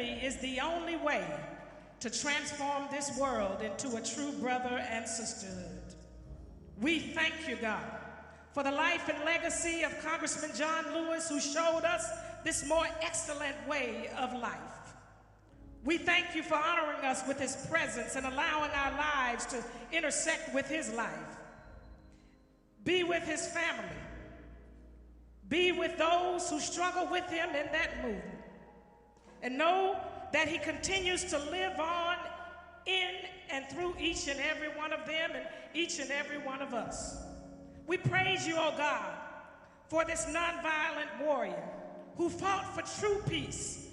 enemy is the only way to transform this world into a true brother and sisterhood. We thank you, God, for the life and legacy of Congressman John Lewis, who showed us this more excellent way of life. We thank you for honoring us with his presence and allowing our lives to intersect with his life. Be with his family. Be with those who struggle with him in that movement. And know that he continues to live on in and through each and every one of them and each and every one of us. We praise you, oh God, for this nonviolent warrior who fought for true peace,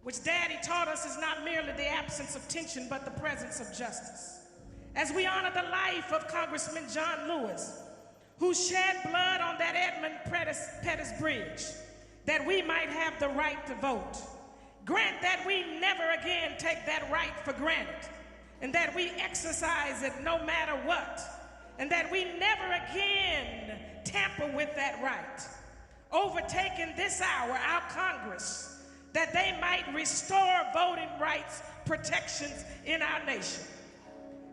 which Daddy taught us is not merely the absence of tension, but the presence of justice. As we honor the life of Congressman John Lewis, who shed blood on that Edmund Pettus Bridge, that we might have the right to vote. Grant that we never again take that right for granted, and that we exercise it no matter what, and that we never again tamper with that right. Overtake in this hour our Congress, that they might restore voting rights protections in our nation.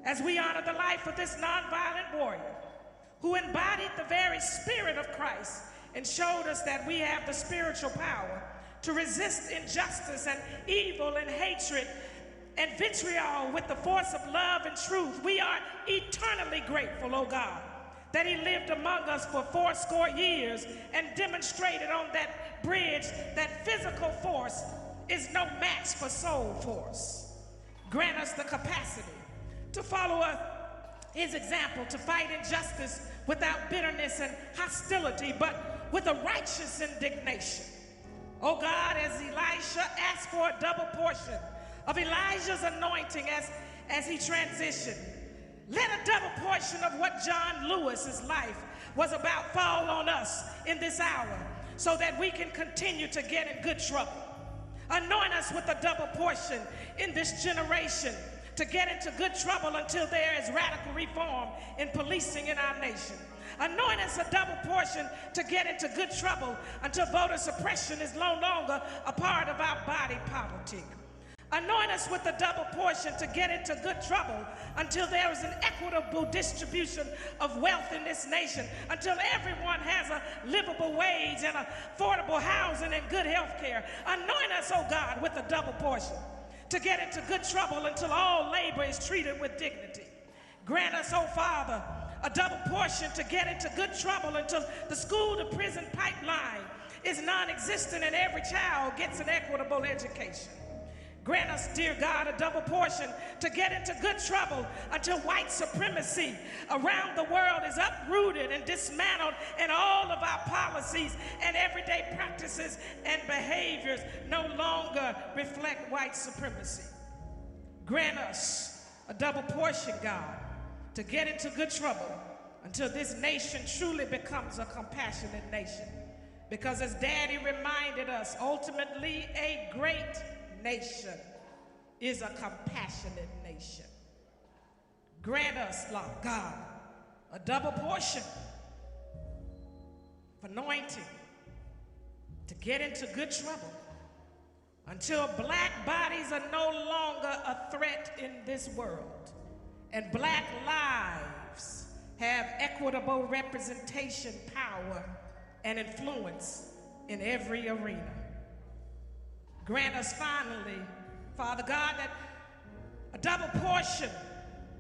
As we honor the life of this nonviolent warrior, who embodied the very spirit of Christ and showed us that we have the spiritual power to resist injustice and evil and hatred and vitriol with the force of love and truth. We are eternally grateful, oh God, that he lived among us for 80 years and demonstrated on that bridge that physical force is no match for soul force. Grant us the capacity to follow his example, to fight injustice without bitterness and hostility, but with a righteous indignation. Oh God, as Elisha asked for a double portion of Elijah's anointing as he transitioned, let a double portion of what John Lewis's life was about fall on us in this hour, so that we can continue to get in good trouble. Anoint us with a double portion in this generation to get into good trouble until there is radical reform in policing in our nation. Anoint us a double portion to get into good trouble until voter suppression is no longer a part of our body politic. Anoint us with a double portion to get into good trouble until there is an equitable distribution of wealth in this nation, until everyone has a livable wage and affordable housing and good health care. Anoint us, oh God, with a double portion to get into good trouble until all labor is treated with dignity. Grant us, oh Father, a double portion to get into good trouble until the school to prison pipeline is non-existent and every child gets an equitable education. Grant us, dear God, a double portion to get into good trouble until white supremacy around the world is uprooted and dismantled, and all of our policies and everyday practices and behaviors no longer reflect white supremacy. Grant us a double portion, God, to get into good trouble until this nation truly becomes a compassionate nation. Because as Daddy reminded us, ultimately a great nation is a compassionate nation. Grant us, Lord God, a double portion of anointing to get into good trouble until black bodies are no longer a threat in this world and black lives have equitable representation, power, and influence in every arena. Grant us finally, Father God, that a double portion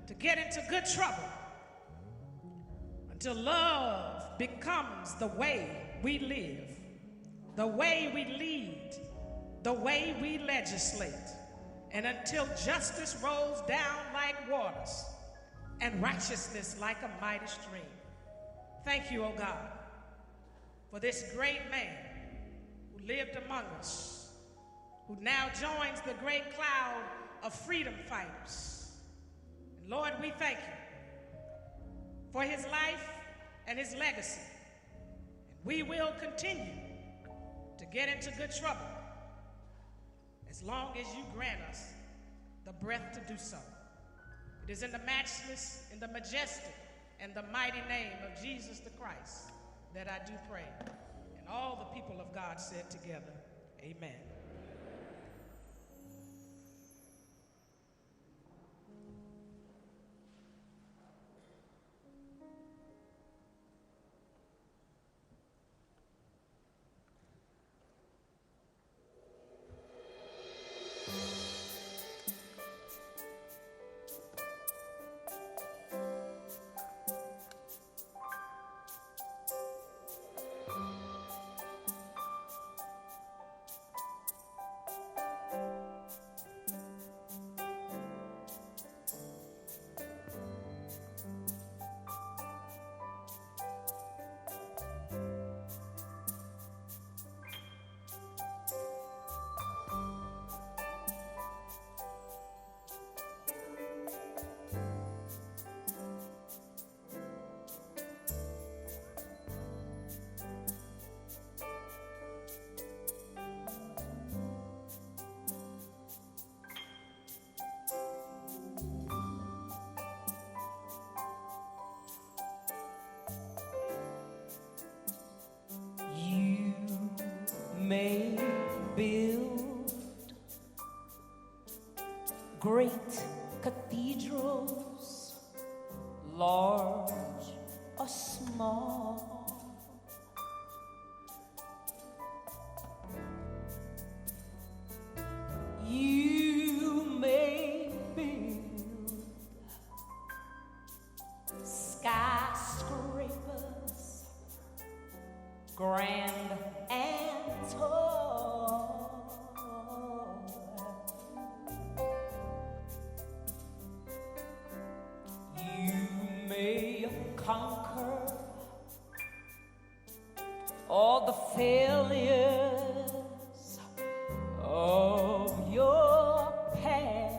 to get into good trouble until love becomes the way we live, the way we lead, the way we legislate, and until justice rolls down like waters and righteousness like a mighty stream. Thank you, oh God, for this great man who lived among us, who now joins the great cloud of freedom fighters. And Lord, we thank you for his life and his legacy. And we will continue to get into good trouble as long as you grant us the breath to do so. It is in the matchless, in the majestic, and the mighty name of Jesus the Christ that I do pray. And all the people of God said together, amen. may build great cathedrals, large or small. You may build skyscrapers, grand and tall. You may conquer all the failures of your past.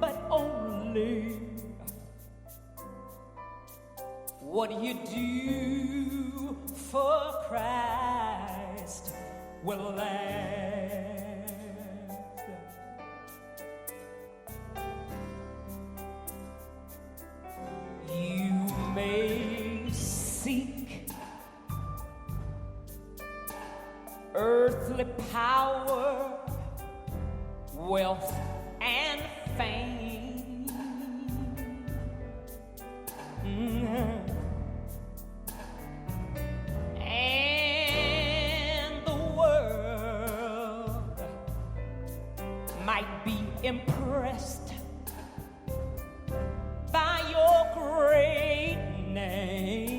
But only what you do for Christ will last. You may seek earthly power, wealth, and fame. And the world might be impressed by your great name.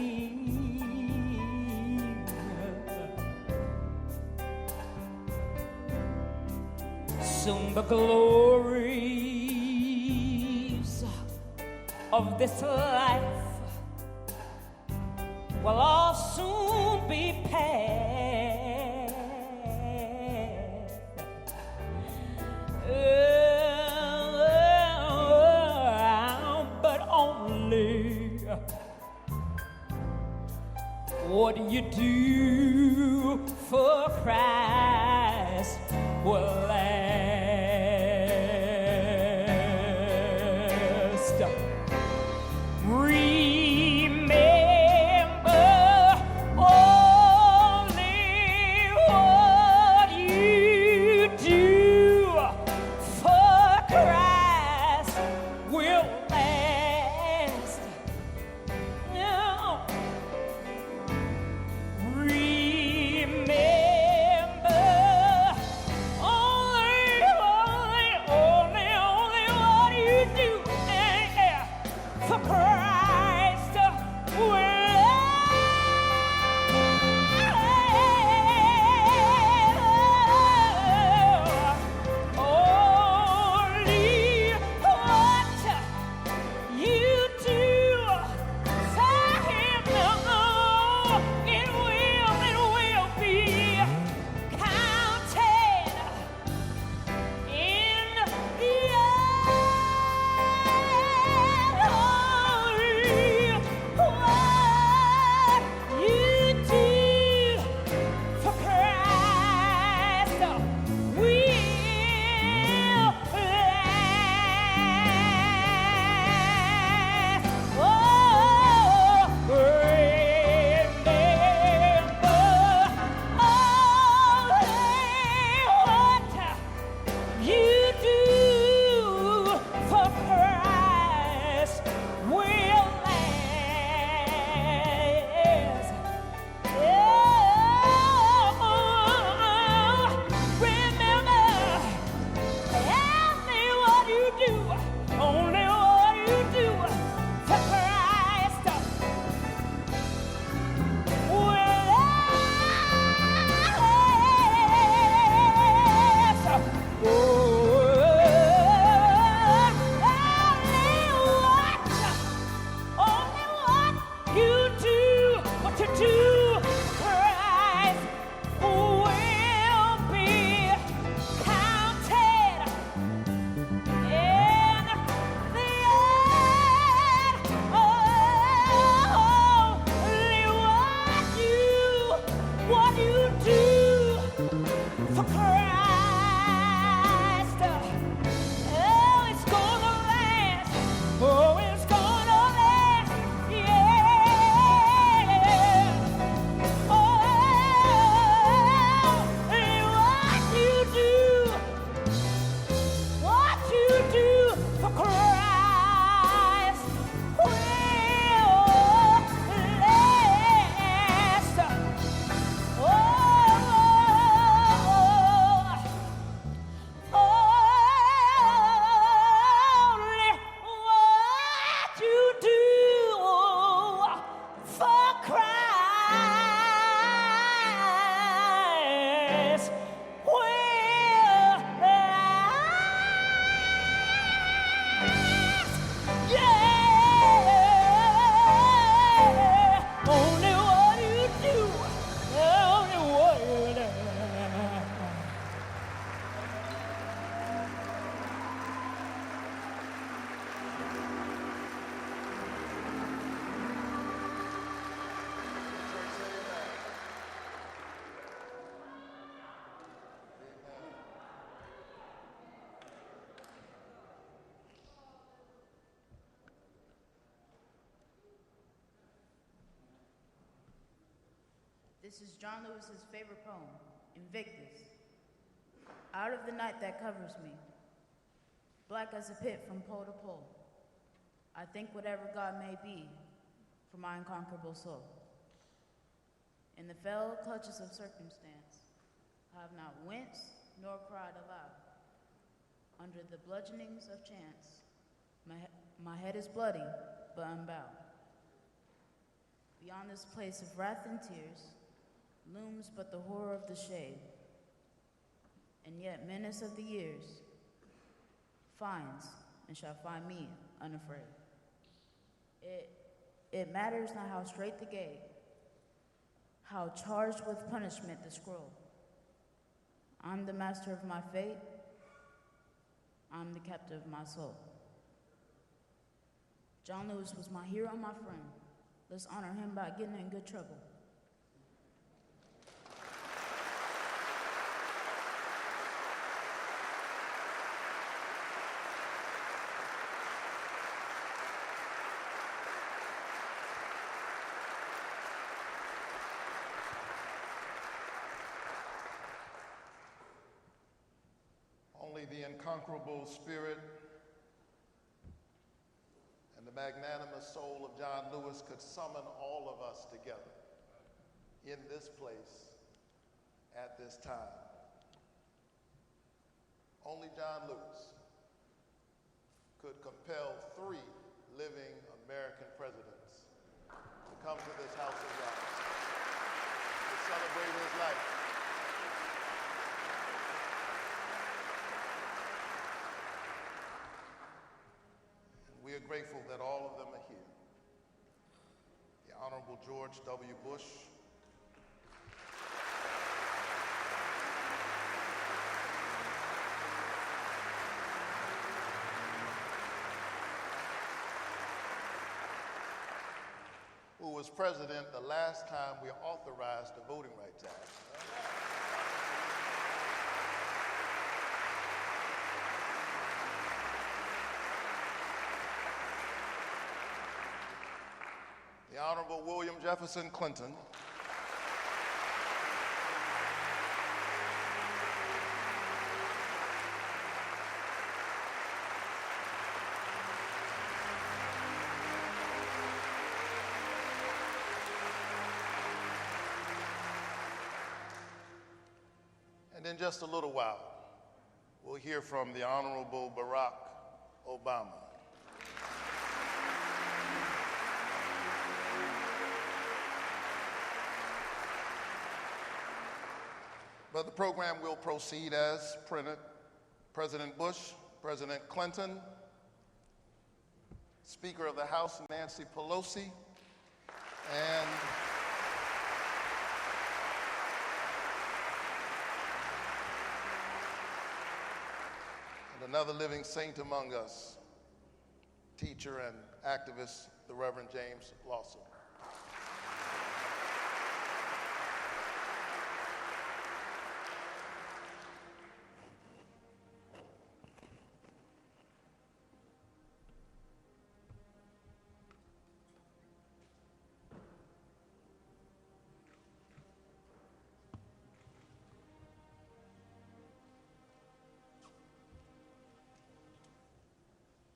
Soon the glories of this life will all soon be past. But only what you do for Christ will last. Oh, it's gonna This is John Lewis's favorite poem, Invictus. Out of the night that covers me, black as a pit from pole to pole, I think whatever God may be for my unconquerable soul. In the fell clutches of circumstance, I have not winced nor cried aloud. Under the bludgeonings of chance, my head is bloody but unbowed. Beyond this place of wrath and tears looms but the horror of the shade, and yet menace of the years finds and shall find me unafraid. It matters not how straight the gate, how charged with punishment the scroll. I'm the master of my fate, I'm the captive of my soul. John Lewis was my hero, my friend. Let's honor him by getting in good trouble. Only the incomparable spirit and the magnanimous soul of John Lewis could summon all of us together in this place at this time. Only John Lewis could compel 3 living American presidents to come to this House of Reps to celebrate his life. We are grateful that all of them are here. The Honorable George W. Bush, who was president the last time we authorized the Voting Rights Act. The Honorable William Jefferson Clinton, and in just a little while, we'll hear from the Honorable Barack Obama. But the program will proceed as printed. President Bush, President Clinton, Speaker of the House Nancy Pelosi, and another living saint among us, teacher and activist, the Reverend James Lawson.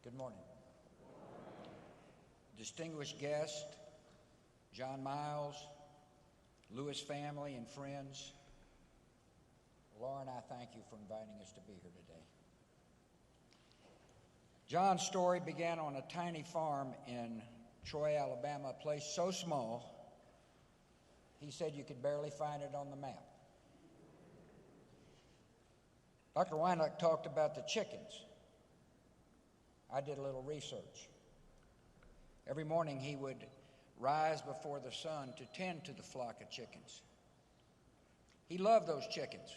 Good morning. Distinguished guest, John Miles, Lewis family and friends, Lauren, I thank you for inviting us to be here today. John's story began on a tiny farm in Troy, Alabama, a place so small, he said you could barely find it on the map. Dr. Weinach talked about the chickens. I did a little research. Every morning he would rise before the sun to tend to the flock of chickens. He loved those chickens.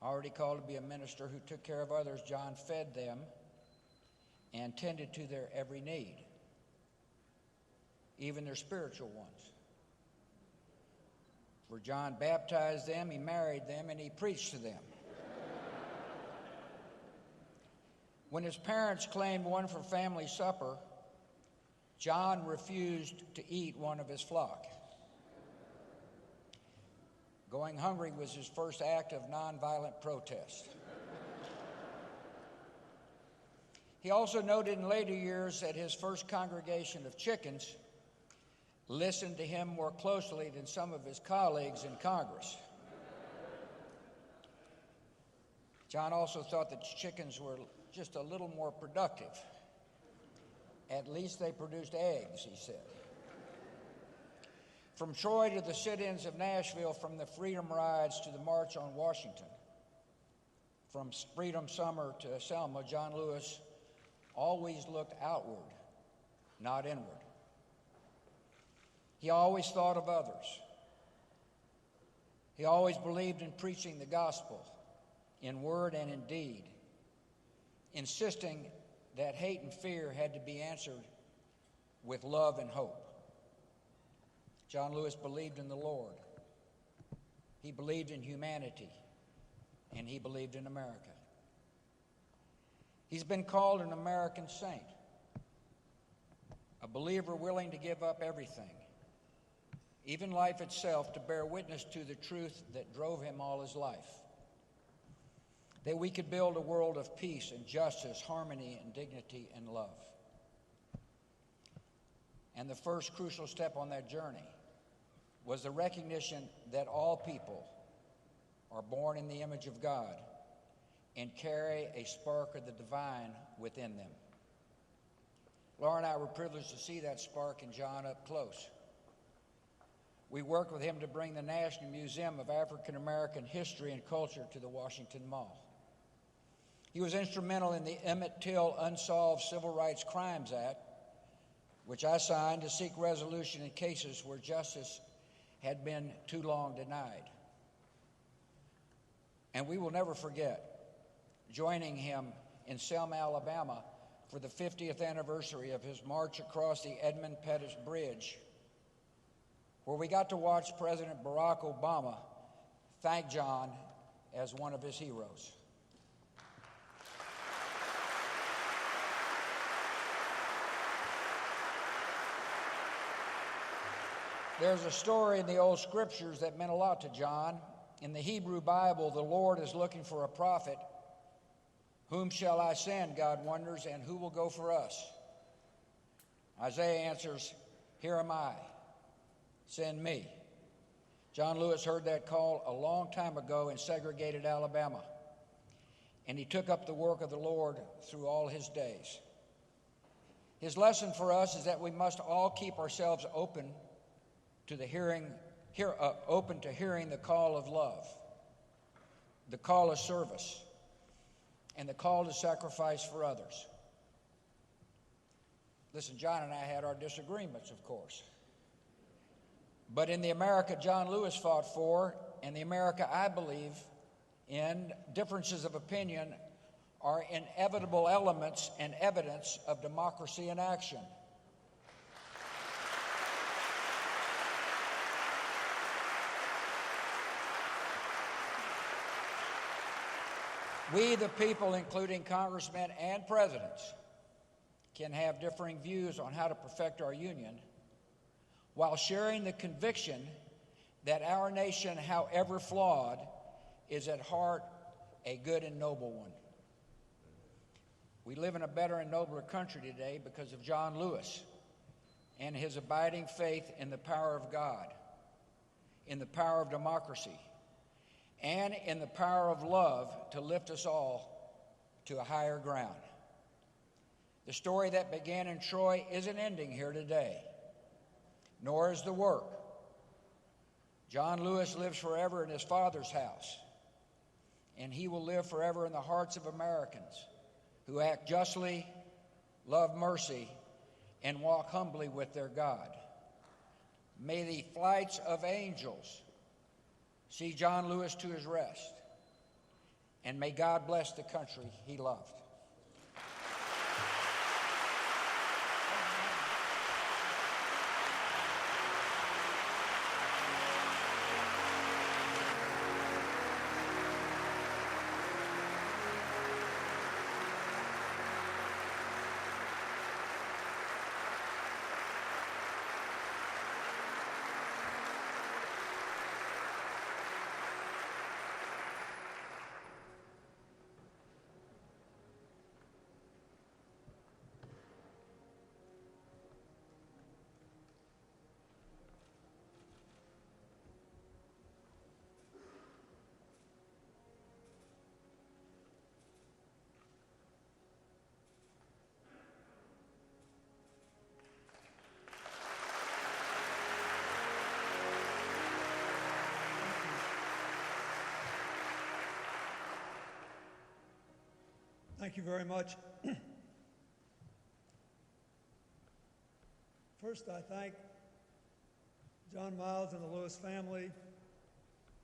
Already called to be a minister who took care of others, John fed them and tended to their every need, even their spiritual ones. Where John baptized them, he married them, and he preached to them. When his parents claimed one for family supper, John refused to eat one of his flock. Going hungry was his first act of nonviolent protest. He also noted in later years that his first congregation of chickens listened to him more closely than some of his colleagues in Congress. John also thought that chickens were just a little more productive. At least they produced eggs, he said. From Troy to the sit-ins of Nashville, from the Freedom Rides to the March on Washington, from Freedom Summer to Selma, John Lewis always looked outward, not inward. He always thought of others. He always believed in preaching the gospel in word and in deed, insisting that hate and fear had to be answered with love and hope. John Lewis believed in the Lord. He believed in humanity, and he believed in America. He's been called an American saint, a believer willing to give up everything, even life itself, to bear witness to the truth that drove him all his life. That we could build a world of peace and justice, harmony and dignity and love. And the first crucial step on that journey was the recognition that all people are born in the image of God and carry a spark of the divine within them. Laura and I were privileged to see that spark in John up close. We worked with him to bring the National Museum of African American History and Culture to the Washington Mall. He was instrumental in the Emmett Till Unsolved Civil Rights Crimes Act, which I signed to seek resolution in cases where justice had been too long denied. And we will never forget joining him in Selma, Alabama for the 50th anniversary of his march across the Edmund Pettus Bridge, where we got to watch President Barack Obama thank John as one of his heroes. There's a story in the old scriptures that meant a lot to John. In the Hebrew Bible, the Lord is looking for a prophet. Whom shall I send, God wonders, and who will go for us? Isaiah answers, here am I, send me. John Lewis heard that call a long time ago in segregated Alabama, and he took up the work of the Lord through all his days. His lesson for us is that we must all keep ourselves open to the hearing the call of love, the call of service, and the call to sacrifice for others. Listen, John and I had our disagreements, of course. But in the America John Lewis fought for, and the America I believe in, differences of opinion are inevitable elements and evidence of democracy in action. We, the people, including congressmen and presidents, can have differing views on how to perfect our union while sharing the conviction that our nation, however flawed, is at heart a good and noble one. We live in a better and nobler country today because of John Lewis and his abiding faith in the power of God, in the power of democracy, and in the power of love to lift us all to a higher ground. The story that began in Troy isn't ending here today, nor is the work. John Lewis lives forever in his Father's house, and he will live forever in the hearts of Americans who act justly, love mercy, and walk humbly with their God. May the flights of angels see John Lewis to his rest, and may God bless the country he loved. Thank you very much. First, I thank John Miles and the Lewis family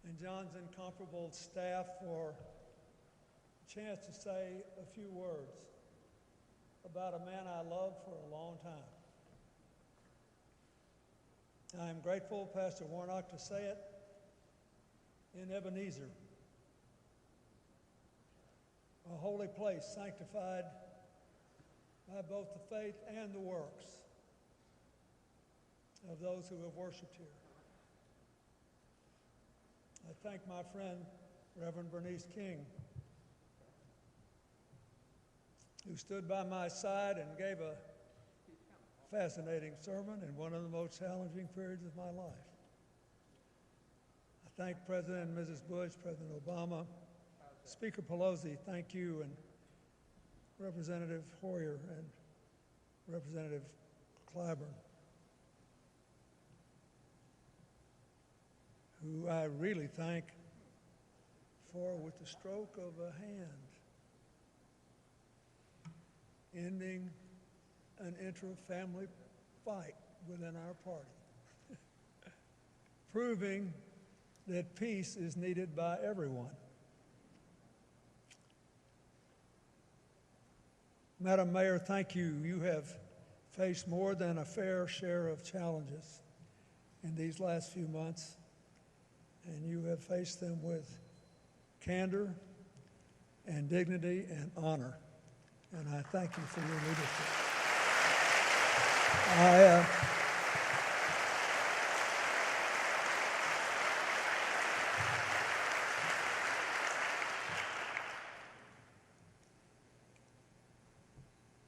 and John's incomparable staff for a chance to say a few words about a man I loved for a long time. I am grateful, Pastor Warnock, to say it in Ebenezer, a holy place sanctified by both the faith and the works of those who have worshiped here. I thank my friend, Reverend Bernice King, who stood by my side and gave a fascinating sermon in one of the most challenging periods of my life. I thank President and Mrs. Bush, President Obama, Speaker Pelosi, thank you, and Representative Hoyer and Representative Clyburn, who I really thank for, with the stroke of a hand, ending an intra-family fight within our party, proving that peace is needed by everyone. Madam Mayor, thank you. You have faced more than a fair share of challenges in these last few months, and you have faced them with candor and dignity and honor, and I thank you for your leadership.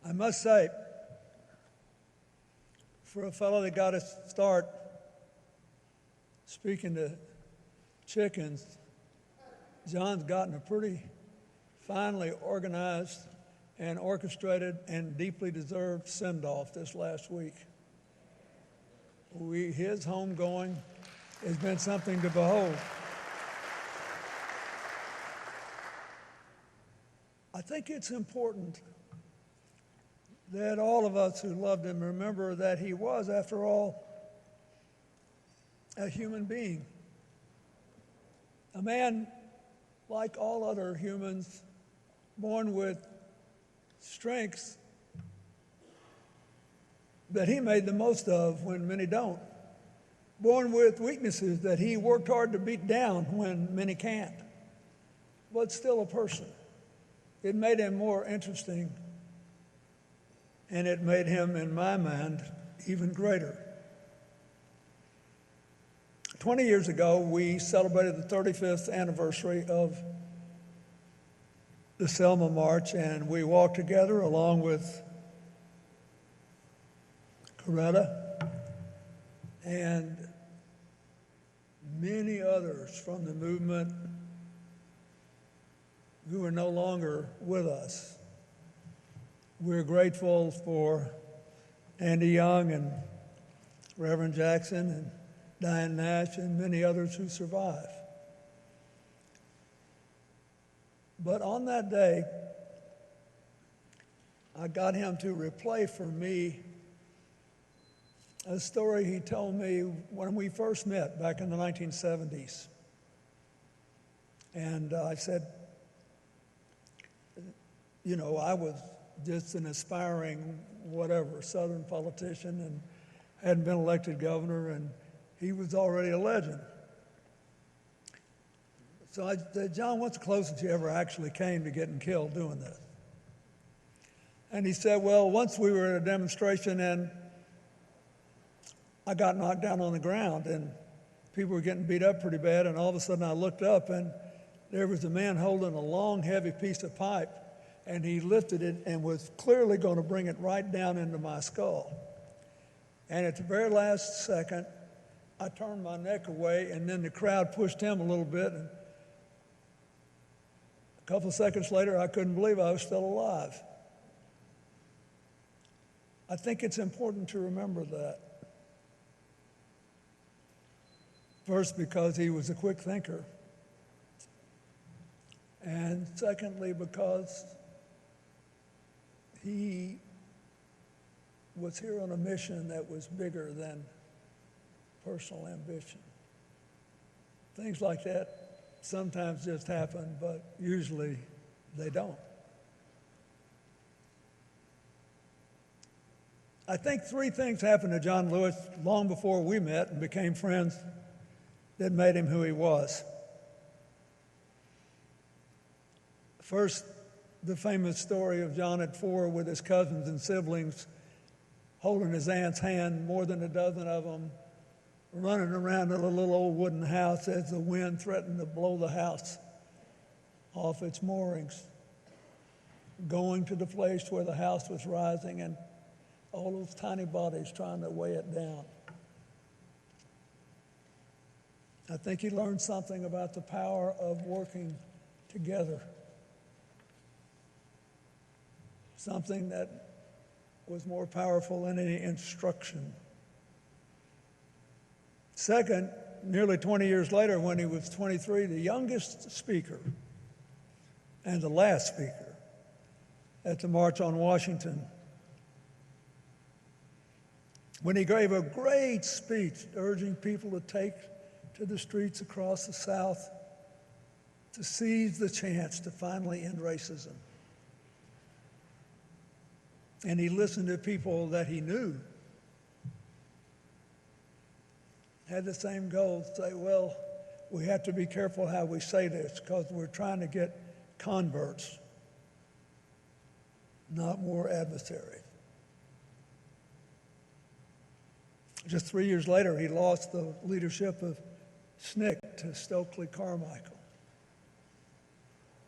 I must say, for a fellow that got his start speaking to chickens, John's gotten a pretty finely organized and orchestrated and deeply deserved send-off this last week. His homegoing has been something to behold. I think it's important that all of us who loved him remember that he was, after all, a human being. A man like all other humans, born with strengths that he made the most of when many don't. Born with weaknesses that he worked hard to beat down when many can't. But still a person. It made him more interesting, and it made him, in my mind, even greater. 20 years ago, we celebrated the 35th anniversary of the Selma March, and we walked together along with Coretta and many others from the movement who are no longer with us. We're grateful for Andy Young and Reverend Jackson and Diane Nash and many others who survive. But on that day, I got him to replay for me a story he told me when we first met back in the 1970s. And I said, you know, I was just an aspiring whatever Southern politician and hadn't been elected governor, and he was already a legend. So I said, John, what's the closest you ever actually came to getting killed doing this? And he said, well, once we were at a demonstration and I got knocked down on the ground and people were getting beat up pretty bad, and all of a sudden I looked up and there was a man holding a long, heavy piece of pipe, and he lifted it and was clearly going to bring it right down into my skull. And at the very last second, I turned my neck away, and then the crowd pushed him a little bit. And a couple of seconds later, I couldn't believe I was still alive. I think it's important to remember that. First, because he was a quick thinker. And secondly, because he was here on a mission that was bigger than personal ambition. Things like that sometimes just happen, but usually they don't. I think three things happened to John Lewis long before we met and became friends that made him who he was. First, the famous story of John at 4 with his cousins and siblings holding his aunt's hand, more than a dozen of them, running around in a little old wooden house as the wind threatened to blow the house off its moorings, going to the place where the house was rising and all those tiny bodies trying to weigh it down. I think he learned something about the power of working together, something that was more powerful than any instruction. Second, nearly 20 years later, when he was 23, the youngest speaker and the last speaker at the March on Washington, when he gave a great speech urging people to take to the streets across the South to seize the chance to finally end racism. And he listened to people that he knew had the same goal, say, well, we have to be careful how we say this because we're trying to get converts, not more adversaries. Just 3 years later, he lost the leadership of SNCC to Stokely Carmichael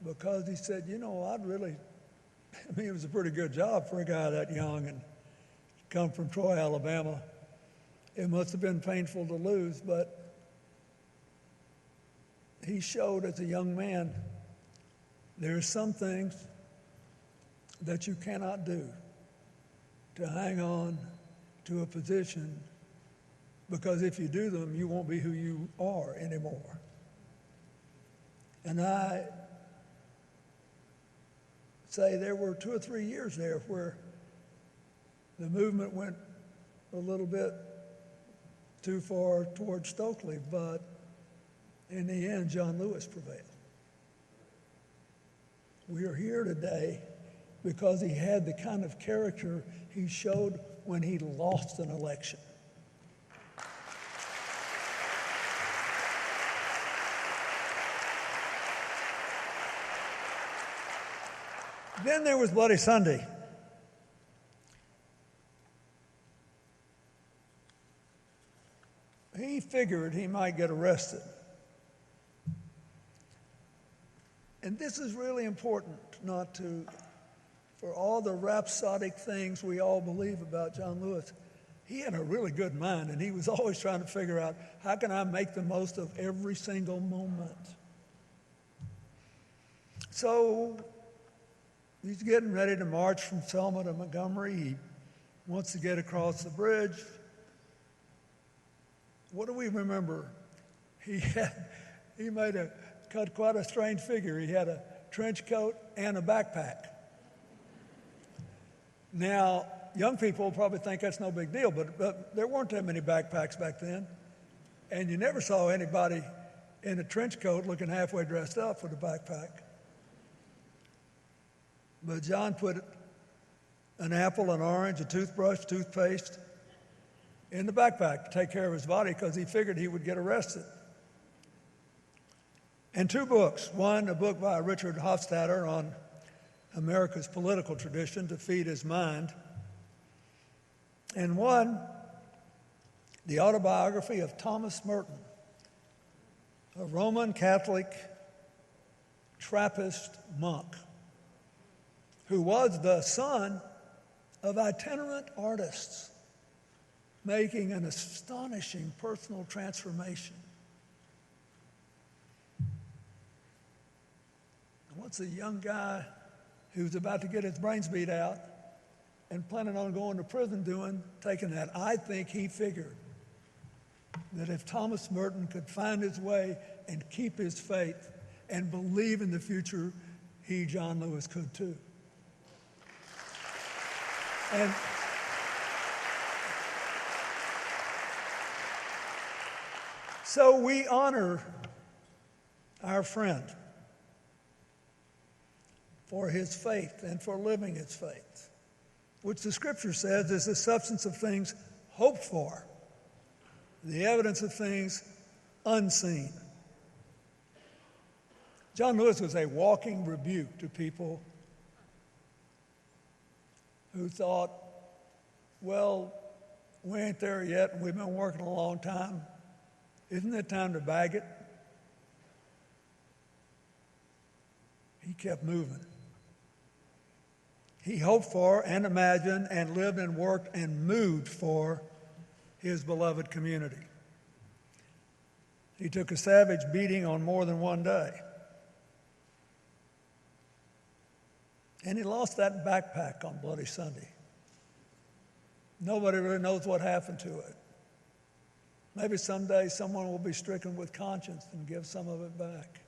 because he said, it was a pretty good job for a guy that young and come from Troy, Alabama. It must have been painful to lose, but he showed as a young man there are some things that you cannot do to hang on to a position, because if you do them, you won't be who you are anymore. And I say there were 2 or 3 years there where the movement went a little bit too far towards Stokely, but in the end, John Lewis prevailed. We are here today because he had the kind of character he showed when he lost an election. Then there was Bloody Sunday. He figured he might get arrested. And this is really important, for all the rhapsodic things we all believe about John Lewis. He had a really good mind, and he was always trying to figure out, how can I make the most of every single moment? So he's getting ready to march from Selma to Montgomery. He wants to get across the bridge. What do we remember? He cut quite a strange figure. He had a trench coat and a backpack. Now, young people probably think that's no big deal, but there weren't that many backpacks back then. And you never saw anybody in a trench coat looking halfway dressed up with a backpack. But John put an apple, an orange, a toothbrush, toothpaste in the backpack to take care of his body because he figured he would get arrested. And 2 books. One, a book by Richard Hofstadter on America's political tradition to feed his mind. And one, the autobiography of Thomas Merton, a Roman Catholic Trappist monk who was the son of itinerant artists making an astonishing personal transformation. What's a young guy who's about to get his brains beat out and planning on going to prison doing, taking that? I think he figured that if Thomas Merton could find his way and keep his faith and believe in the future, he, John Lewis, could too. And so we honor our friend for his faith and for living his faith, which the scripture says is the substance of things hoped for, the evidence of things unseen. John Lewis was a walking rebuke to people who thought, well, we ain't there yet, and we've been working a long time. Isn't it time to bag it? He kept moving. He hoped for and imagined and lived and worked and moved for his beloved community. He took a savage beating on more than one day. And he lost that backpack on Bloody Sunday. Nobody really knows what happened to it. Maybe someday someone will be stricken with conscience and give some of it back.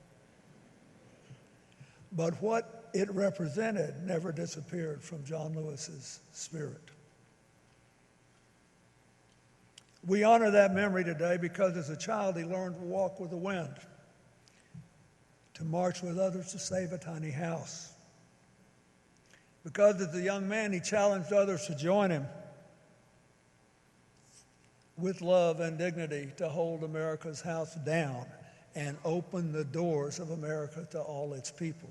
But what it represented never disappeared from John Lewis's spirit. We honor that memory today because as a child he learned to walk with the wind, to march with others to save a tiny house. Because as a young man he challenged others to join him with love and dignity to hold America's house down and open the doors of America to all its people.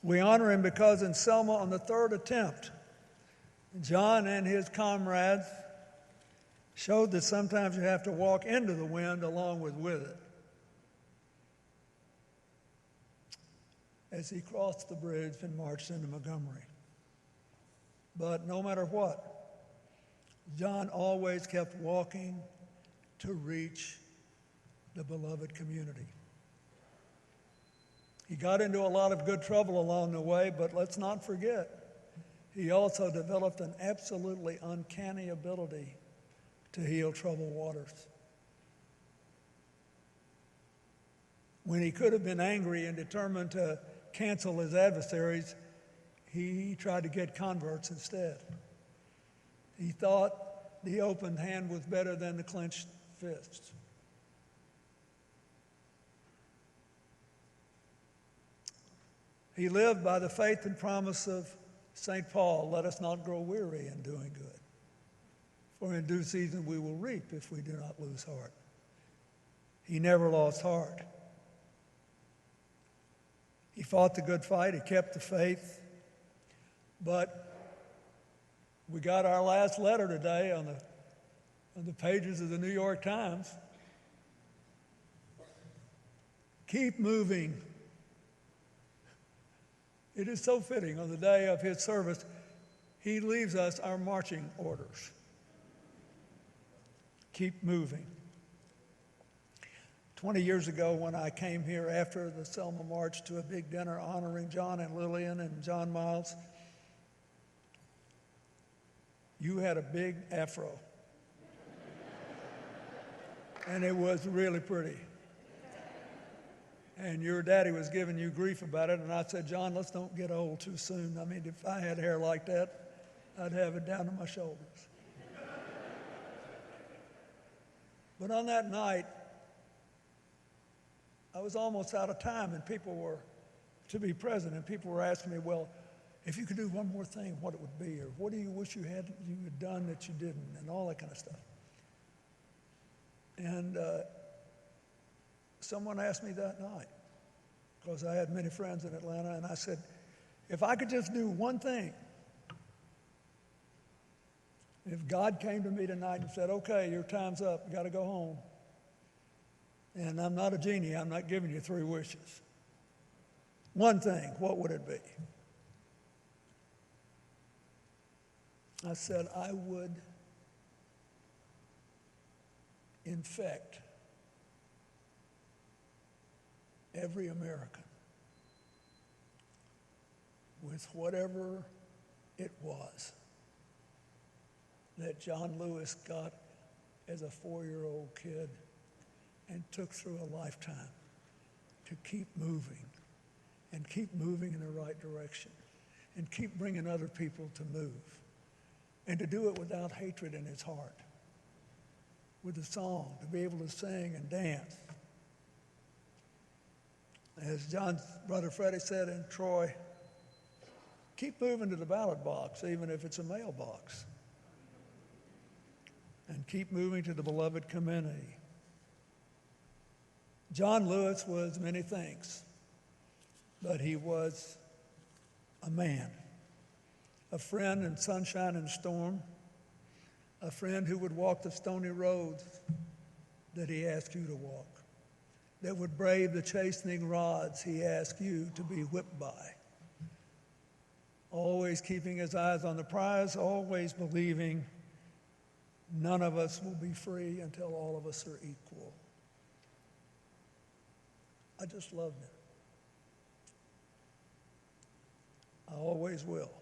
We honor him because in Selma, on the third attempt, John and his comrades showed that sometimes you have to walk into the wind along with it. As he crossed the bridge and marched into Montgomery. But no matter what, John always kept walking to reach the beloved community. He got into a lot of good trouble along the way, but let's not forget, he also developed an absolutely uncanny ability to heal troubled waters. When he could have been angry and determined to cancel his adversaries, he tried to get converts instead. He thought the open hand was better than the clenched fist. He lived by the faith and promise of St. Paul, let us not grow weary in doing good, for in due season we will reap if we do not lose heart. He never lost heart. He fought the good fight, he kept the faith, but we got our last letter today on the pages of the New York Times. Keep moving. It is so fitting on the day of his service, he leaves us our marching orders. Keep moving. 20 years ago when I came here after the Selma March to a big dinner honoring John and Lillian and John Miles, you had a big afro. And it was really pretty. And your daddy was giving you grief about it, and I said, John, let's don't get old too soon. I mean, if I had hair like that, I'd have it down to my shoulders. But on that night, I was almost out of time, and people were to be present, and people were asking me, well, if you could do one more thing, what it would be, or what do you wish you had done that you didn't, and all that kind of stuff. And someone asked me that night, because I had many friends in Atlanta, and I said, if I could just do one thing, if God came to me tonight and said, okay, your time's up, you got to go home, and I'm not a genie, I'm not giving you 3 wishes. One thing, what would it be? I said, I would infect every American with whatever it was that John Lewis got as a 4-year-old kid and took through a lifetime to keep moving and keep moving in the right direction and keep bringing other people to move, and to do it without hatred in his heart, with a song, to be able to sing and dance. As John's brother Freddie said in Troy, keep moving to the ballot box, even if it's a mailbox. And keep moving to the beloved community. John Lewis was many things, but he was a man, a friend in sunshine and storm, a friend who would walk the stony roads that he asked you to walk, that would brave the chastening rods he asked you to be whipped by, always keeping his eyes on the prize, always believing none of us will be free until all of us are equal. I just loved him. I always will.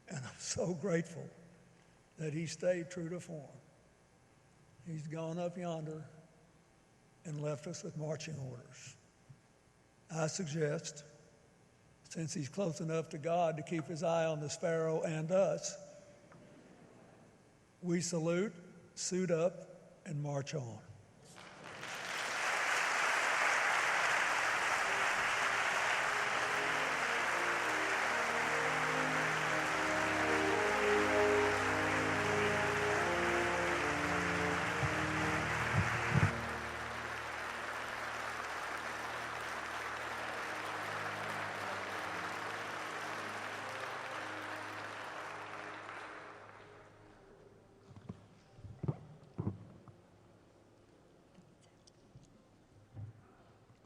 And I'm so grateful that he stayed true to form. He's gone up yonder and left us with marching orders. I suggest, since he's close enough to God to keep his eye on the sparrow and us, we salute, suit up, and march on.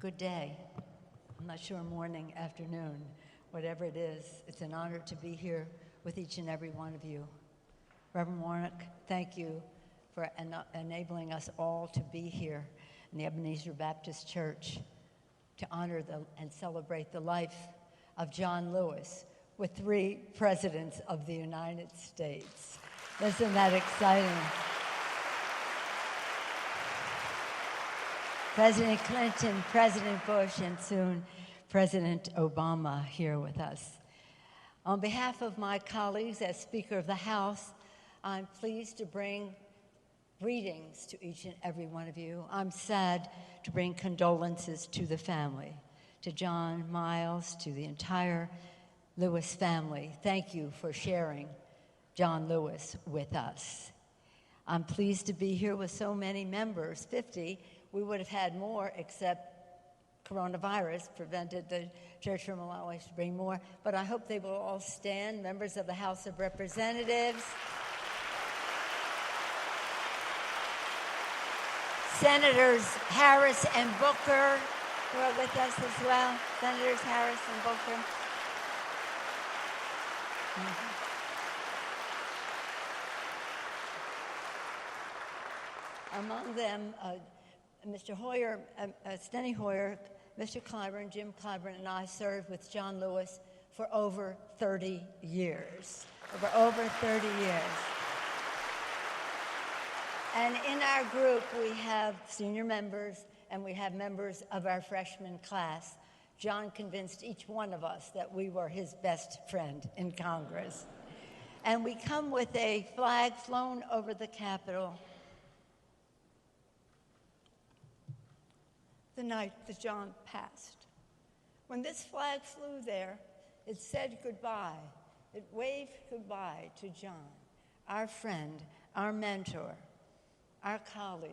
Good day. I'm not sure, morning, afternoon, whatever it is. It's an honor to be here with each and every one of you. Reverend Warnock, thank you for enabling us all to be here in the Ebenezer Baptist Church to honor and celebrate the life of John Lewis with 3 presidents of the United States. Isn't that exciting? President Clinton, President Bush, and soon President Obama here with us. On behalf of my colleagues as Speaker of the House, I'm pleased to bring greetings to each and every one of you. I'm sad to bring condolences to the family, to John, Miles, to the entire Lewis family. Thank you for sharing John Lewis with us. I'm pleased to be here with so many members, 50. We would have had more, except coronavirus prevented the church from allowing us to bring more. But I hope they will all stand, members of the House of Representatives, Senators Harris and Booker, who are with us as well. Senators Harris and Booker. Among them, Mr. Hoyer, Steny Hoyer, Mr. Clyburn, Jim Clyburn, and I served with John Lewis for over 30 years. Over 30 years. And in our group, we have senior members and we have members of our freshman class. John convinced each one of us that we were his best friend in Congress. And we come with a flag flown over the Capitol the night that John passed. When this flag flew there, it said goodbye. It waved goodbye to John, our friend, our mentor, our colleague,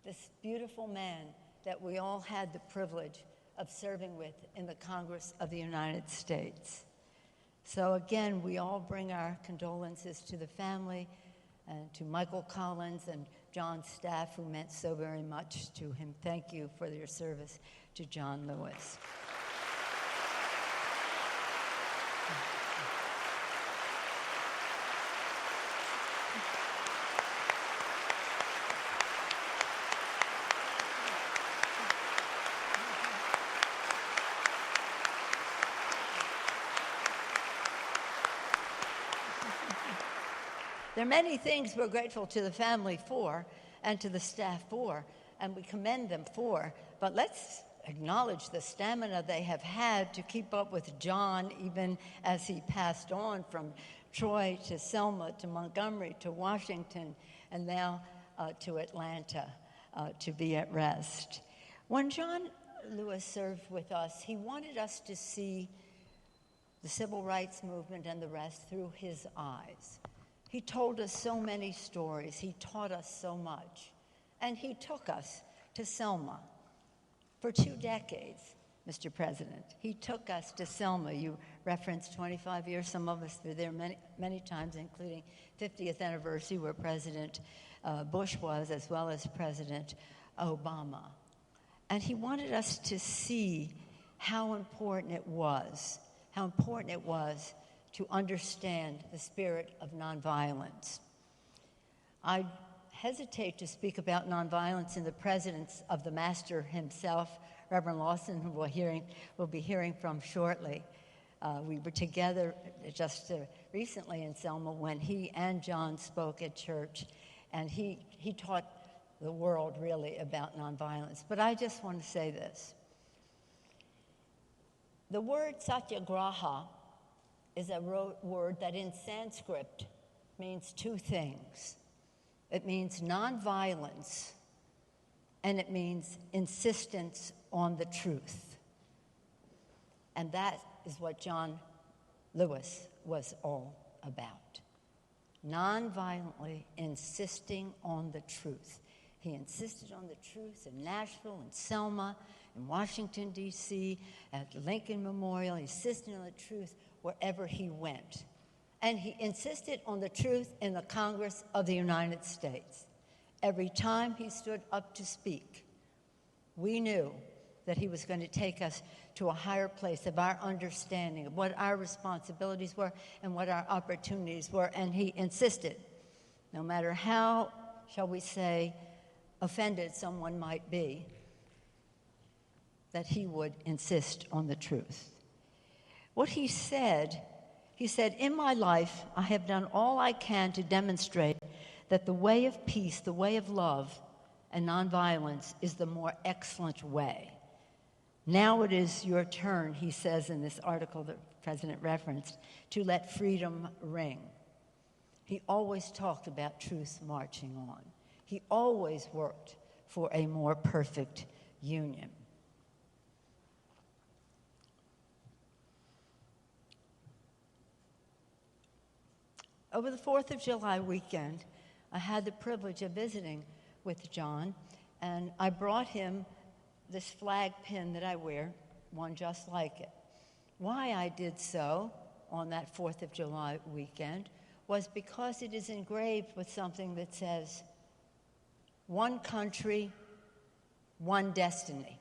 this beautiful man that we all had the privilege of serving with in the Congress of the United States. So again, we all bring our condolences to the family and to Michael Collins and John's staff, who meant so very much to him. Thank you for your service to John Lewis. There are many things we're grateful to the family for and to the staff for, and we commend them for, but let's acknowledge the stamina they have had to keep up with John, even as he passed on from Troy to Selma to Montgomery to Washington and now to Atlanta to be at rest. When John Lewis served with us, he wanted us to see the civil rights movement and the rest through his eyes. He told us so many stories. He taught us so much. And he took us to Selma for 2 decades, Mr. President. He took us to Selma. You referenced 25 years. Some of us were there many, many times, including 50th anniversary where President Bush was, as well as President Obama. And he wanted us to see how important it was to understand the spirit of nonviolence. I hesitate to speak about nonviolence in the presence of the master himself, Reverend Lawson, who we'll be hearing from shortly. We were together just recently in Selma when he and John spoke at church, and he taught the world really about nonviolence. But I just want to say this. The word satyagraha is a word that in Sanskrit means 2 things. It means nonviolence, and it means insistence on the truth. And that is what John Lewis was all about. Nonviolently insisting on the truth. He insisted on the truth in Nashville, in Selma, in Washington, D.C., at the Lincoln Memorial. He insisted on the truth wherever he went. And he insisted on the truth in the Congress of the United States. Every time he stood up to speak, we knew that he was going to take us to a higher place of our understanding of what our responsibilities were and what our opportunities were. And he insisted, no matter how, shall we say, offended someone might be, that he would insist on the truth. What he said, in my life, I have done all I can to demonstrate that the way of peace, the way of love, and nonviolence is the more excellent way. Now it is your turn, he says in this article that the President referenced, to let freedom ring. He always talked about truth marching on. He always worked for a more perfect union. Over the 4th of July weekend, I had the privilege of visiting with John, and I brought him this flag pin that I wear, one just like it. Why I did so on that 4th of July weekend was because it is engraved with something that says, "One country, one destiny."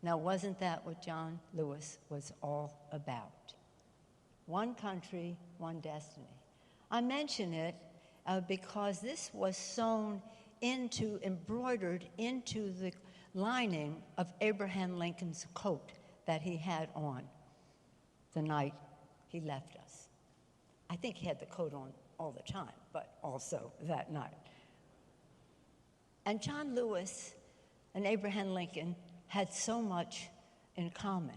Now, wasn't that what John Lewis was all about? One country, one destiny. I mention it because this was embroidered into the lining of Abraham Lincoln's coat that he had on the night he left us. I think he had the coat on all the time, but also that night. And John Lewis and Abraham Lincoln had so much in common.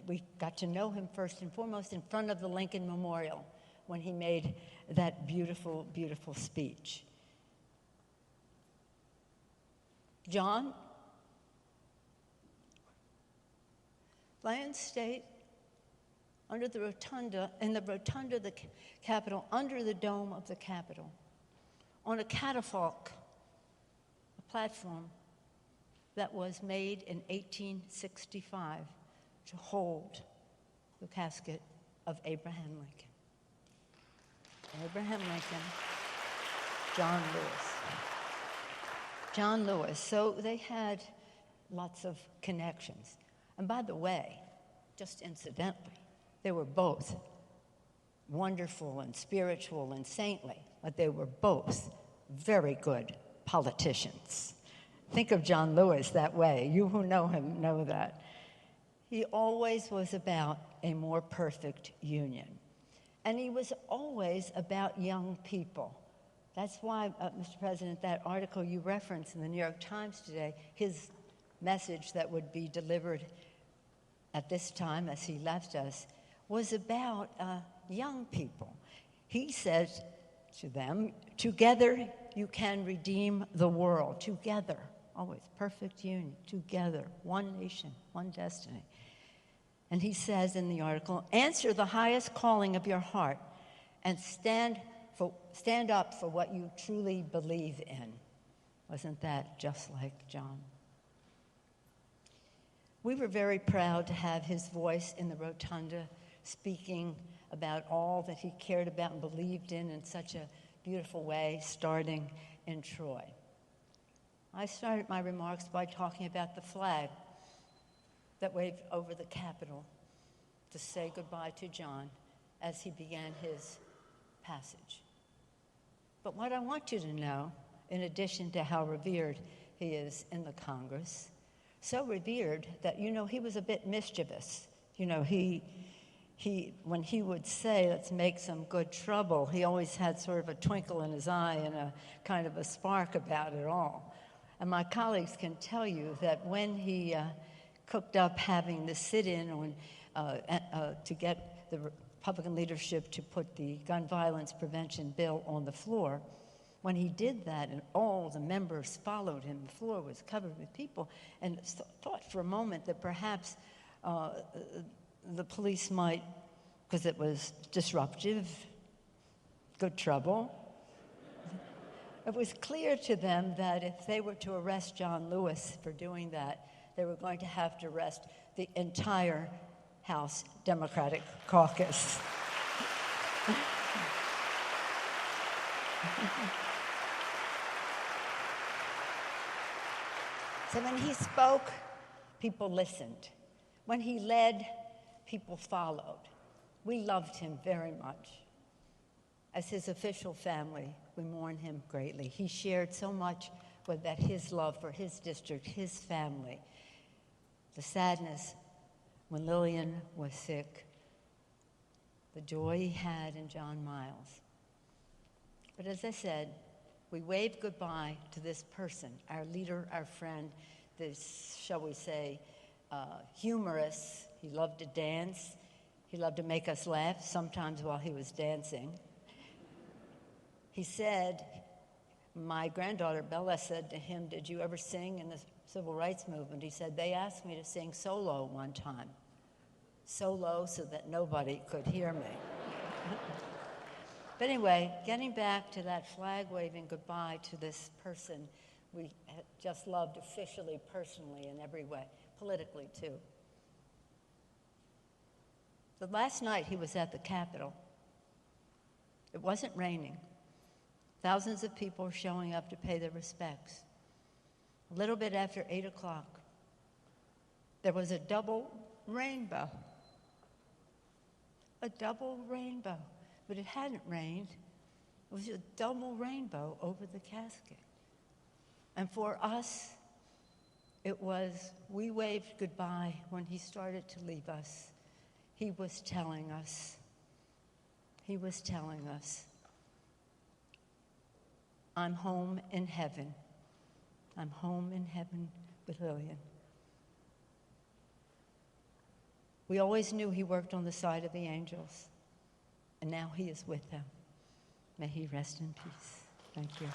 We got to know him first and foremost in front of the Lincoln Memorial when he made that beautiful, beautiful speech. John, land state, under the rotunda, in the rotunda of the Capitol, under the dome of the Capitol, on a catafalque, a platform that was made in 1865 to hold the casket of Abraham Lincoln. Abraham Lincoln, John Lewis. John Lewis. So they had lots of connections. And by the way, just incidentally, they were both wonderful and spiritual and saintly, but they were both very good politicians. Think of John Lewis that way. You who know him know that. He always was about a more perfect union. And he was always about young people That's why, Mr. President, that article you referenced in the New York Times today, his message that would be delivered at this time as he left us, was about young people. He says to them, together you can redeem the world. Together, always perfect union, together, one nation, one destiny. And he says in the article, answer the highest calling of your heart and stand up for what you truly believe in. Wasn't that just like John? We were very proud to have his voice in the rotunda speaking about all that he cared about and believed in such a beautiful way, starting in Troy. I started my remarks by talking about the flag that waved over the Capitol to say goodbye to John as he began his passage. But what I want you to know, in addition to how revered he is in the Congress, so revered that, he was a bit mischievous. When he would say, let's make some good trouble, he always had sort of a twinkle in his eye and a kind of a spark about it all. And my colleagues can tell you that when he cooked up having the sit-in to get the Republican leadership to put the gun violence prevention bill on the floor, when he did that and all the members followed him, the floor was covered with people, and thought for a moment that perhaps the police might, because it was disruptive, good trouble. It was clear to them that if they were to arrest John Lewis for doing that, they were going to have to arrest the entire House Democratic Caucus. So when he spoke, people listened. When he led, people followed. We loved him very much. As his official family, we mourn him greatly. He shared so much with that his love for his district, his family. The sadness when Lillian was sick, the joy he had in John Miles. But as I said, we waved goodbye to this person, our leader, our friend, this, shall we say, humorous. He loved to dance. He loved to make us laugh, sometimes while he was dancing. He said, my granddaughter Bella said to him, did you ever sing in the civil rights movement? He said, they asked me to sing solo one time. Solo so that nobody could hear me. But anyway, getting back to that flag-waving goodbye to this person we just loved officially, personally, in every way, politically too. The last night he was at the Capitol, it wasn't raining. Thousands of people were showing up to pay their respects. A little bit after 8 o'clock, there was a double rainbow. A double rainbow. But it hadn't rained. It was a double rainbow over the casket. And for us, it was, we waved goodbye when he started to leave us. He was telling us, I'm home in heaven. I'm home in heaven with Lillian. We always knew he worked on the side of the angels, and now he is with them. May he rest in peace. Thank you.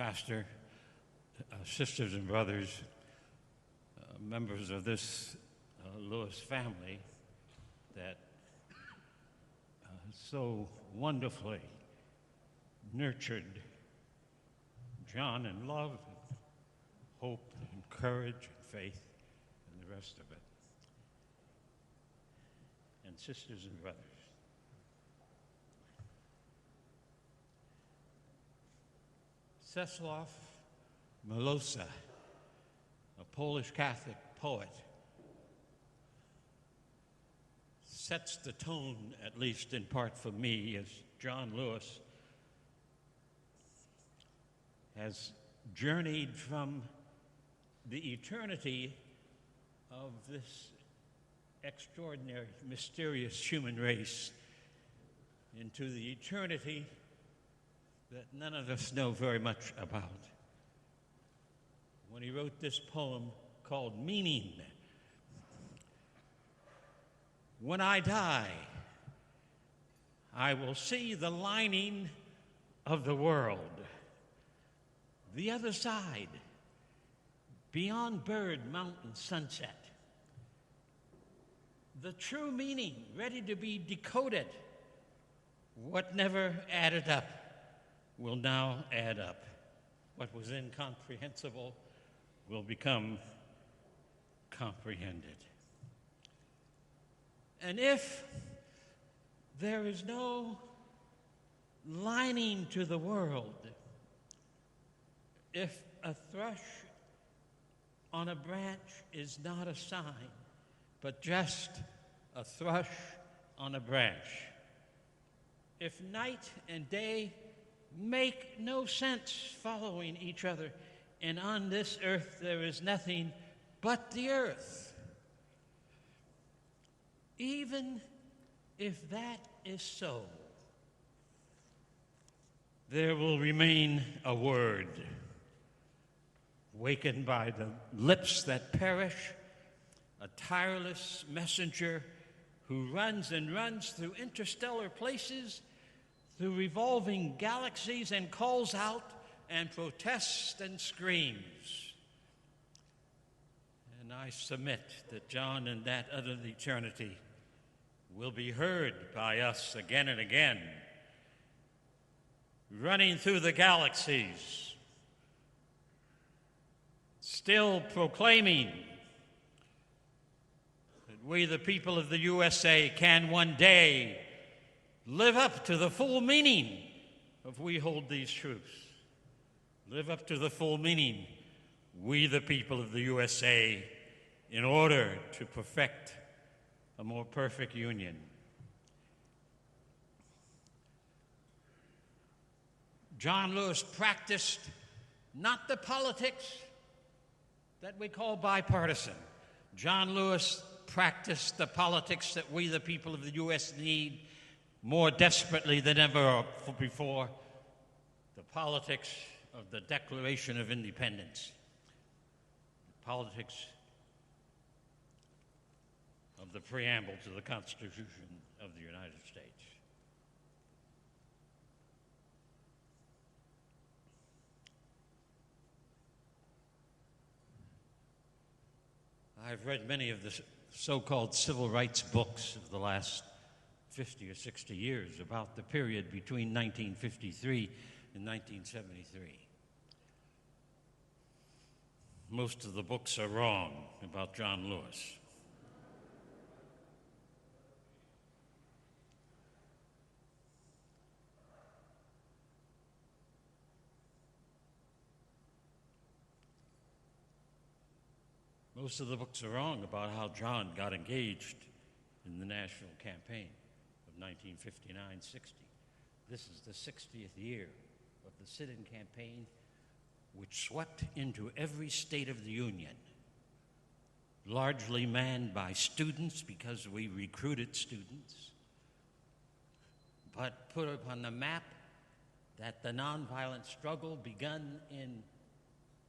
Pastor, sisters and brothers, members of this Lewis family that so wonderfully nurtured John in love, and hope, and courage, and faith, and the rest of it. And sisters and brothers, Czesław Miłosz, a Polish Catholic poet, sets the tone, at least in part for me, as John Lewis has journeyed from the eternity of this extraordinary, mysterious human race into the eternity that none of us know very much about. When he wrote this poem called Meaning, when I die, I will see the lining of the world, the other side, beyond bird, mountain, sunset. The true meaning ready to be decoded. What never added up will now add up. What was incomprehensible will become comprehended. And if there is no lining to the world, if a thrush on a branch is not a sign, but just a thrush on a branch, if night and day make no sense following each other, and on this earth there is nothing but the earth, even if that is so, there will remain a word, wakened by the lips that perish, a tireless messenger who runs and runs through interstellar places, through revolving galaxies, and calls out and protests and screams. And I submit that John in that other eternity will be heard by us again and again, running through the galaxies, still proclaiming that we, the people of the USA, can one day live up to the full meaning of we hold these truths. Live up to the full meaning, we, the people of the USA, in order to perfect a more perfect union. John Lewis practiced not the politics that we call bipartisan. John Lewis practiced the politics that we, the people of the U.S., need more desperately than ever before, the politics of the Declaration of Independence, the politics of the preamble to the Constitution of the United States. I've read many of the so-called civil rights books of the last 50 or 60 years about the period between 1953 and 1973. Most of the books are wrong about John Lewis. Most of the books are wrong about how John got engaged in the national campaign of 1959-60. This is the 60th year of the sit-in campaign, which swept into every state of the Union, largely manned by students because we recruited students, but put upon the map that the nonviolent struggle begun in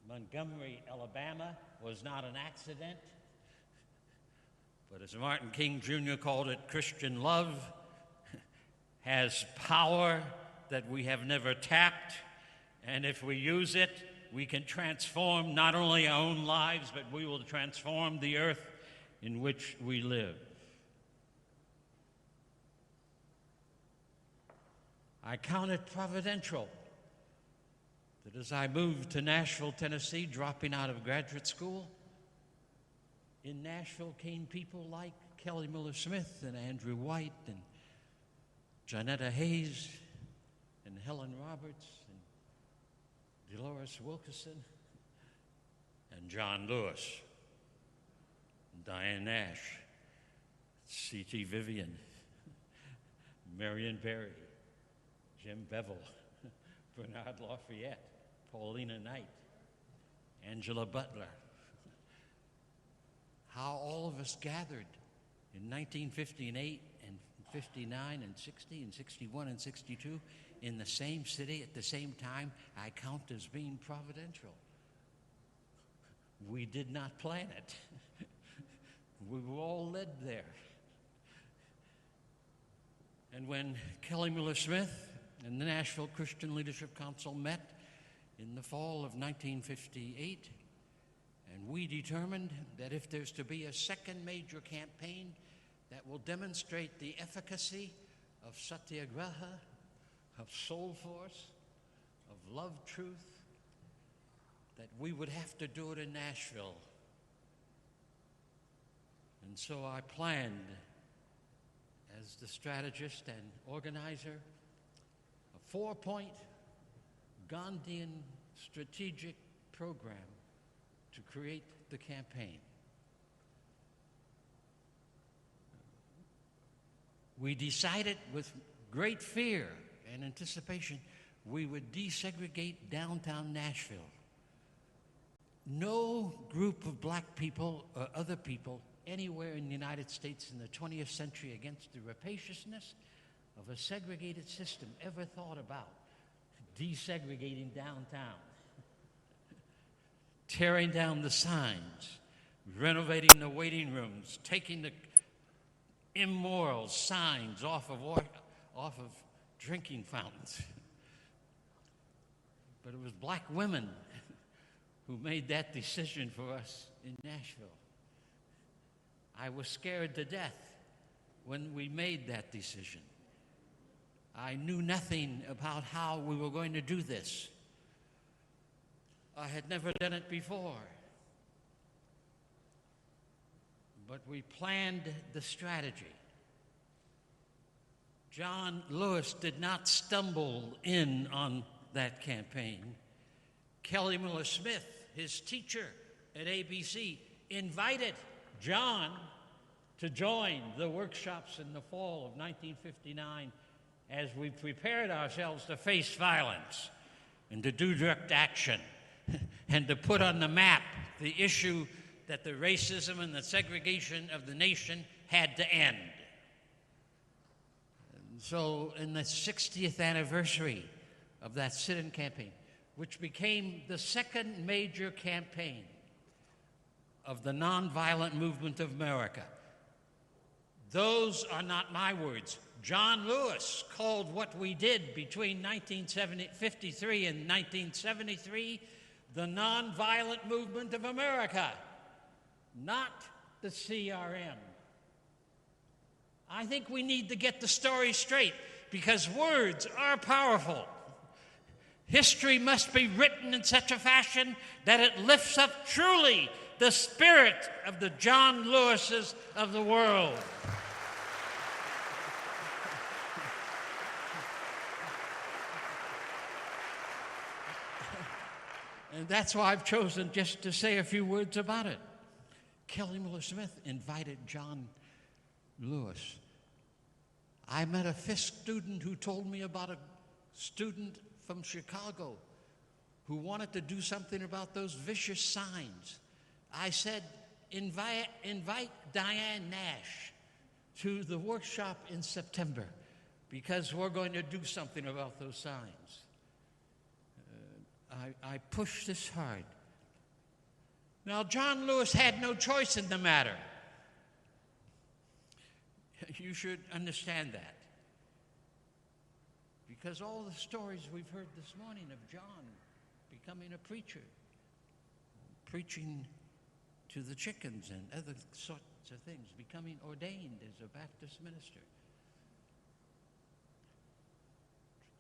Montgomery, Alabama, was not an accident, but as Martin King Jr. called it, Christian love has power that we have never tapped, And if we use it, we can transform not only our own lives, but we will transform the earth in which we live. I count it providential that as I moved to Nashville, Tennessee, dropping out of graduate school, in Nashville came people like Kelly Miller Smith and Andrew White and Janetta Hayes and Helen Roberts and Dolores Wilkerson and John Lewis and Diane Nash, C.T. Vivian, Marion Berry, Jim Bevel, Bernard Lafayette, Paulina Knight, Angela Butler. How all of us gathered in 1958 and 59 and 60 and 61 and 62 in the same city at the same time, I count as being providential. We did not plan it. We were all led there. And when Kelly Miller Smith and the Nashville Christian Leadership Council met in the fall of 1958, and we determined that if there's to be a second major campaign that will demonstrate the efficacy of satyagraha, of soul force, of love truth, that we would have to do it in Nashville. And so I planned, as the strategist and organizer, a 4-point Gandhian strategic program to create the campaign. We decided with great fear and anticipation we would desegregate downtown Nashville. No group of black people or other people anywhere in the United States in the 20th century against the rapaciousness of a segregated system ever thought about desegregating downtown, tearing down the signs, renovating the waiting rooms, taking the immoral signs off of drinking fountains. But it was black women who made that decision for us in Nashville. I was scared to death when we made that decision. I knew nothing about how we were going to do this. I had never done it before. But we planned the strategy. John Lewis did not stumble in on that campaign. Kelly Miller Smith, his teacher at ABC, invited John to join the workshops in the fall of 1959 as we prepared ourselves to face violence and to do direct action and to put on the map the issue that the racism and the segregation of the nation had to end. And so in the 60th anniversary of that sit-in campaign, which became the second major campaign of the nonviolent movement of America, those are not my words. John Lewis called what we did between 1953 and 1973 the nonviolent movement of America, not the CRM. I think we need to get the story straight because words are powerful. History must be written in such a fashion that it lifts up truly the spirit of the John Lewises of the world. And that's why I've chosen just to say a few words about it. Kelly Miller Smith invited John Lewis. I met a Fisk student who told me about a student from Chicago who wanted to do something about those vicious signs. I said, invite Diane Nash to the workshop in September because we're going to do something about those signs. I pushed this hard. Now, John Lewis had no choice in the matter. You should understand that. Because all the stories we've heard this morning of John becoming a preacher, preaching to the chickens and other sorts of things, becoming ordained as a Baptist minister.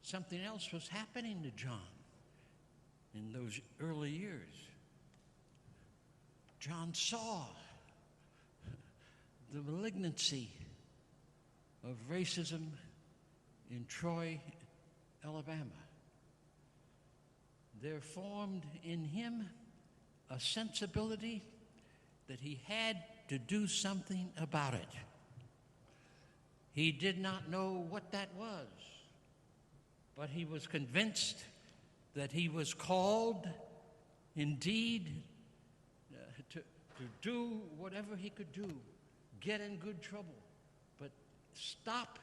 Something else was happening to John in those early years. John saw the malignancy of racism in Troy, Alabama. There formed in him a sensibility that he had to do something about it. He did not know what that was, but he was convinced that he was called indeed to do whatever he could do, get in good trouble, but stop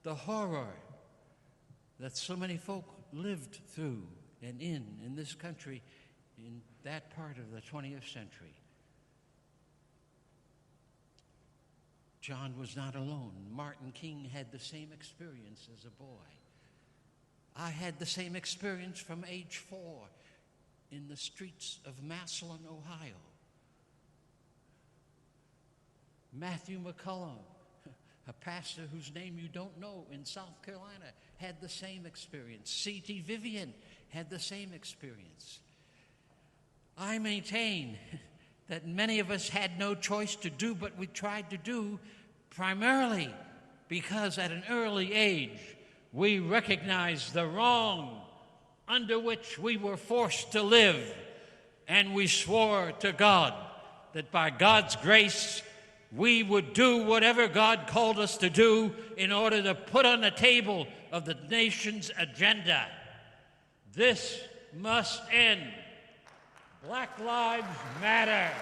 the horror that so many folk lived through and in this country in that part of the 20th century. John was not alone. Martin King had the same experience as a boy. I had the same experience from age 4 in the streets of Massillon, Ohio. Matthew McCullum, a pastor whose name you don't know in South Carolina, had the same experience. C.T. Vivian had the same experience. I maintain that many of us had no choice to do what we tried to do, primarily because at an early age we recognized the wrong under which we were forced to live, and we swore to God that by God's grace we would do whatever God called us to do in order to put on the table of the nation's agenda. This must end. Black Lives Matter.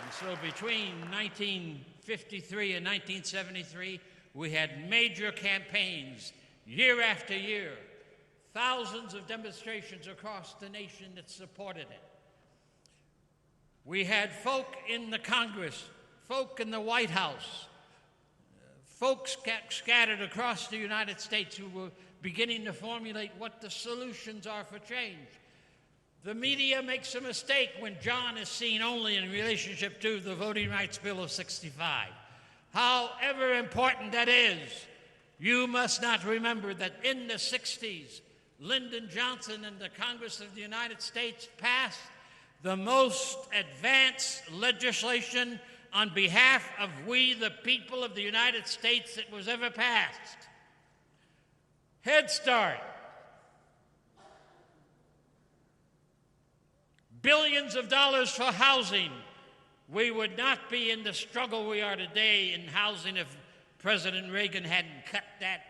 And so between 1953 and 1973, we had major campaigns year after year, thousands of demonstrations across the nation that supported it. We had folk in the Congress, folk in the White House, folks scattered across the United States who were beginning to formulate what the solutions are for change. The media makes a mistake when John is seen only in relationship to the Voting Rights Bill of '65. However important that is, you must not remember that in the 60s, Lyndon Johnson and the Congress of the United States passed the most advanced legislation on behalf of we, the people of the United States, that was ever passed. Head Start. Billions of dollars for housing. We would not be in the struggle we are today in housing if President Reagan hadn't cut that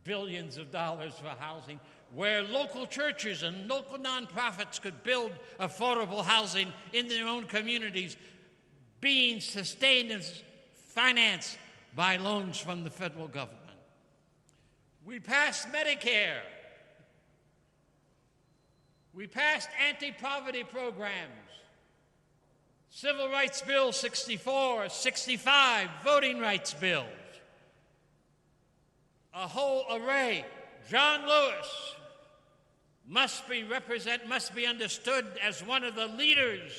billions of dollars for housing, where local churches and local nonprofits could build affordable housing in their own communities, being sustained and financed by loans from the federal government. We passed Medicare. We passed anti-poverty programs. Civil Rights Bill 64, 65, voting rights bills. A whole array. John Lewis must be understood as one of the leaders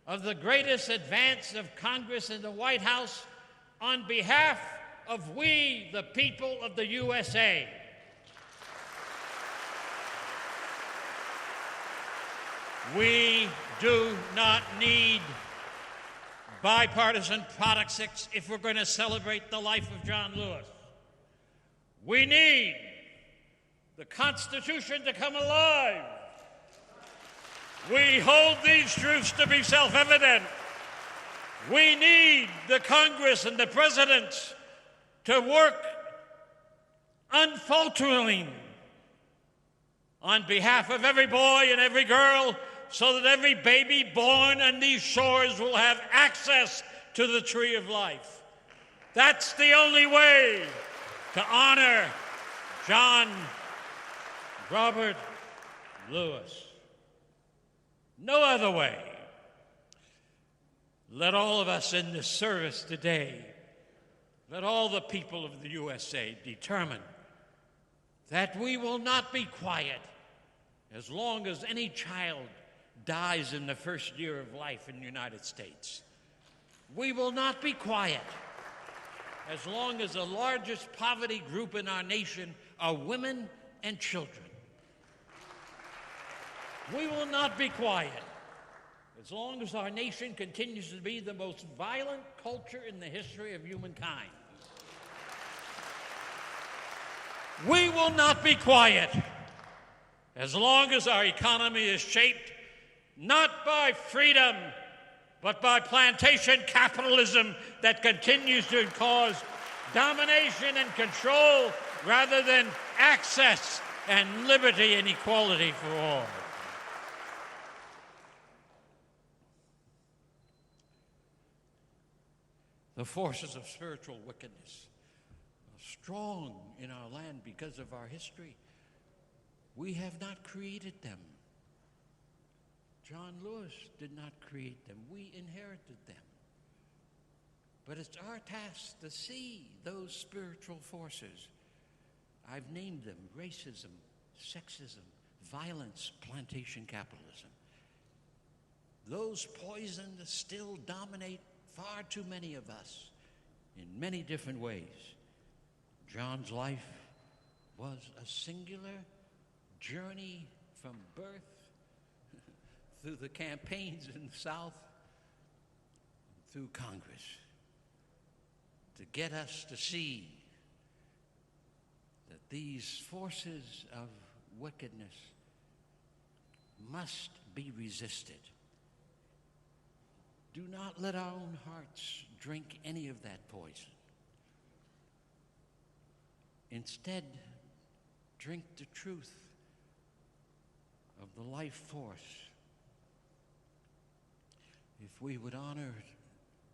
of the greatest advance of Congress and the White House on behalf of we, the people of the USA. We do not need bipartisan politics if we're going to celebrate the life of John Lewis. We need the Constitution to come alive. We hold these truths to be self-evident. We need the Congress and the presidents to work unfalteringly on behalf of every boy and every girl, so that every baby born on these shores will have access to the tree of life. That's the only way to honor John Robert Lewis. No other way. Let all of us in this service today, let all the people of the USA determine that we will not be quiet as long as any child dies in the first year of life in the United States. We will not be quiet as long as the largest poverty group in our nation are women and children. We will not be quiet as long as our nation continues to be the most violent culture in the history of humankind. We will not be quiet as long as our economy is shaped not by freedom, but by plantation capitalism that continues to cause domination and control rather than access and liberty and equality for all. The forces of spiritual wickedness are strong in our land because of our history. We have not created them. John Lewis did not create them. We inherited them. But it's our task to see those spiritual forces. I've named them: racism, sexism, violence, plantation capitalism. Those poisons still dominate far too many of us in many different ways. John's life was a singular journey from birth through the campaigns in the South, through Congress, to get us to see that these forces of wickedness must be resisted. Do not let our own hearts drink any of that poison. Instead, drink the truth of the life force. If we would honor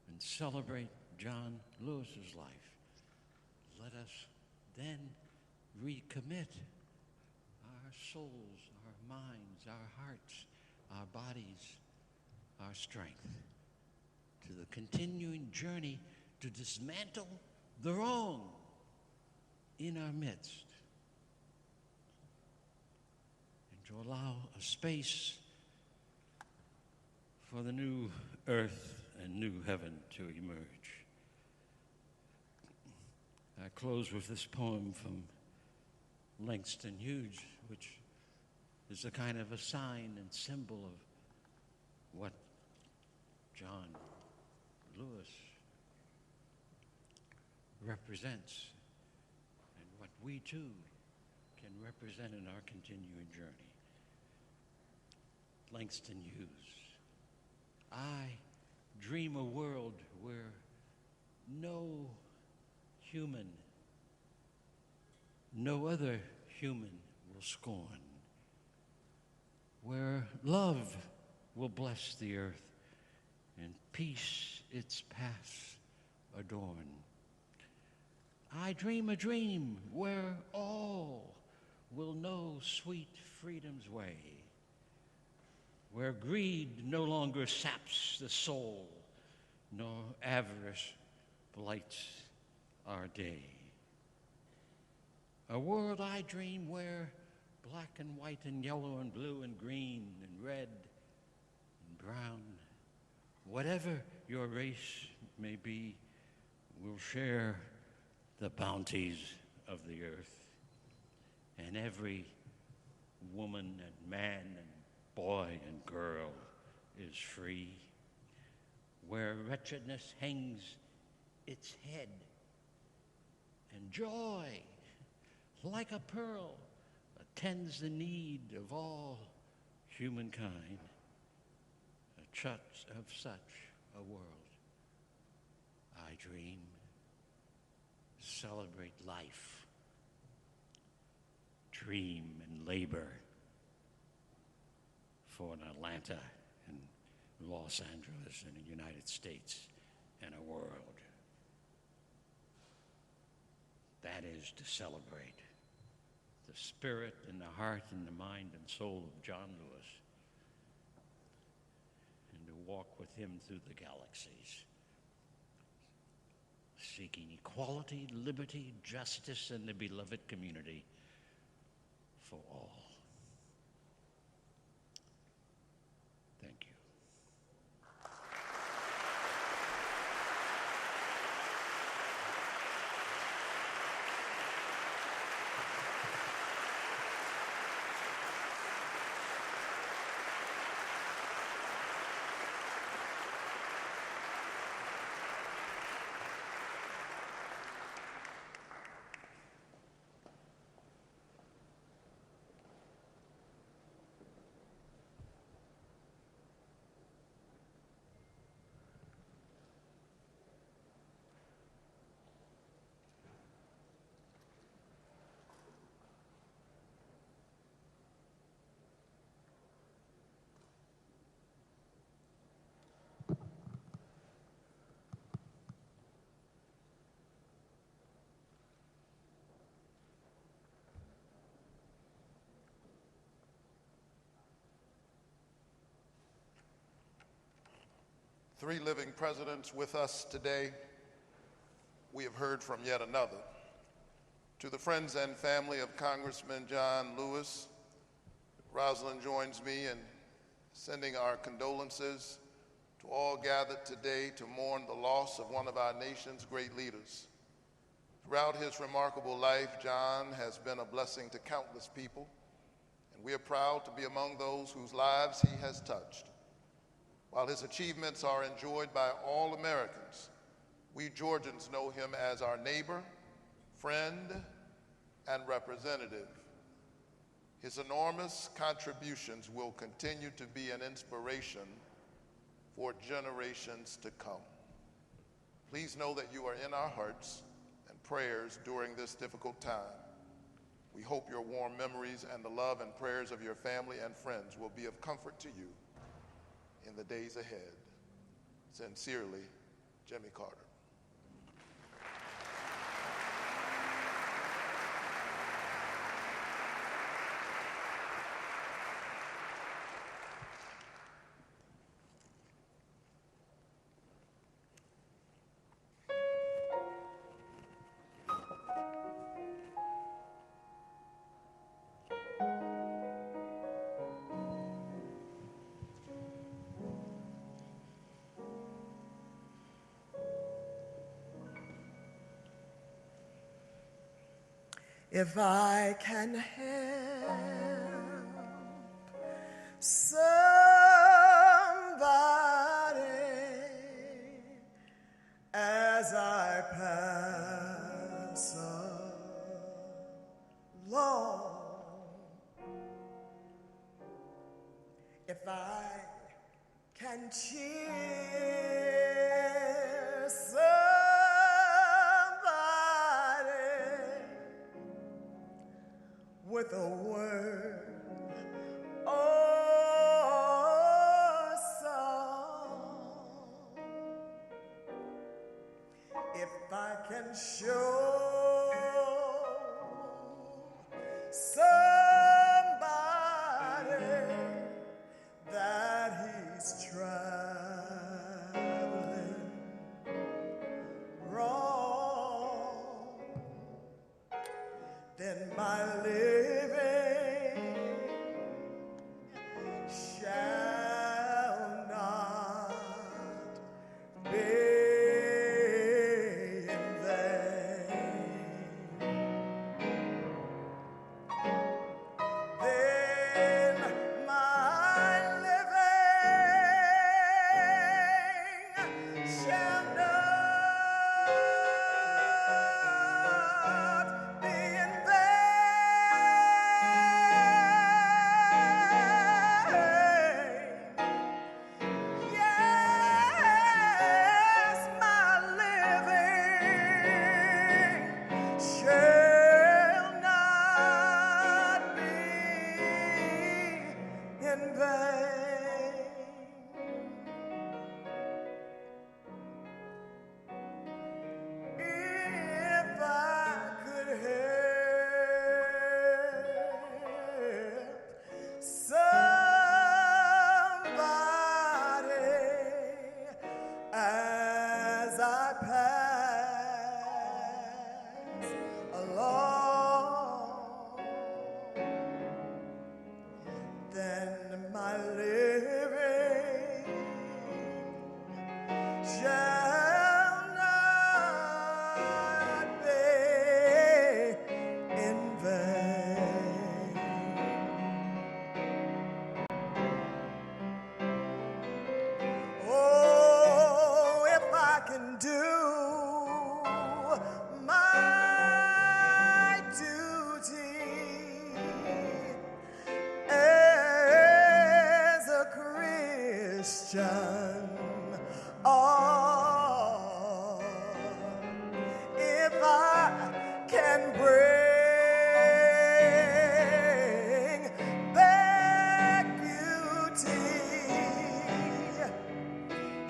and celebrate John Lewis's life, let us then recommit our souls, our minds, our hearts, our bodies, our strength to the continuing journey to dismantle the wrong in our midst and to allow a space for the new earth and new heaven to emerge. I close with this poem from Langston Hughes, which is a kind of a sign and symbol of what John Lewis represents and what we too can represent in our continuing journey. Langston Hughes. I dream a world where no human, no other human will scorn, where love will bless the earth and peace its paths adorn. I dream a dream where all will know sweet freedom's way, where greed no longer saps the soul, nor avarice blights our day. A world I dream where black and white and yellow and blue and green and red and brown, whatever your race may be, will share the bounties of the earth. And every woman and man and boy and girl is free, where wretchedness hangs its head and joy, like a pearl, attends the need of all humankind. Of such a world I dream. Celebrate life, dream and labor for an Atlanta and Los Angeles and the United States and a world. That is to celebrate the spirit and the heart and the mind and soul of John Lewis, and to walk with him through the galaxies, seeking equality, liberty, justice, and the beloved community for all. Thank you. Three living presidents with us today. We have heard from yet another. To the friends and family of Congressman John Lewis, Rosalind joins me in sending our condolences to all gathered today to mourn the loss of one of our nation's great leaders. Throughout his remarkable life, John has been a blessing to countless people, and we are proud to be among those whose lives he has touched. While his achievements are enjoyed by all Americans, we Georgians know him as our neighbor, friend, and representative. His enormous contributions will continue to be an inspiration for generations to come. Please know that you are in our hearts and prayers during this difficult time. We hope your warm memories and the love and prayers of your family and friends will be of comfort to you in the days ahead. Sincerely, Jimmy Carter. If I can help somebody as I pass along, if I can cheer somebody with a word or song, if I can show somebody that he's traveling wrong, then my living shall not be in vain. question. Oh, if I can bring back beauty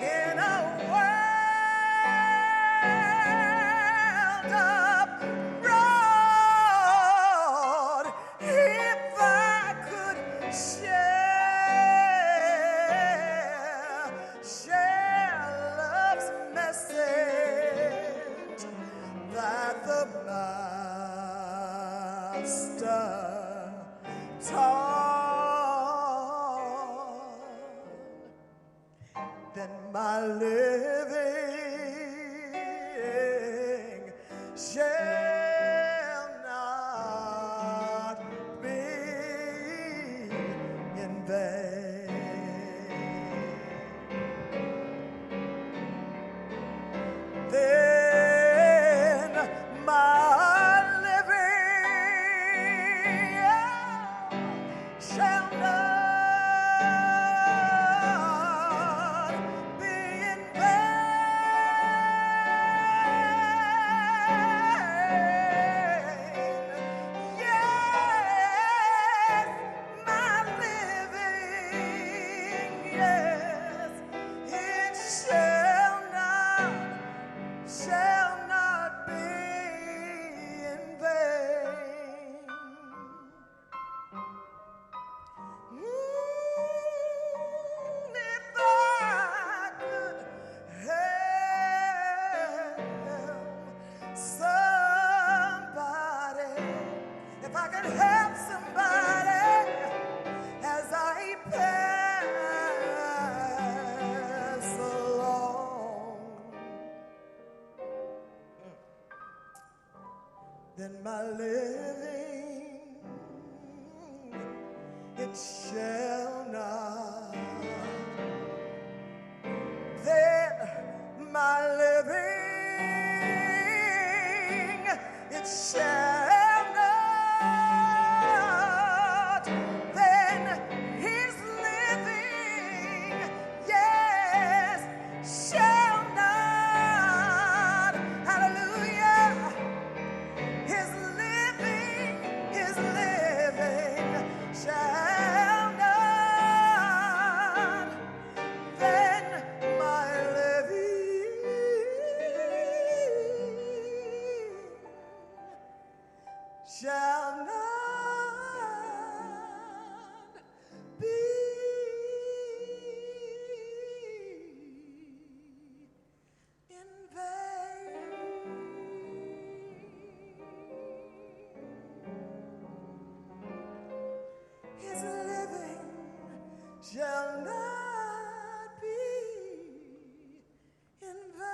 in a world abroad, if I could share love's message that the Master taught, then my living shall not be in vain. Then my living shall not be in vain. Yes, my living, yes, it shall not be in vain. If I could help somebody, if I could help somebody as I pass along, then my living, it shall not. Then my living, it shall not. Then his living, yes, shall not. Hallelujah. His living shall not. Then my living shall not be in vain. His living shall not be in vain.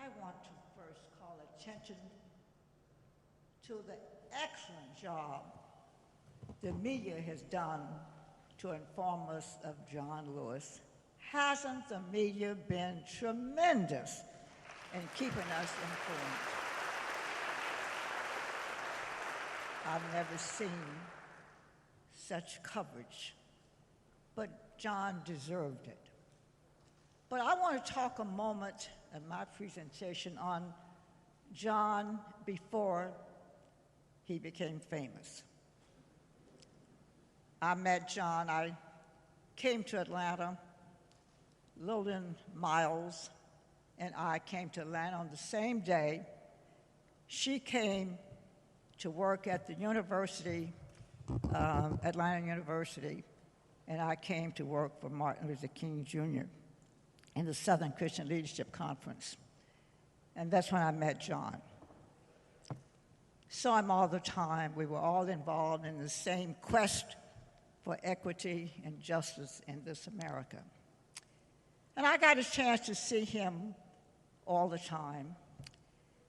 I want to first call attention to the excellent job the media has done to inform us of John Lewis. Hasn't the media been tremendous in keeping us informed? I've never seen such coverage, but John deserved it. But I want to talk a moment in my presentation on John before he became famous. I met John, I came to Atlanta, Lillian Miles and I came to Atlanta on the same day. She came to work at the university, Atlanta University, and I came to work for Martin Luther King Jr. in the Southern Christian Leadership Conference. And that's when I met John. Saw him all the time. We were all involved in the same quest for equity and justice in this America. And I got a chance to see him all the time.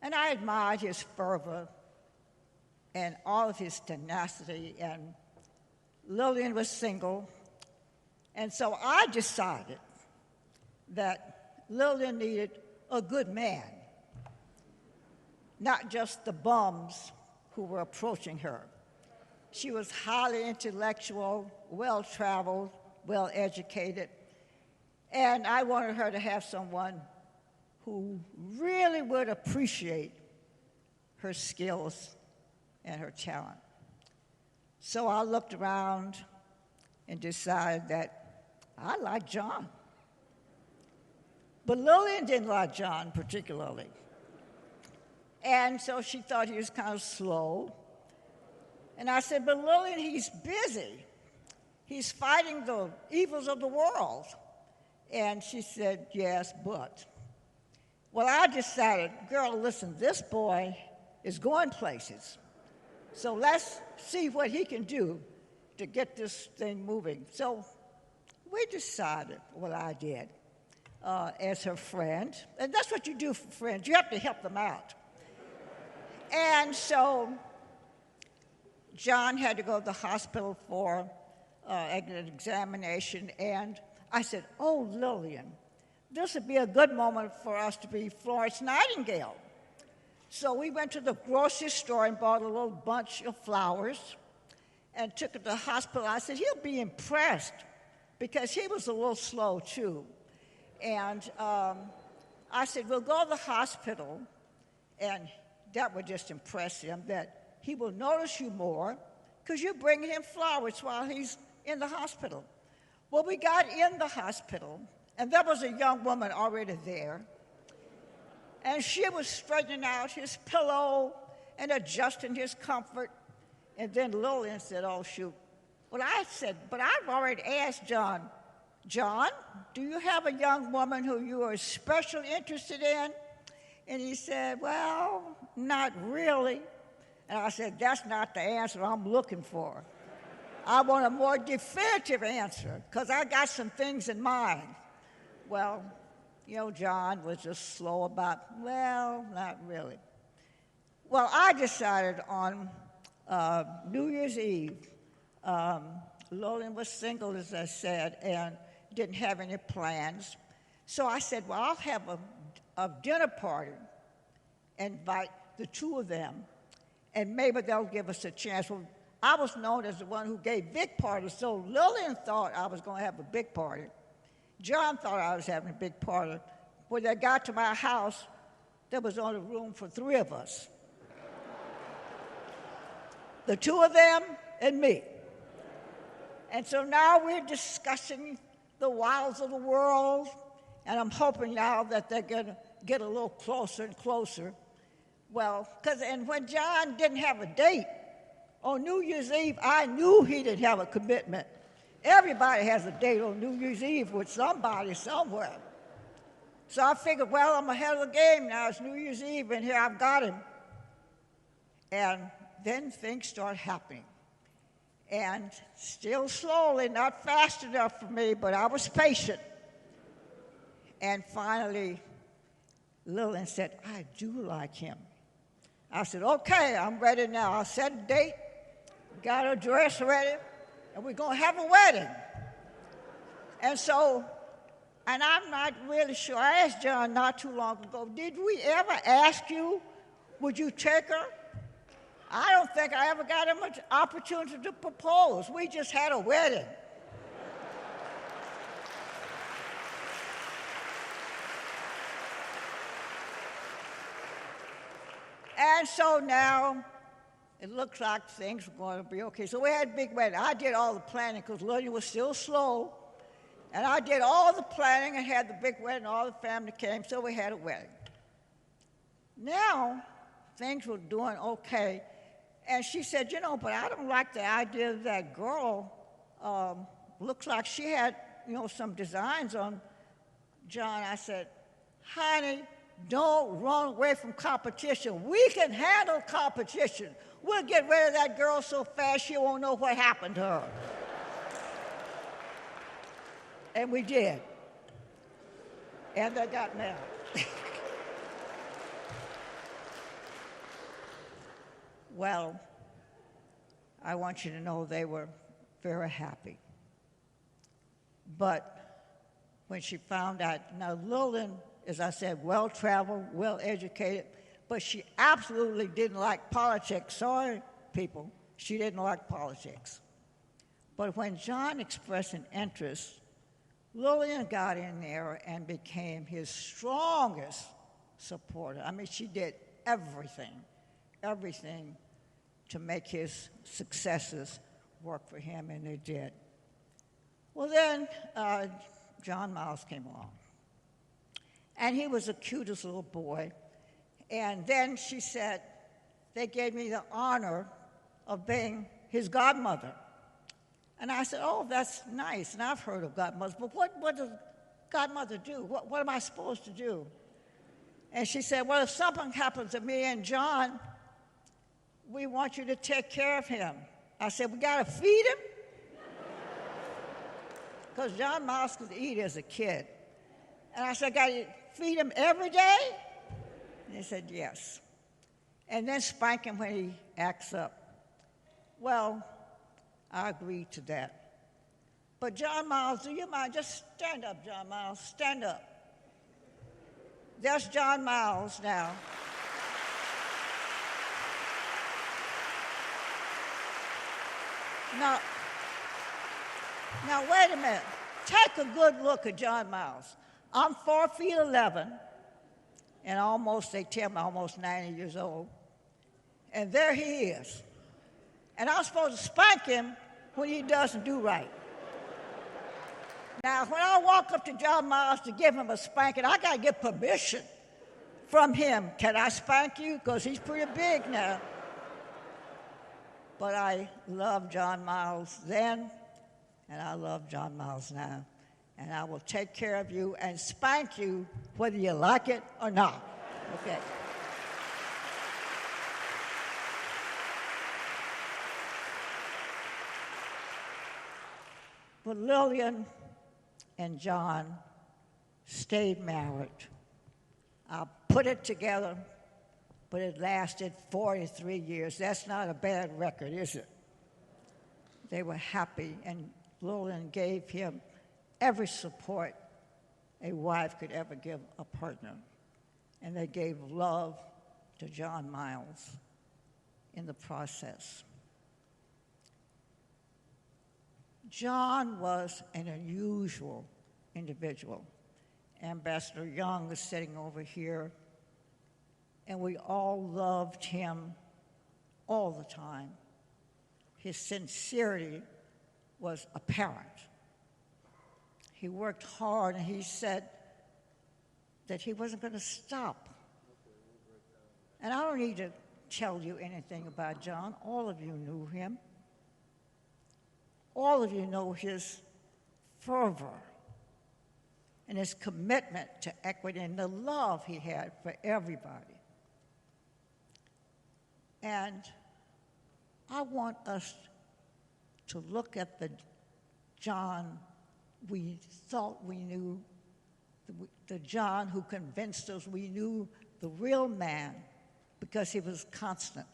And I admired his fervor and all of his tenacity. And Lillian was single. And so I decided that Lillian needed a good man, not just the bums who were approaching her. She was highly intellectual, well-traveled, well-educated, and I wanted her to have someone who really would appreciate her skills and her talent. So I looked around and decided that I liked John. But Lillian didn't like John particularly. And so she thought he was kind of slow. And I said, but Lillian, he's busy. He's fighting the evils of the world. And she said, yes, but. Well, I decided, girl, listen, this boy is going places. So let's see what he can do to get this thing moving. So we decided what I did as her friend. And that's what you do for friends. You have to help them out. And so John had to go to the hospital for an examination, and I said, oh, Lillian, this would be a good moment for us to be Florence Nightingale. So we went to the grocery store and bought a little bunch of flowers and took it to the hospital. I said, he'll be impressed, because he was a little slow, too. And I said, we'll go to the hospital, and that would just impress him, that he will notice you more because you're bringing him flowers while he's in the hospital. Well, we got in the hospital, and there was a young woman already there, and she was straightening out his pillow and adjusting his comfort. And then Lillian said, oh, shoot. Well, I said, but I've already asked John, do you have a young woman who you are especially interested in? And he said, well, not really. And I said, that's not the answer I'm looking for. I want a more definitive answer, because I got some things in mind. Well, you know, John was just slow about, well, not really. Well, I decided on New Year's Eve. Lillian was single, as I said, and didn't have any plans. So I said, well, I'll have a dinner party, invite the two of them, and maybe they'll give us a chance. Well, I was known as the one who gave big parties, so Lillian thought I was going to have a big party. John thought I was having a big party. When they got to my house, there was only room for 3 of us. The 2 of them and me. And so now we're discussing the wiles of the world, and I'm hoping now that they're going to get a little closer and closer. Well, and when John didn't have a date, on New Year's Eve, I knew he didn't have a commitment. Everybody has a date on New Year's Eve with somebody somewhere. So I figured, well, I'm ahead of the game now. It's New Year's Eve, and here I've got him. And then things start happening. And still slowly, not fast enough for me, but I was patient. And finally, Lillian said, I do like him. I said, okay, I'm ready now. I'll set a date, got a dress ready, and we're going to have a wedding. And so, and I'm not really sure, I asked John not too long ago, did we ever ask you, would you take her? I don't think I ever got an opportunity to propose. We just had a wedding. And so now it looks like things were going to be okay. So we had a big wedding. I did all the planning because Lillian was still slow. And I did all the planning and had the big wedding. All the family came, so we had a wedding. Now things were doing okay. And she said, you know, but I don't like the idea of that girl. Looks like she had, you know, some designs on John. I said, honey, don't run away from competition. We can handle competition. We'll get rid of that girl so fast she won't know what happened to her. And we did. And they got married. Well, I want you to know they were very happy. But when she found out, now Lillian, as I said, well-traveled, well-educated, but she absolutely didn't like politics. Sorry, people, she didn't like politics. But when John expressed an interest, Lillian got in there and became his strongest supporter. I mean, she did everything to make his successes work for him, and they did. Well, then John Miles came along, and he was the cutest little boy. And then she said, they gave me the honor of being his godmother. And I said, oh, that's nice, and I've heard of godmothers, but what does godmother do? What am I supposed to do? And she said, well, if something happens to me and John, we want you to take care of him. I said, we got to feed him? Because John Miles could eat as a kid. And I said, I got to feed him every day? And he said, yes. And then spank him when he acts up. Well, I agreed to that. But John Miles, do you mind? Just stand up, John Miles. Stand up. There's John Miles now. Now, wait a minute. Take a good look at John Miles. I'm 4'11", and they tell me almost 90 years old. And there he is. And I'm supposed to spank him when he doesn't do right. Now, when I walk up to John Miles to give him a spanking, I got to get permission from him. Can I spank you? Because he's pretty big now. But I loved John Miles then, and I love John Miles now. And I will take care of you and spank you whether you like it or not. Okay. But Lillian and John stayed married. I put it together, but it lasted 43 years. That's not a bad record, is it? They were happy, and Lillian gave him every support a wife could ever give a partner. And they gave love to John Miles in the process. John was an unusual individual. Ambassador Young is sitting over here, and we all loved him all the time. His sincerity was apparent. He worked hard, and he said that he wasn't going to stop. And I don't need to tell you anything about John. All of you knew him. All of you know his fervor and his commitment to equity and the love he had for everybody. And I want us to look at the John we thought we knew, the John who convinced us we knew the real man because he was constant.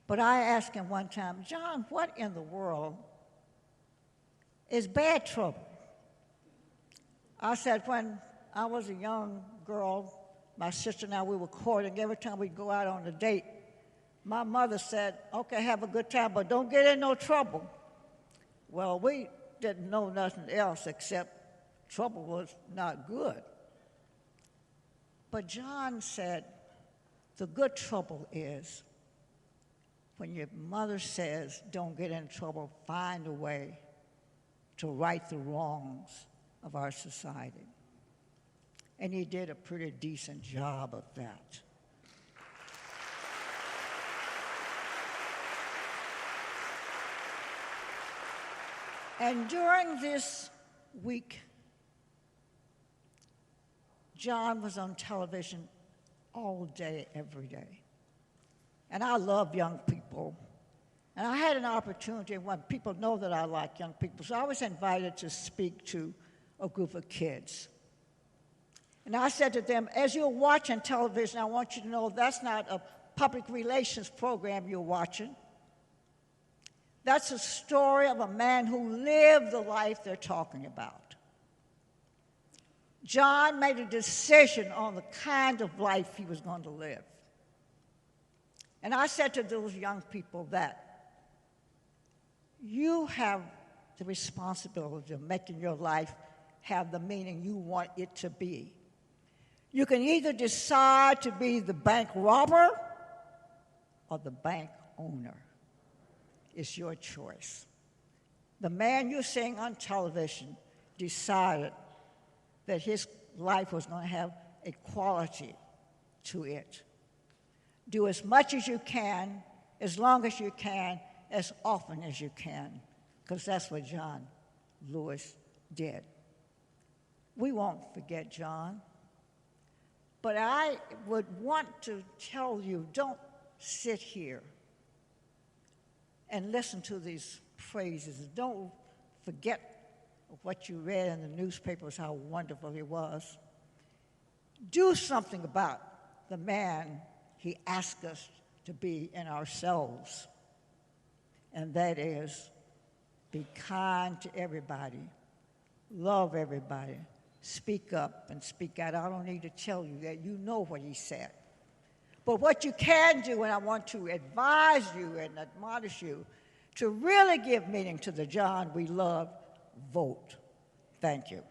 But I asked him one time, John, what in the world is bad trouble? I said, when I was a young girl, my sister and I, we were courting. Every time we'd go out on a date, my mother said, okay, have a good time, but don't get in no trouble. Well, we didn't know nothing else except trouble was not good. But John said, the good trouble is when your mother says, don't get in trouble, find a way to right the wrongs of our society. And he did a pretty decent job of that. And during this week, John was on television all day, every day. And I love young people. And I had an opportunity when people know that I like young people. So I was invited to speak to a group of kids. And I said to them, as you're watching television, I want you to know that's not a public relations program you're watching. That's a story of a man who lived the life they're talking about. John made a decision on the kind of life he was going to live. And I said to those young people that you have the responsibility of making your life have the meaning you want it to be. You can either decide to be the bank robber or the bank owner. It's your choice. The man you're seeing on television decided that his life was going to have a quality to it. Do as much as you can, as long as you can, as often as you can, because that's what John Lewis did. We won't forget John, but I would want to tell you, don't sit here and listen to these phrases. Don't forget what you read in the newspapers, how wonderful he was. Do something about the man he asked us to be in ourselves, and that is be kind to everybody, love everybody, speak up and speak out. I don't need to tell you that. You know what he said. But what you can do, and I want to advise you and admonish you to really give meaning to the John we love, vote. Thank you.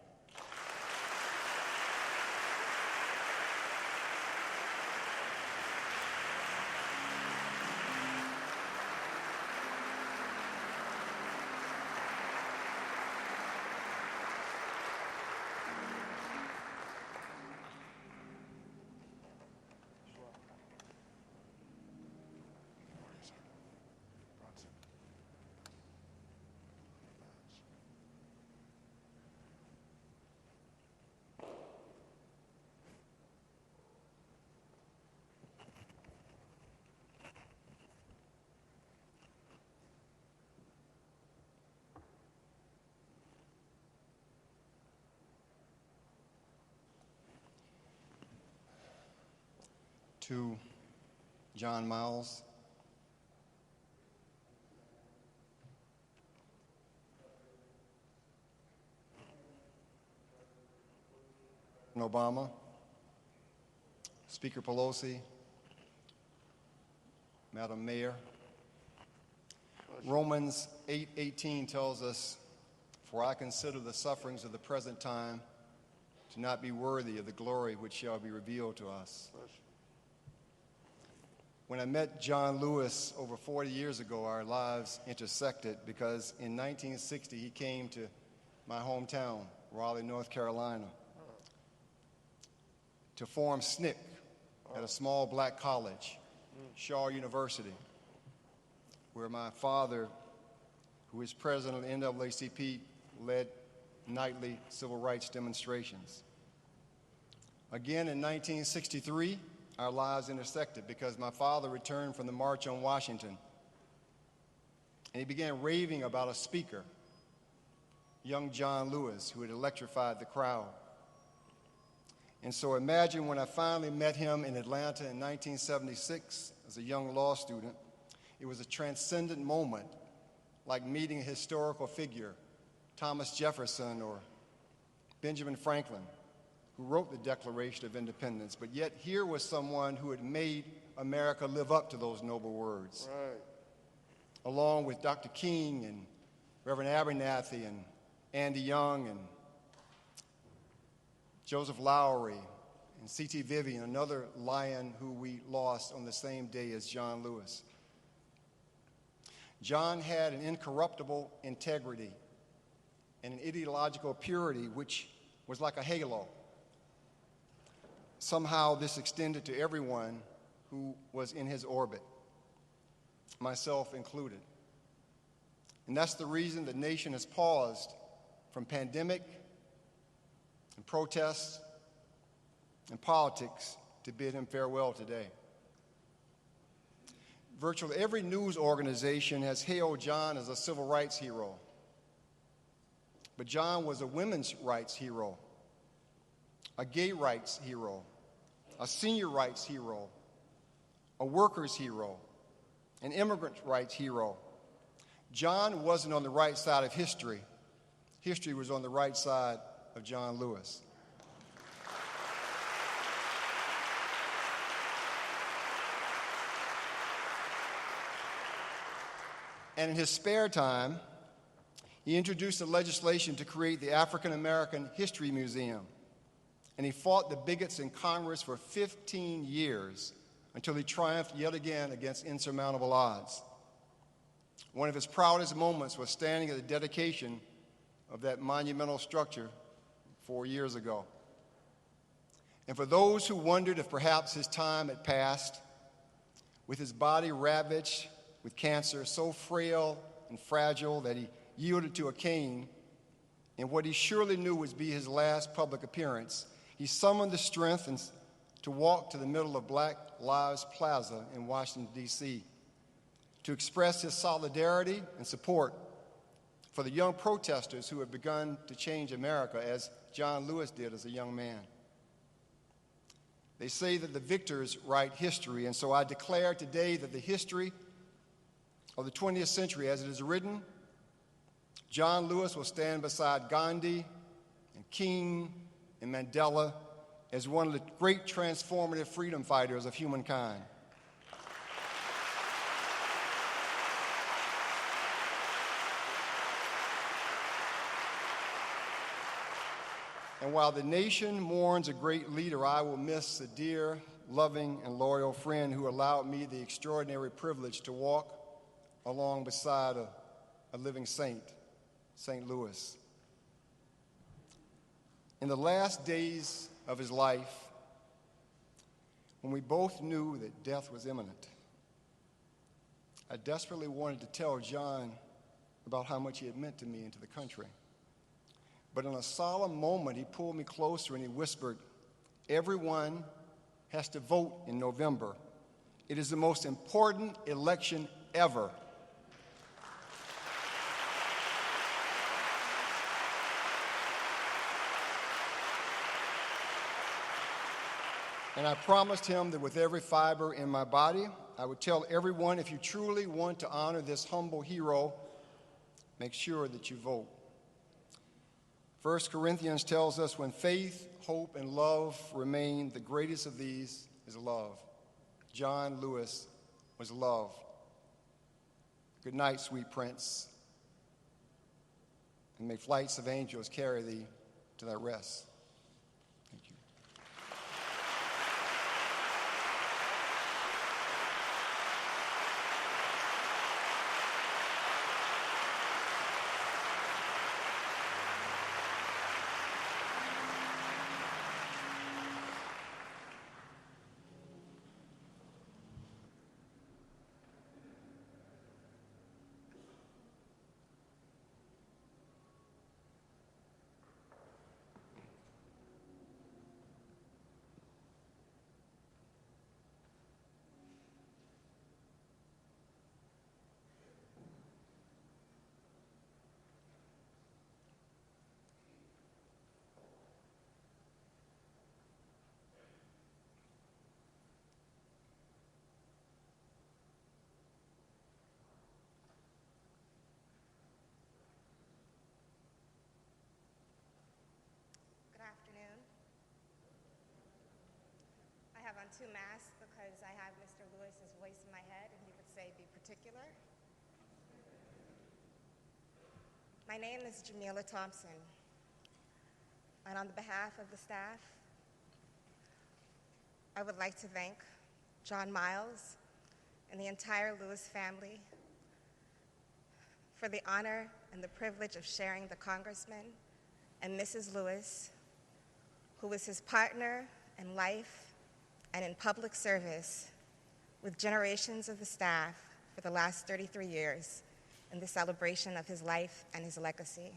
To John Miles, Obama, Speaker Pelosi, Madam Mayor. Romans 8:18 tells us, "For I consider the sufferings of the present time to not be worthy of the glory which shall be revealed to us." When I met John Lewis over 40 years ago, our lives intersected because in 1960 he came to my hometown, Raleigh, North Carolina, to form SNCC at a small black college, Shaw University, where my father, who is president of the NAACP, led nightly civil rights demonstrations. Again, in 1963, our lives intersected because my father returned from the March on Washington, and he began raving about a speaker, young John Lewis, who had electrified the crowd. And so imagine when I finally met him in Atlanta in 1976 as a young law student, it was a transcendent moment, like meeting a historical figure, Thomas Jefferson or Benjamin Franklin, who wrote the Declaration of Independence, but yet here was someone who had made America live up to those noble words. Right. Along with Dr. King and Reverend Abernathy and Andy Young and Joseph Lowery and C.T. Vivian, another lion who we lost on the same day as John Lewis. John had an incorruptible integrity and an ideological purity which was like a halo. Somehow this extended to everyone who was in his orbit, myself included. And that's the reason the nation has paused from pandemic and protests and politics to bid him farewell today. Virtually every news organization has hailed John as a civil rights hero. But John was a women's rights hero, a gay rights hero, a senior rights hero, a workers' hero, an immigrant rights hero. John wasn't on the right side of history. History was on the right side of John Lewis. And in his spare time, he introduced the legislation to create the African American History Museum. And he fought the bigots in Congress for 15 years until he triumphed yet again against insurmountable odds. One of his proudest moments was standing at the dedication of that monumental structure 4 years ago. And for those who wondered if perhaps his time had passed, with his body ravaged with cancer, so frail and fragile that he yielded to a cane, in what he surely knew would be his last public appearance, he summoned the strength to walk to the middle of Black Lives Plaza in Washington, D.C., to express his solidarity and support for the young protesters who have begun to change America, as John Lewis did as a young man. They say that the victors write history, and so I declare today that the history of the 20th century, as it is written, John Lewis will stand beside Gandhi and King and Mandela as one of the great transformative freedom fighters of humankind. And while the nation mourns a great leader, I will miss a dear, loving, and loyal friend who allowed me the extraordinary privilege to walk along beside a living saint, St. Louis. In the last days of his life, when we both knew that death was imminent, I desperately wanted to tell John about how much he had meant to me and to the country. But in a solemn moment, he pulled me closer and he whispered, "Everyone has to vote in November. It is the most important election ever." And I promised him that with every fiber in my body, I would tell everyone, if you truly want to honor this humble hero, make sure that you vote. 1 Corinthians tells us, when faith, hope, and love remain, the greatest of these is love. John Lewis was love. Good night, sweet prince, and may flights of angels carry thee to thy rest. Thank you. I have on two masks because I have Mr. Lewis's voice in my head, and he could say, "Be particular." My name is Jamila Thompson, and on behalf of the staff, I would like to thank John Miles and the entire Lewis family for the honor and the privilege of sharing the Congressman and Mrs. Lewis, who was his partner in life and in public service with generations of the staff for the last 33 years in the celebration of his life and his legacy.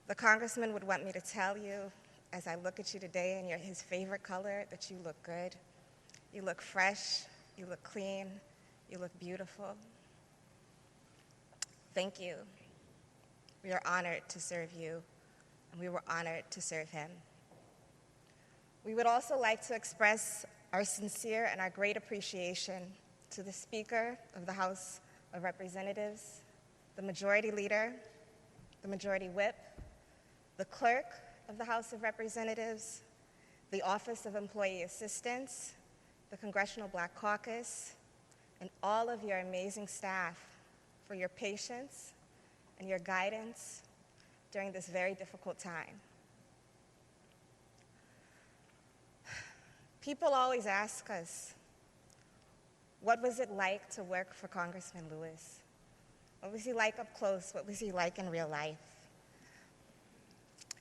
The Congressman would want me to tell you, as I look at you today in his favorite color, that you look good, you look fresh, you look clean, you look beautiful. Thank you. We are honored to serve you, and we were honored to serve him. We would also like to express our sincere and our great appreciation to the Speaker of the House of Representatives, the Majority Leader, the Majority Whip, the Clerk of the House of Representatives, the Office of Employee Assistance, the Congressional Black Caucus, and all of your amazing staff for your patience and your guidance during this very difficult time. People always ask us, what was it like to work for Congressman Lewis? What was he like up close? What was he like in real life?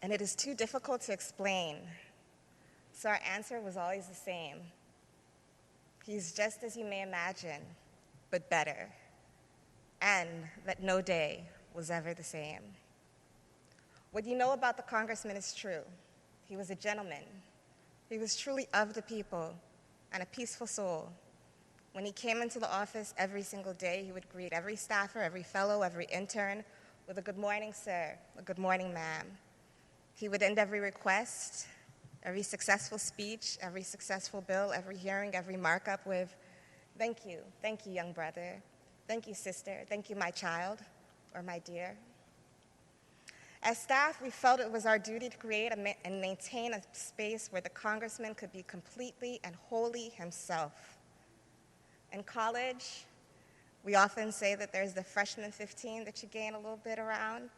And it is too difficult to explain, so our answer was always the same. He's just as you may imagine, but better, and that no day was ever the same. What you know about the Congressman is true. He was a gentleman. He was truly of the people and a peaceful soul. When he came into the office every single day, he would greet every staffer, every fellow, every intern with a good morning, sir, a good morning, ma'am. He would end every request, every successful speech, every successful bill, every hearing, every markup with, thank you, young brother. Thank you, sister. Thank you, my child, or my dear. As staff, we felt it was our duty to create and maintain a space where the Congressman could be completely and wholly himself. In college, we often say that there's the freshman 15 that you gain a little bit around.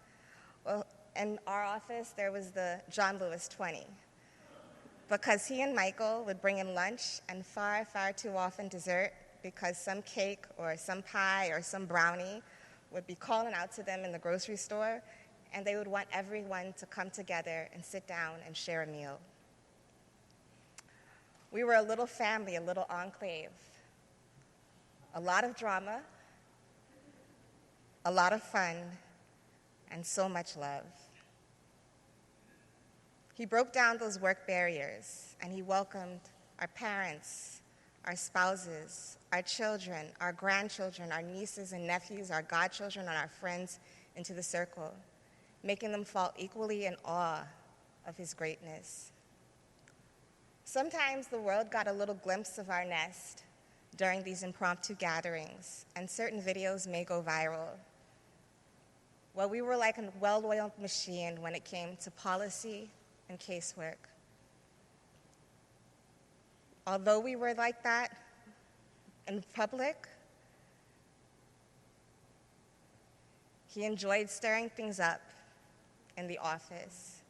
Well, in our office, there was the John Lewis 20, because he and Michael would bring in lunch and far, far too often dessert, because some cake or some pie or some brownie would be calling out to them in the grocery store, and they would want everyone to come together and sit down and share a meal. We were a little family, a little enclave. A lot of drama, a lot of fun, and so much love. He broke down those work barriers, and he welcomed our parents, our spouses, our children, our grandchildren, our nieces and nephews, our godchildren, and our friends into the circle, making them fall equally in awe of his greatness. Sometimes the world got a little glimpse of our nest during these impromptu gatherings, and certain videos may go viral. Well, we were like a well-oiled machine when it came to policy and casework. Although we were like that in public, he enjoyed stirring things up in the office.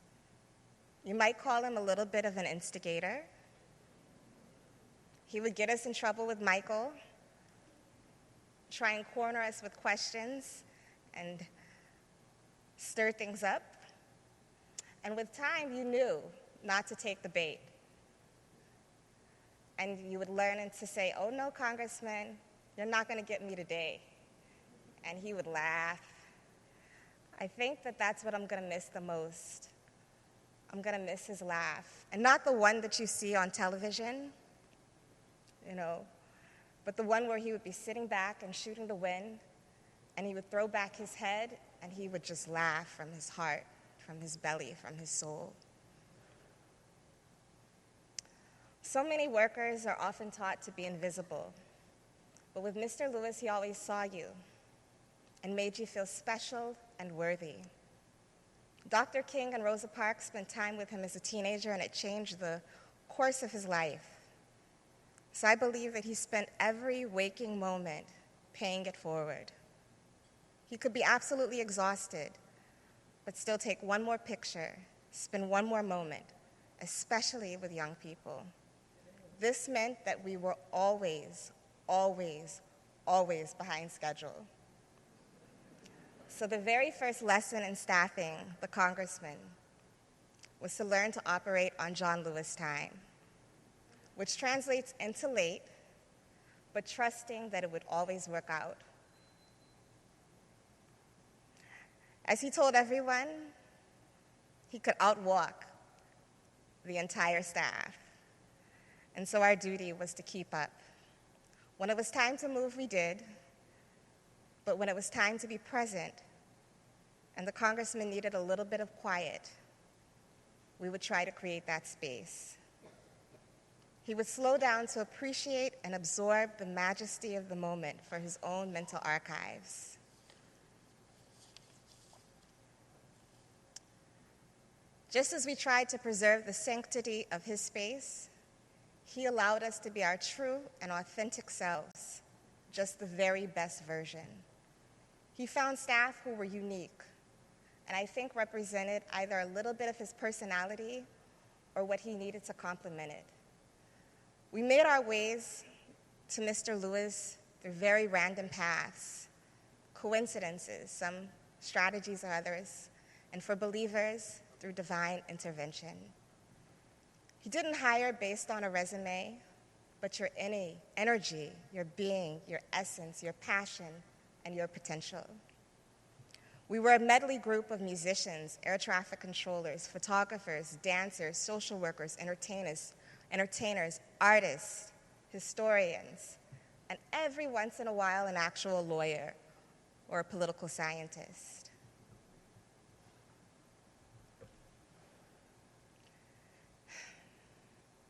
You might call him a little bit of an instigator. He would get us in trouble with Michael, try and corner us with questions, and stir things up. And with time, you knew not to take the bait. And you would learn to say, oh no, Congressman, you're not going to get me today. And he would laugh. I think that that's what I'm going to miss the most. I'm going to miss his laugh. And not the one that you see on television, but the one where he would be sitting back and shooting the wind, and he would throw back his head, and he would just laugh from his heart, from his belly, from his soul. So many workers are often taught to be invisible, but with Mr. Lewis, he always saw you and made you feel special and worthy. Dr. King and Rosa Parks spent time with him as a teenager, and it changed the course of his life. So I believe that he spent every waking moment paying it forward. He could be absolutely exhausted, but still take one more picture, spend one more moment, especially with young people. This meant that we were always, always, always behind schedule. So the very first lesson in staffing the Congressman was to learn to operate on John Lewis time, which translates into late, but trusting that it would always work out. As he told everyone, he could outwalk the entire staff. And so our duty was to keep up. When it was time to move, we did. But when it was time to be present, and the congressman needed a little bit of quiet, we would try to create that space. He would slow down to appreciate and absorb the majesty of the moment for his own mental archives. Just as we tried to preserve the sanctity of his space, he allowed us to be our true and authentic selves, just the very best version. He found staff who were unique, and I think represented either a little bit of his personality or what he needed to complement it. We made our ways to Mr. Lewis through very random paths, coincidences, some strategies or others, and for believers, through divine intervention. He didn't hire based on a resume, but your energy, your being, your essence, your passion, and your potential. We were a medley group of musicians, air traffic controllers, photographers, dancers, social workers, entertainers, artists, historians, and every once in a while an actual lawyer or a political scientist.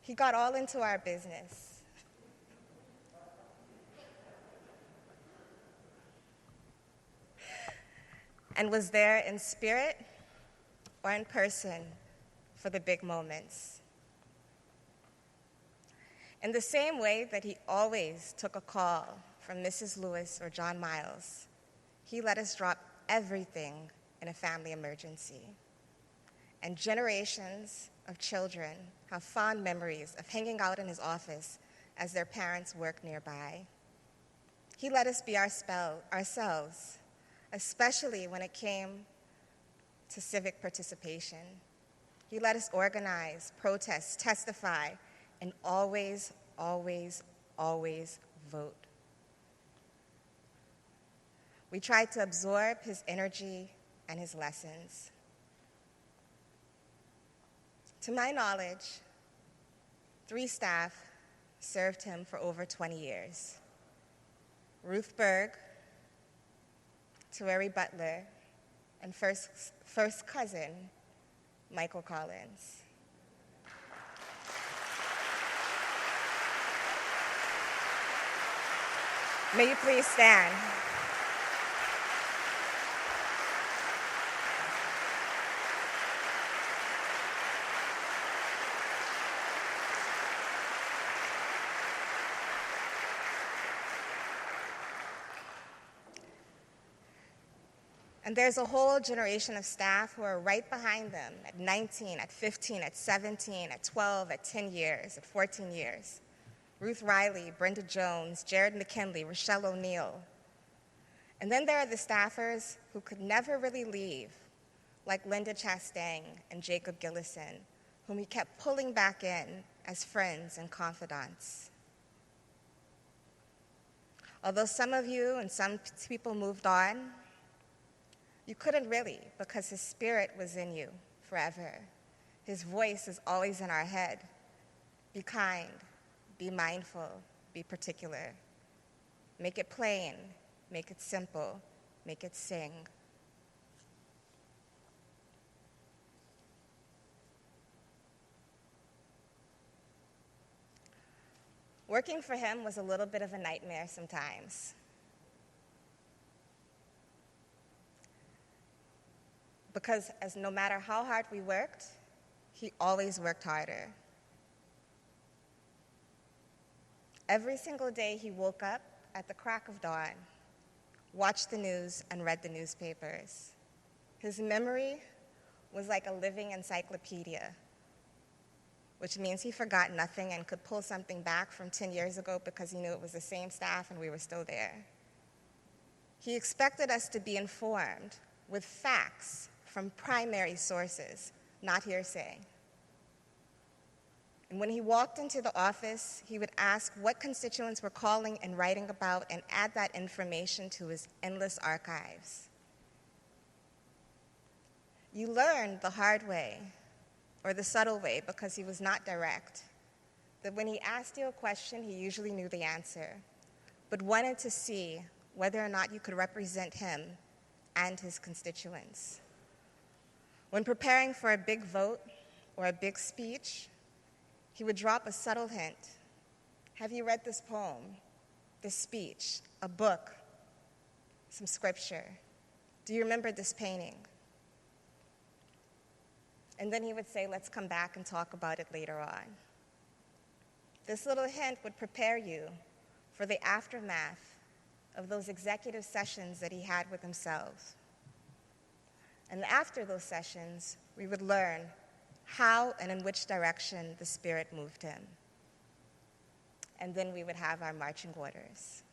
He got all into our business. And was there in spirit or in person for the big moments. In the same way that he always took a call from Mrs. Lewis or John Miles, he let us drop everything in a family emergency. And generations of children have fond memories of hanging out in his office as their parents worked nearby. He let us be ourselves, especially when it came to civic participation. He let us organize, protest, testify, and always, always, always vote. We tried to absorb his energy and his lessons. To my knowledge, 3 staff served him for over 20 years. Ruth Berg, Terry Butler, and first cousin, Michael Collins. May you please stand. And there's a whole generation of staff who are right behind them at 19, at 15, at 17, at 12, at 10 years, at 14 years. Ruth Riley, Brenda Jones, Jared McKinley, Rochelle O'Neill. And then there are the staffers who could never really leave, like Linda Chastain and Jacob Gillison, whom he kept pulling back in as friends and confidants. Although some of you and some people moved on, you couldn't really, because his spirit was in you forever. His voice is always in our head. Be kind, be mindful, be particular. Make it plain, make it simple, make it sing. Working for him was a little bit of a nightmare sometimes. Because as no matter how hard we worked, he always worked harder. Every single day he woke up at the crack of dawn, watched the news, and read the newspapers. His memory was like a living encyclopedia, which means he forgot nothing and could pull something back from 10 years ago because he knew it was the same staff and we were still there. He expected us to be informed with facts from primary sources, not hearsay. And when he walked into the office, he would ask what constituents were calling and writing about and add that information to his endless archives. You learned the hard way, or the subtle way, because he was not direct, that when he asked you a question, he usually knew the answer, but wanted to see whether or not you could represent him and his constituents. When preparing for a big vote or a big speech, he would drop a subtle hint. Have you read this poem, this speech, a book, some scripture? Do you remember this painting? And then he would say, let's come back and talk about it later on. This little hint would prepare you for the aftermath of those executive sessions that he had with himself. And after those sessions, we would learn how and in which direction the Spirit moved him. And then we would have our marching orders.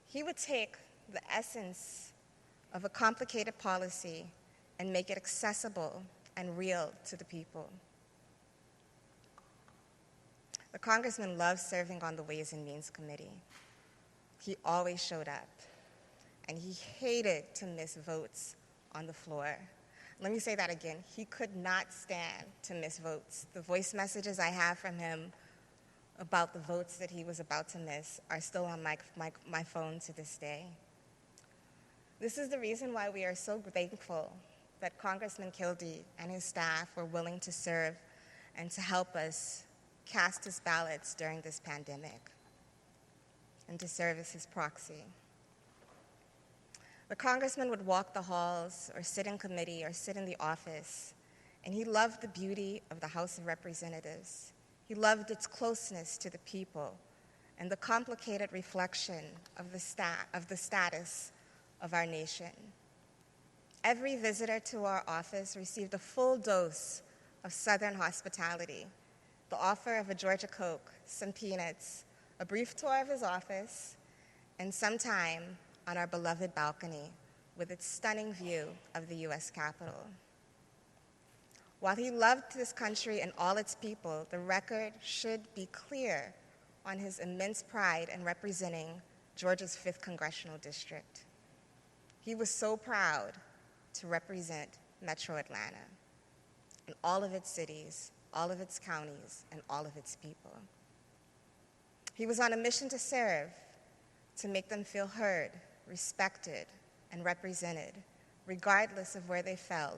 He would take the essence of a complicated policy and make it accessible and real to the people. The congressman loved serving on the Ways and Means Committee. He always showed up, and he hated to miss votes on the floor. Let me say that again. He could not stand to miss votes. The voice messages I have from him about the votes that he was about to miss are still on my phone to this day. This is the reason why we are so thankful that Congressman Kildee and his staff were willing to serve and to help us cast his ballots during this pandemic and to serve as his proxy. The congressman would walk the halls or sit in committee or sit in the office, and he loved the beauty of the House of Representatives. He loved its closeness to the people and the complicated reflection of the status of our nation. Every visitor to our office received a full dose of Southern hospitality, the offer of a Georgia Coke, some peanuts, a brief tour of his office, and some time on our beloved balcony with its stunning view of the U.S. Capitol. While he loved this country and all its people, the record should be clear on his immense pride in representing Georgia's 5th Congressional District. He was so proud to represent Metro Atlanta and all of its cities, all of its counties, and all of its people. He was on a mission to serve, to make them feel heard, respected, and represented, regardless of where they fell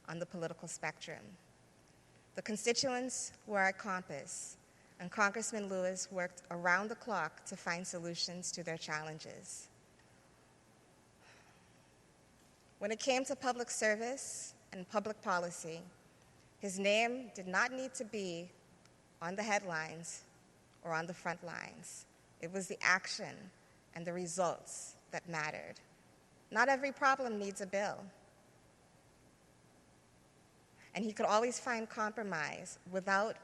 on the political spectrum. The constituents were our compass, and Congressman Lewis worked around the clock to find solutions to their challenges. When it came to public service and public policy, his name did not need to be on the headlines or on the front lines. It was the action and the results that mattered. Not every problem needs a bill. And he could always find compromise without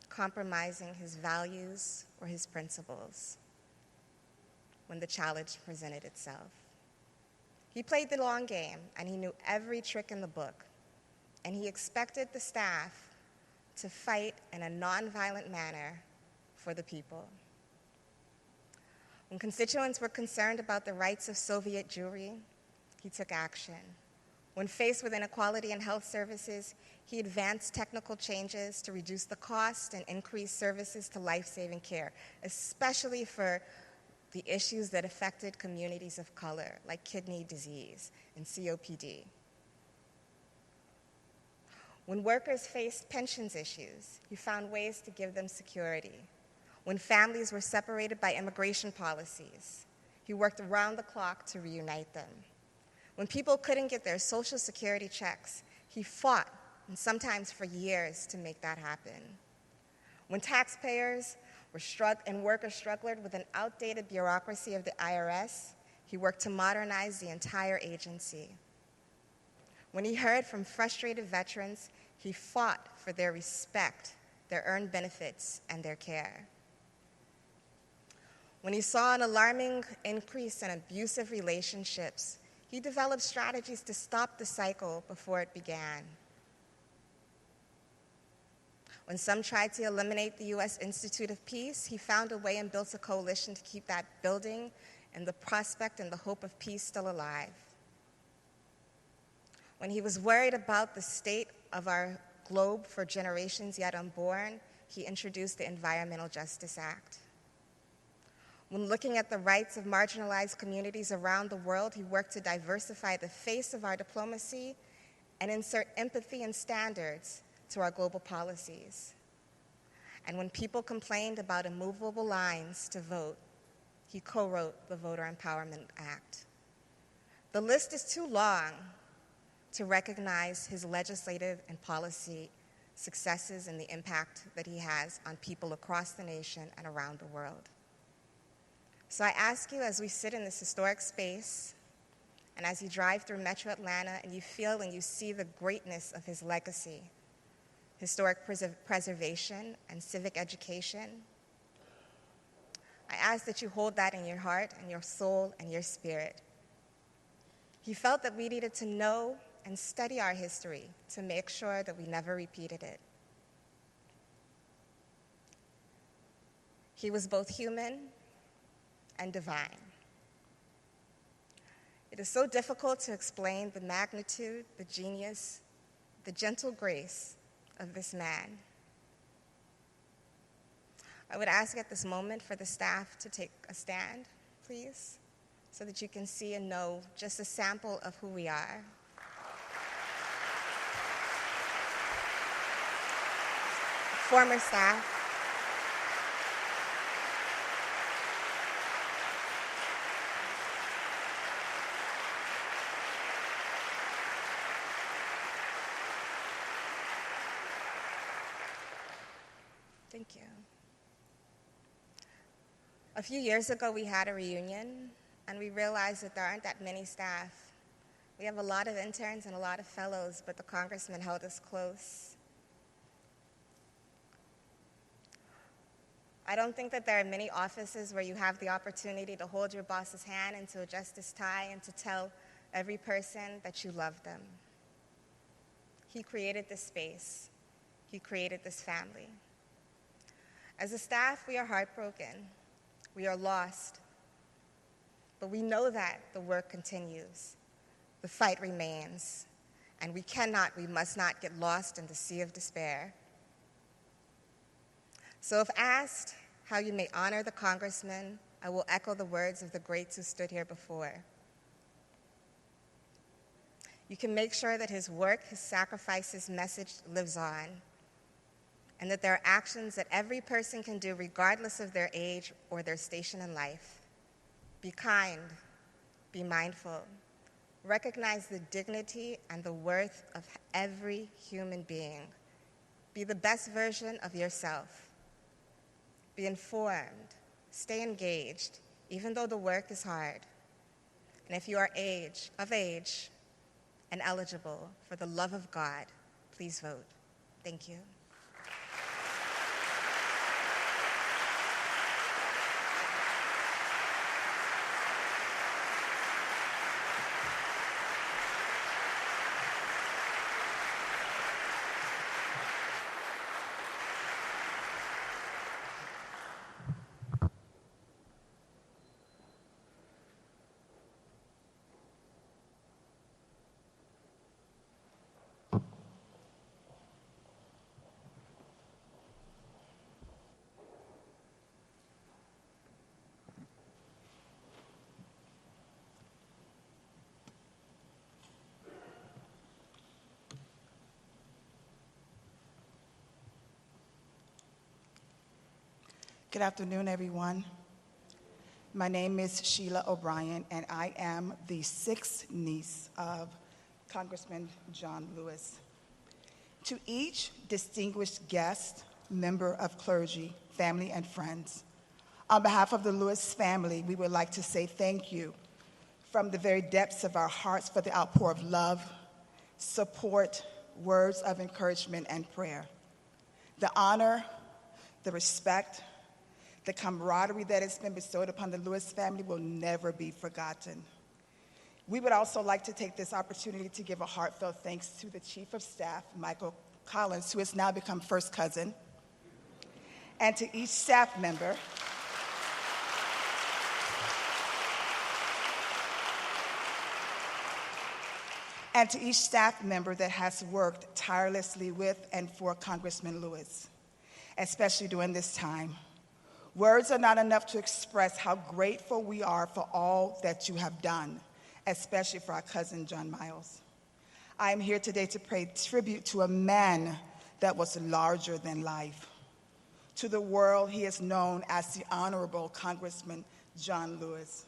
compromising his values or his principles when the challenge presented itself. He played the long game, and he knew every trick in the book, and he expected the staff to fight in a nonviolent manner for the people. When constituents were concerned about the rights of Soviet Jewry, he took action. When faced with inequality in health services, he advanced technical changes to reduce the cost and increase services to life-saving care, especially for the issues that affected communities of color, like kidney disease and COPD. When workers faced pensions issues, he found ways to give them security. When families were separated by immigration policies, he worked around the clock to reunite them. When people couldn't get their Social Security checks, he fought, and sometimes for years, to make that happen. When taxpayers and workers struggled with an outdated bureaucracy of the IRS, he worked to modernize the entire agency. When he heard from frustrated veterans, he fought for their respect, their earned benefits, and their care. When he saw an alarming increase in abusive relationships, he developed strategies to stop the cycle before it began. When some tried to eliminate the U.S. Institute of Peace, he found a way and built a coalition to keep that building and the prospect and the hope of peace still alive. When he was worried about the state of our globe for generations yet unborn, he introduced the Environmental Justice Act. When looking at the rights of marginalized communities around the world, he worked to diversify the face of our diplomacy and insert empathy and standards to our global policies. And when people complained about immovable lines to vote, he co-wrote the Voter Empowerment Act. The list is too long to recognize his legislative and policy successes and the impact that he has on people across the nation and around the world. So I ask you, as we sit in this historic space, and as you drive through Metro Atlanta and you feel and you see the greatness of his legacy, historic preservation and civic education, I ask that you hold that in your heart and your soul and your spirit. He felt that we needed to know and study our history to make sure that we never repeated it. He was both human and divine. It is so difficult to explain the magnitude, the genius, the gentle grace of this man. I would ask at this moment for the staff to take a stand, please, so that you can see and know just a sample of who we are. Former staff. Thank you. A few years ago, we had a reunion, and we realized that there aren't that many staff. We have a lot of interns and a lot of fellows, but the congressman held us close. I don't think that there are many offices where you have the opportunity to hold your boss's hand and to adjust his tie and to tell every person that you love them. He created this space. He created this family. As a staff, we are heartbroken. We are lost. But we know that the work continues. The fight remains. And we must not get lost in the sea of despair. So if asked how you may honor the congressman, I will echo the words of the greats who stood here before. You can make sure that his work, his sacrifice, his message lives on, and that there are actions that every person can do regardless of their age or their station in life. Be kind, be mindful, recognize the dignity and the worth of every human being. Be the best version of yourself. Be informed, stay engaged, even though the work is hard. And if you are of age and eligible, for the love of God, please vote. Thank you. Good afternoon, everyone. My name is Sheila O'Brien, and I am the sixth niece of Congressman John Lewis. To each distinguished guest, member of clergy, family, and friends, on behalf of the Lewis family, we would like to say thank you from the very depths of our hearts for the outpour of love, support, words of encouragement, and prayer. The honor, the respect, the camaraderie that has been bestowed upon the Lewis family will never be forgotten. We would also like to take this opportunity to give a heartfelt thanks to the Chief of Staff, Michael Collins, who has now become first cousin, and to each staff member and to each staff member that has worked tirelessly with and for Congressman Lewis, especially during this time. Words are not enough to express how grateful we are for all that you have done, especially for our cousin John Miles. I am here today to pay tribute to a man that was larger than life. To the world, he is known as the Honorable Congressman John Lewis.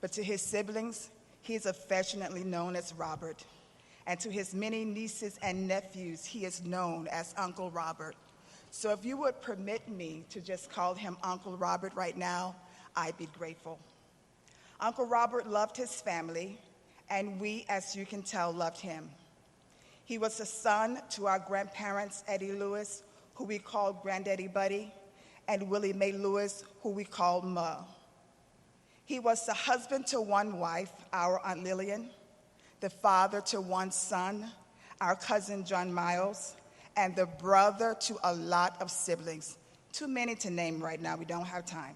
But to his siblings, he is affectionately known as Robert. And to his many nieces and nephews, he is known as Uncle Robert. So if you would permit me to just call him Uncle Robert right now, I'd be grateful. Uncle Robert loved his family, and we, as you can tell, loved him. He was the son to our grandparents, Eddie Lewis, who we called Granddaddy Buddy, and Willie Mae Lewis, who we called Ma. He was the husband to one wife, our Aunt Lillian, the father to one son, our cousin John Miles, and the brother to a lot of siblings. Too many to name right now, we don't have time.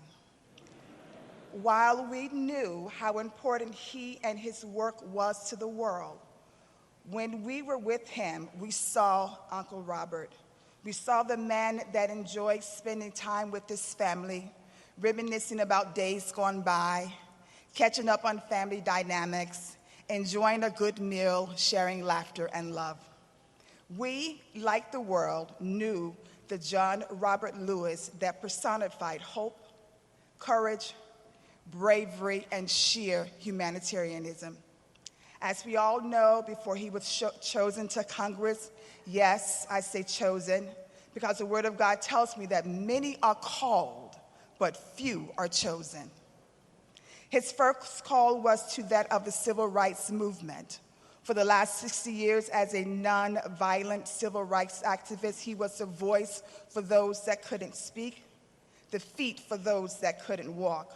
While we knew how important he and his work was to the world, when we were with him, we saw Uncle Robert. We saw the man that enjoyed spending time with his family, reminiscing about days gone by, catching up on family dynamics, enjoying a good meal, sharing laughter and love. We, like the world, knew the John Robert Lewis that personified hope, courage, bravery, and sheer humanitarianism. As we all know, before he was chosen to Congress, yes, I say chosen, because the Word of God tells me that many are called, but few are chosen. His first call was to that of the civil rights movement. For the last 60 years, as a non-violent civil rights activist, he was the voice for those that couldn't speak, the feet for those that couldn't walk,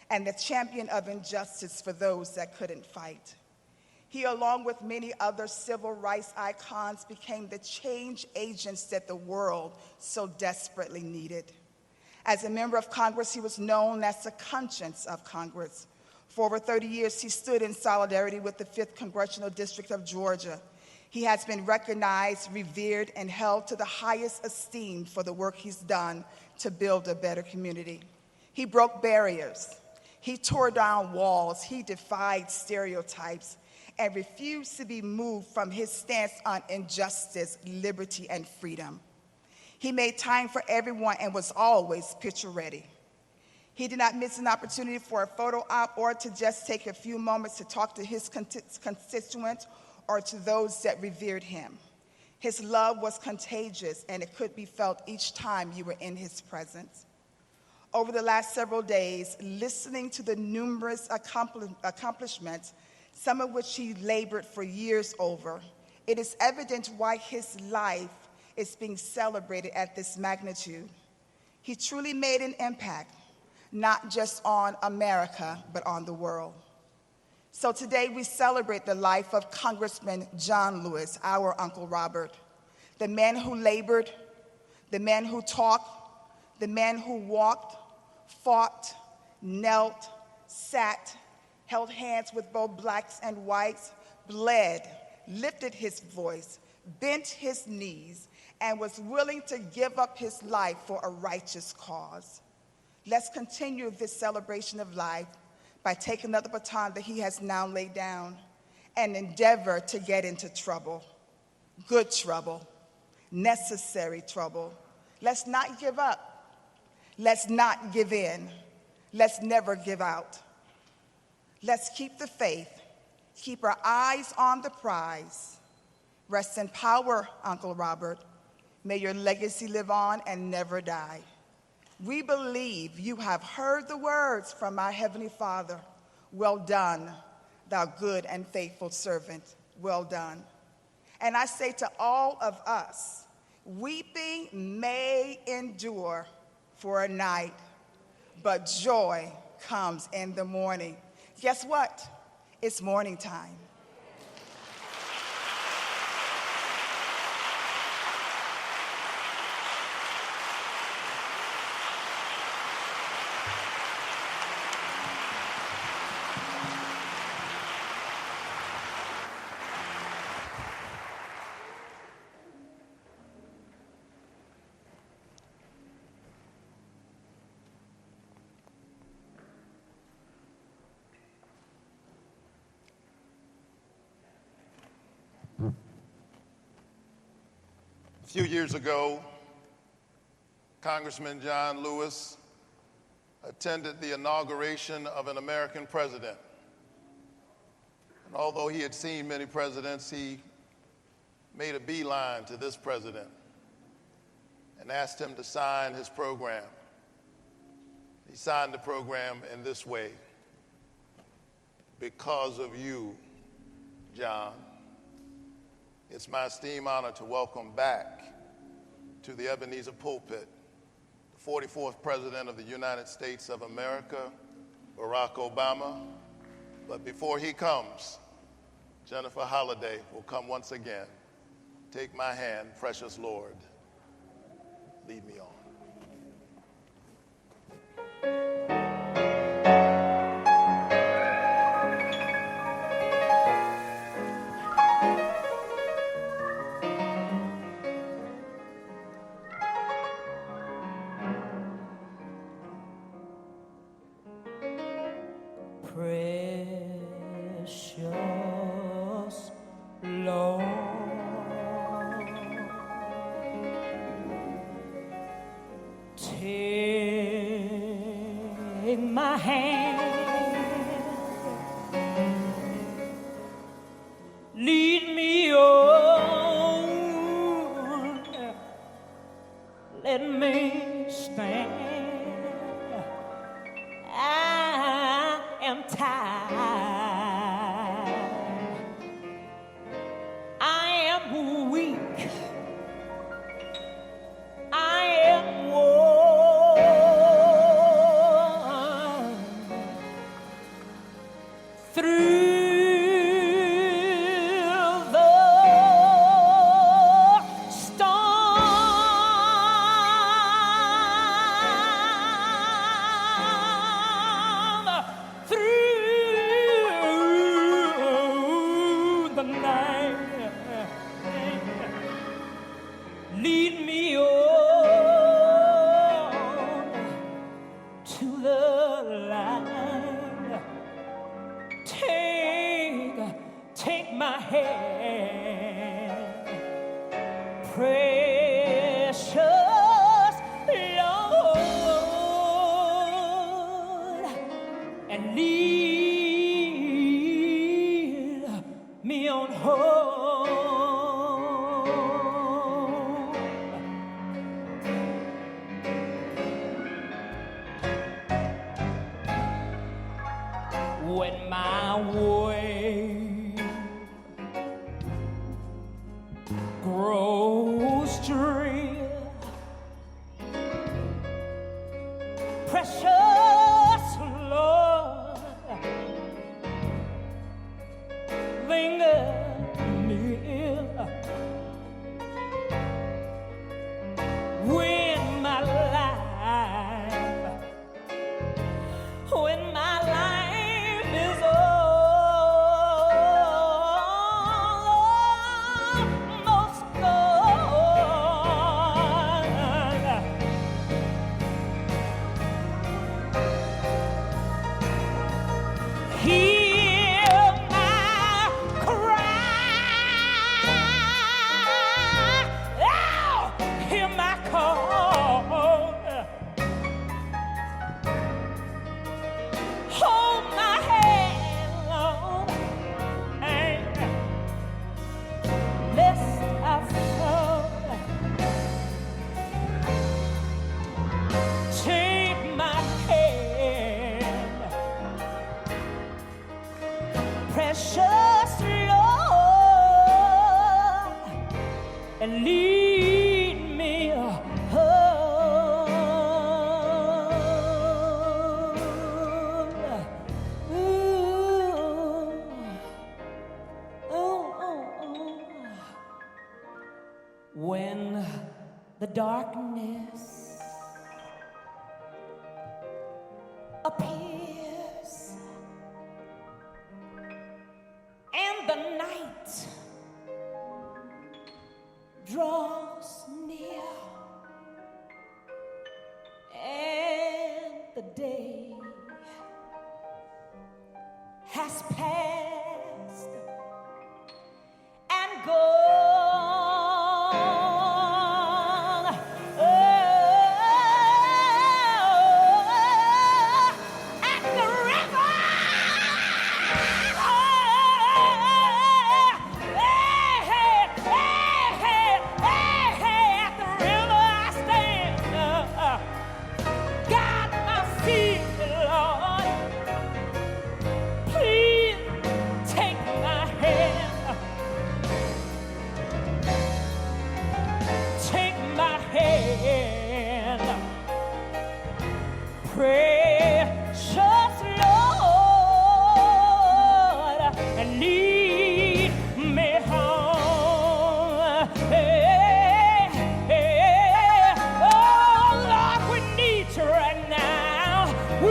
and the champion of injustice for those that couldn't fight. He, along with many other civil rights icons, became the change agents that the world so desperately needed. As a member of Congress, he was known as the conscience of Congress. For over 30 years, he stood in solidarity with the 5th Congressional District of Georgia. He has been recognized, revered, and held to the highest esteem for the work he's done to build a better community. He broke barriers. He tore down walls. He defied stereotypes and refused to be moved from his stance on injustice, liberty, and freedom. He made time for everyone and was always picture ready. He did not miss an opportunity for a photo op or to just take a few moments to talk to his constituents or to those that revered him. His love was contagious, and it could be felt each time you were in his presence. Over the last several days, listening to the numerous accomplishments, some of which he labored for years over, it is evident why his life is being celebrated at this magnitude. He truly made an impact, not just on America, but on the world. So today we celebrate the life of Congressman John Lewis, our Uncle Robert, the man who labored, the man who talked, the man who walked, fought, knelt, sat, held hands with both blacks and whites, bled, lifted his voice, bent his knees, and was willing to give up his life for a righteous cause. Let's continue this celebration of life by taking up the baton that he has now laid down and endeavor to get into trouble, good trouble, necessary trouble. Let's not give up. Let's not give in. Let's never give out. Let's keep the faith, keep our eyes on the prize. Rest in power, Uncle Robert. May your legacy live on and never die. We believe you have heard the words from our Heavenly Father. Well done, thou good and faithful servant. Well done. And I say to all of us, weeping may endure for a night, but joy comes in the morning. Guess what? It's morning time. A few years ago, Congressman John Lewis attended the inauguration of an American president. And although he had seen many presidents, he made a beeline to this president and asked him to sign his program. He signed the program in this way: "Because of you, John, it's my esteemed honor to welcome back to the Ebenezer pulpit the 44th President of the United States of America, Barack Obama. But before he comes, Jennifer Holliday will come once again. Take my hand, precious Lord. Lead me on." Precious Lord, take my hand, lead me on, let me stand. I am tired. I am weak. I am worn through the storm, through the night. Lead me on to the light. Take my hand, precious Lord, and lead me on home. When my way grows drear, precious Lord, linger near. When my life is almost gone, hear my cry, oh, hear my call. Hold my hand, Lord, and lest I fall. Take my hand, precious Lord, and lead me home. When the darkness appears and the night draws near and the day has passed and gone.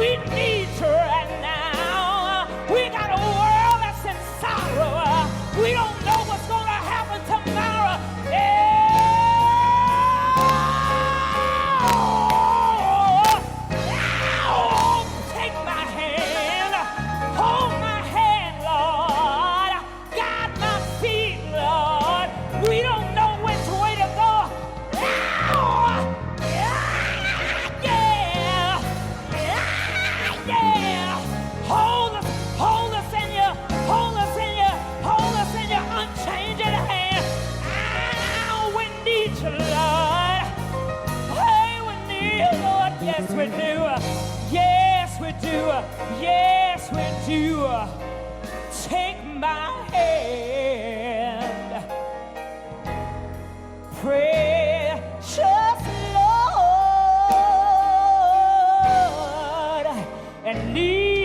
We need you right now. We got a world that's in sorrow. We don't know what's going to happen tomorrow. Take my hand, hold my hand, Lord. Guide my feet, Lord. We don't know which way to go. Hold us in your unchanging hand. We need you, Lord. Hey, we need you, Lord. Yes, we do. Yes, we do. Yes, we do. Take my hand. Precious Lord, and lead.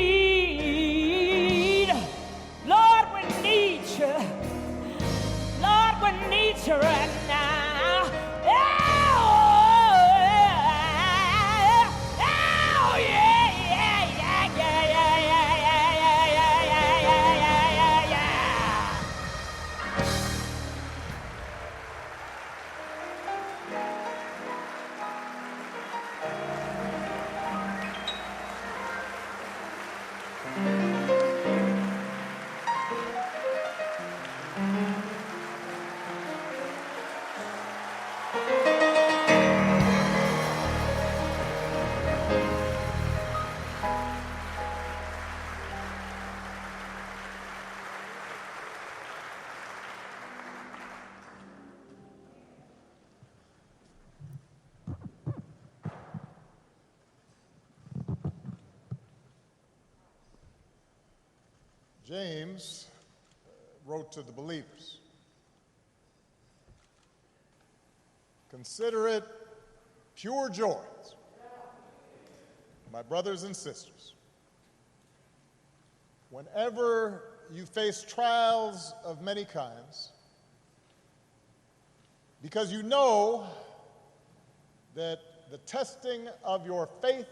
Lord, we need you. Lord, we need you right now. James wrote to the believers, "Consider it pure joy, my brothers and sisters, whenever you face trials of many kinds, because you know that the testing of your faith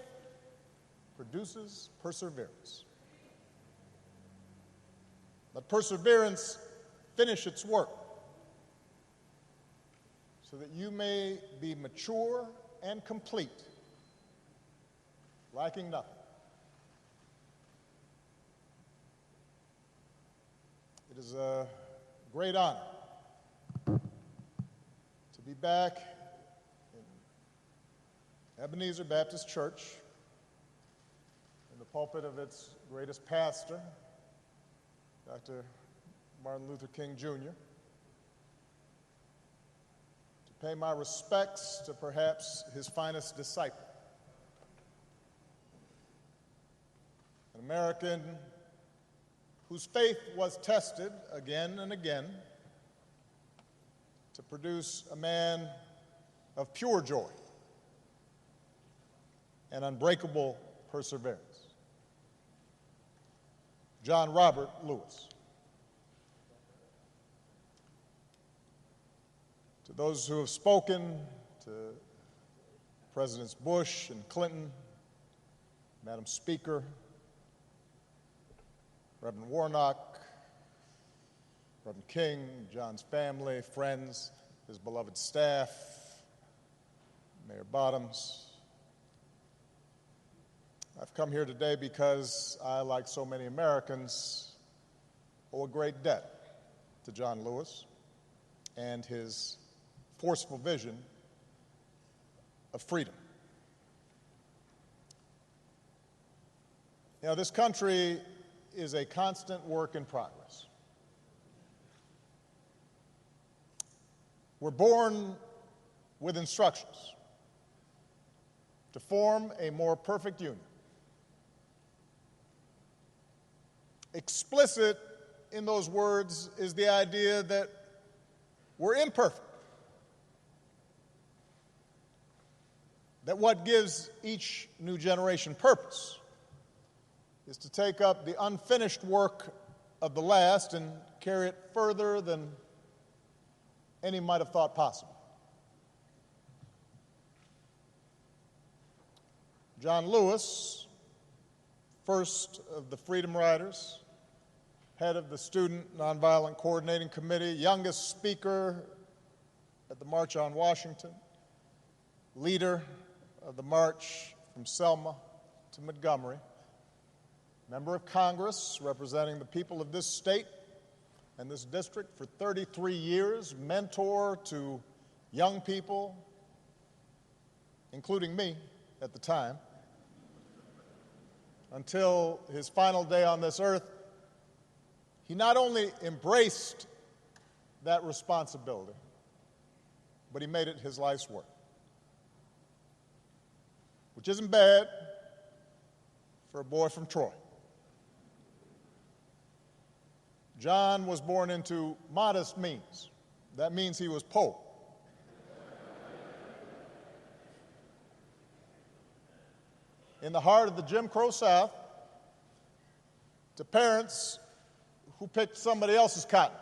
produces perseverance. Let perseverance finish its work, so that you may be mature and complete, lacking nothing." It is a great honor to be back in Ebenezer Baptist Church, in the pulpit of its greatest pastor, Dr. Martin Luther King Jr., to pay my respects to perhaps his finest disciple, an American whose faith was tested again and again to produce a man of pure joy and unbreakable perseverance. John Robert Lewis. To those who have spoken, to Presidents Bush and Clinton, Madam Speaker, Reverend Warnock, Reverend King, John's family, friends, his beloved staff, Mayor Bottoms, I've come here today because I, like so many Americans, owe a great debt to John Lewis and his forceful vision of freedom. You know, this country is a constant work in progress. We're born with instructions to form a more perfect union. Explicit in those words is the idea that we're imperfect, that what gives each new generation purpose is to take up the unfinished work of the last and carry it further than any might have thought possible. John Lewis first of the Freedom Riders, head of the Student Nonviolent Coordinating Committee, youngest speaker at the March on Washington, leader of the march from Selma to Montgomery, member of Congress representing the people of this state and this district for 33 years, mentor to young people, including me at the time, until his final day on this earth. He not only embraced that responsibility, but he made it his life's work, which isn't bad for a boy from Troy. John was born into modest means. That means he was poor. In the heart of the Jim Crow South, to parents who picked somebody else's cotton.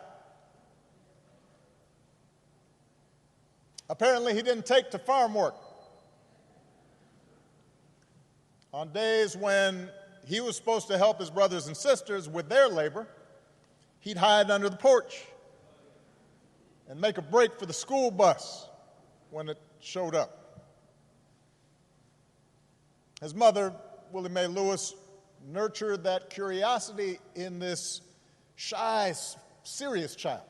Apparently, he didn't take to farm work. On days when he was supposed to help his brothers and sisters with their labor, he'd hide under the porch and make a break for the school bus when it showed up. His mother, Willie Mae Lewis, nurtured that curiosity in this shy, serious child.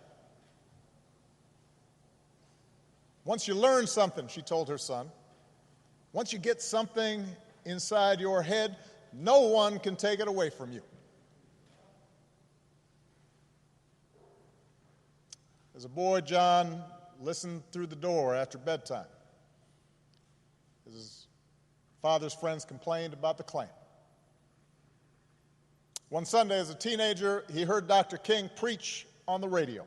Once you learn something, she told her son, once you get something inside your head, no one can take it away from you. As a boy, John listened through the door after bedtime. His father's friends complained about the Klan. One Sunday as a teenager, he heard Dr. King preach on the radio.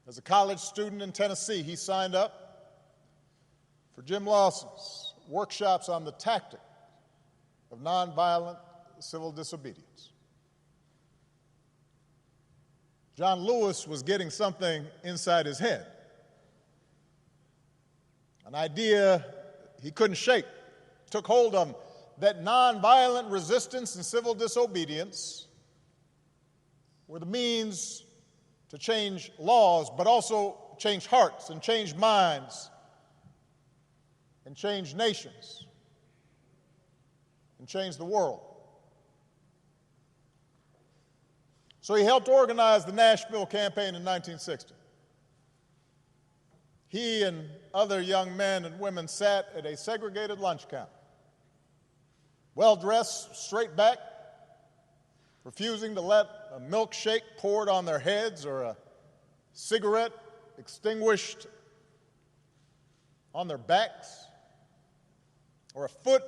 As a college student in Tennessee, he signed up for Jim Lawson's workshops on the tactic of nonviolent civil disobedience. John Lewis was getting something inside his head, an idea he couldn't shake, took hold of him, that nonviolent resistance and civil disobedience were the means to change laws, but also change hearts and change minds and change nations and change the world. So he helped organize the Nashville campaign in 1960. He and other young men and women sat at a segregated lunch counter, well-dressed, straight back, refusing to let a milkshake poured on their heads or a cigarette extinguished on their backs or a foot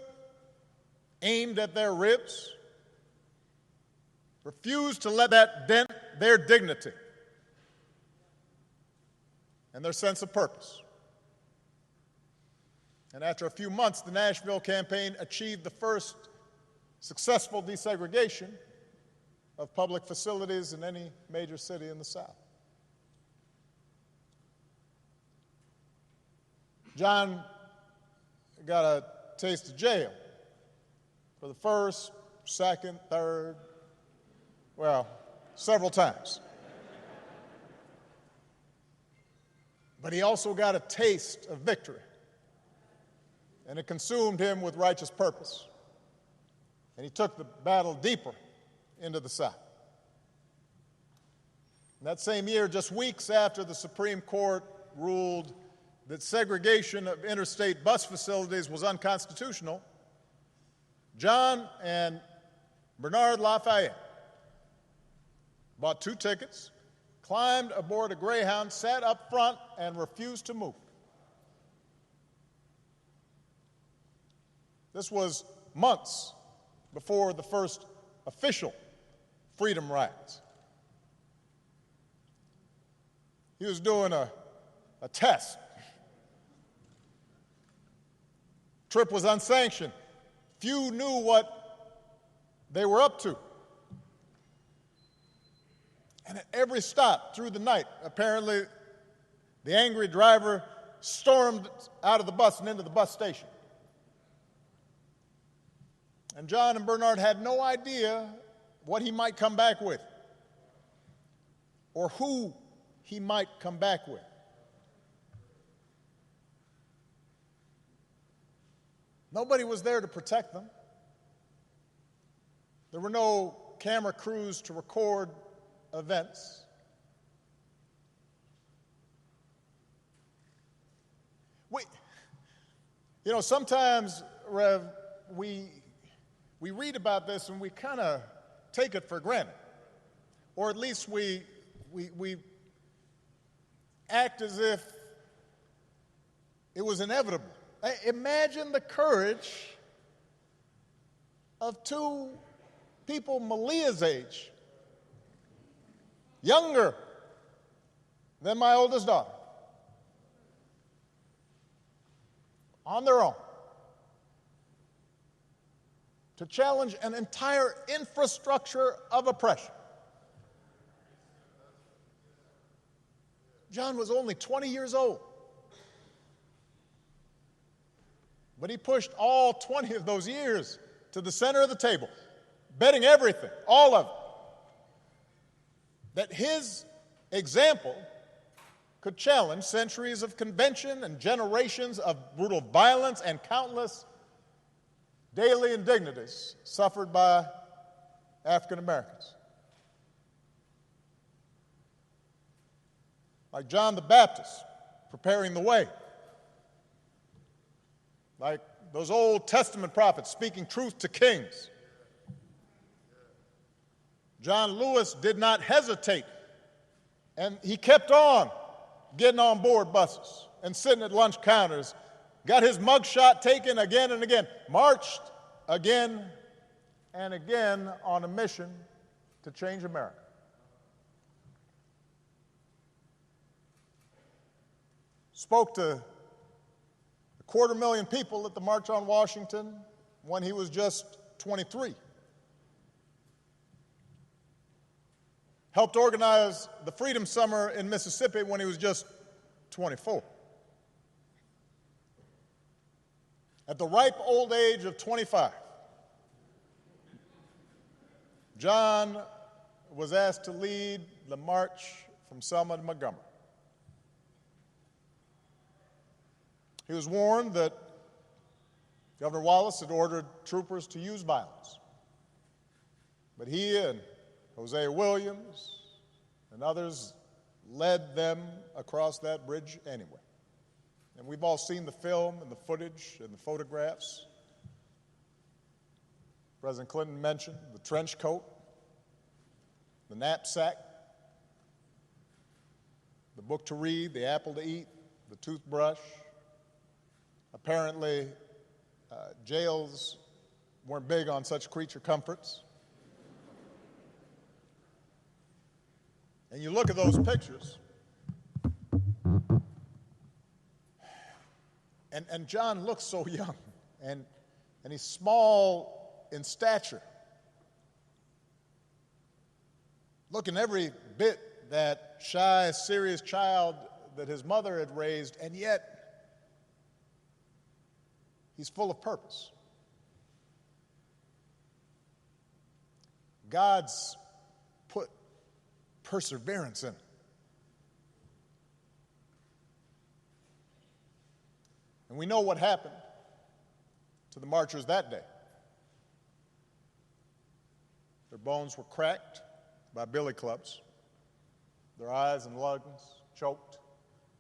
aimed at their ribs. Refused to let that dent their dignity and their sense of purpose. And after a few months, the Nashville campaign achieved the first successful desegregation of public facilities in any major city in the South. John got a taste of jail for the first, second, third, well, several times. But he also got a taste of victory, and it consumed him with righteous purpose. And he took the battle deeper into the South. And that same year, just weeks after the Supreme Court ruled that segregation of interstate bus facilities was unconstitutional, John and Bernard Lafayette bought 2 tickets, climbed aboard a Greyhound, sat up front, and refused to move. This was months before the first official freedom rides. He was doing a test. Trip was unsanctioned. Few knew what they were up to. And at every stop through the night, apparently, the angry driver stormed out of the bus and into the bus station. And John and Bernard had no idea what he might come back with or who he might come back with. Nobody was there to protect them. There were no camera crews to record events. Sometimes, Rev, we read about this and we kind of take it for granted. Or at least we act as if it was inevitable. Imagine the courage of two people Malia's age, younger than my oldest daughter, on their own, to challenge an entire infrastructure of oppression. John was only 20 years old, but he pushed all 20 of those years to the center of the table, betting everything, all of it, that his example could challenge centuries of convention and generations of brutal violence and countless daily indignities suffered by African Americans. Like John the Baptist preparing the way, like those Old Testament prophets speaking truth to kings. John Lewis did not hesitate, and he kept on getting on board buses and sitting at lunch counters, got his mugshot taken again and again, marched again and again on a mission to change America. Spoke to 250,000 people at the March on Washington when he was just 23. Helped organize the Freedom Summer in Mississippi when he was just 24. At the ripe old age of 25, John was asked to lead the march from Selma to Montgomery. He was warned that Governor Wallace had ordered troopers to use violence. But he and Hosea Williams and others led them across that bridge anyway. And we've all seen the film and the footage and the photographs. President Clinton mentioned the trench coat, the knapsack, the book to read, the apple to eat, the toothbrush. Apparently, jails weren't big on such creature comforts. And you look at those pictures, and John looks so young, and he's small in stature, looking every bit that shy, serious child that his mother had raised, and yet he's full of purpose. God's put perseverance in it. And we know what happened to the marchers that day. Their bones were cracked by billy clubs, their eyes and lungs choked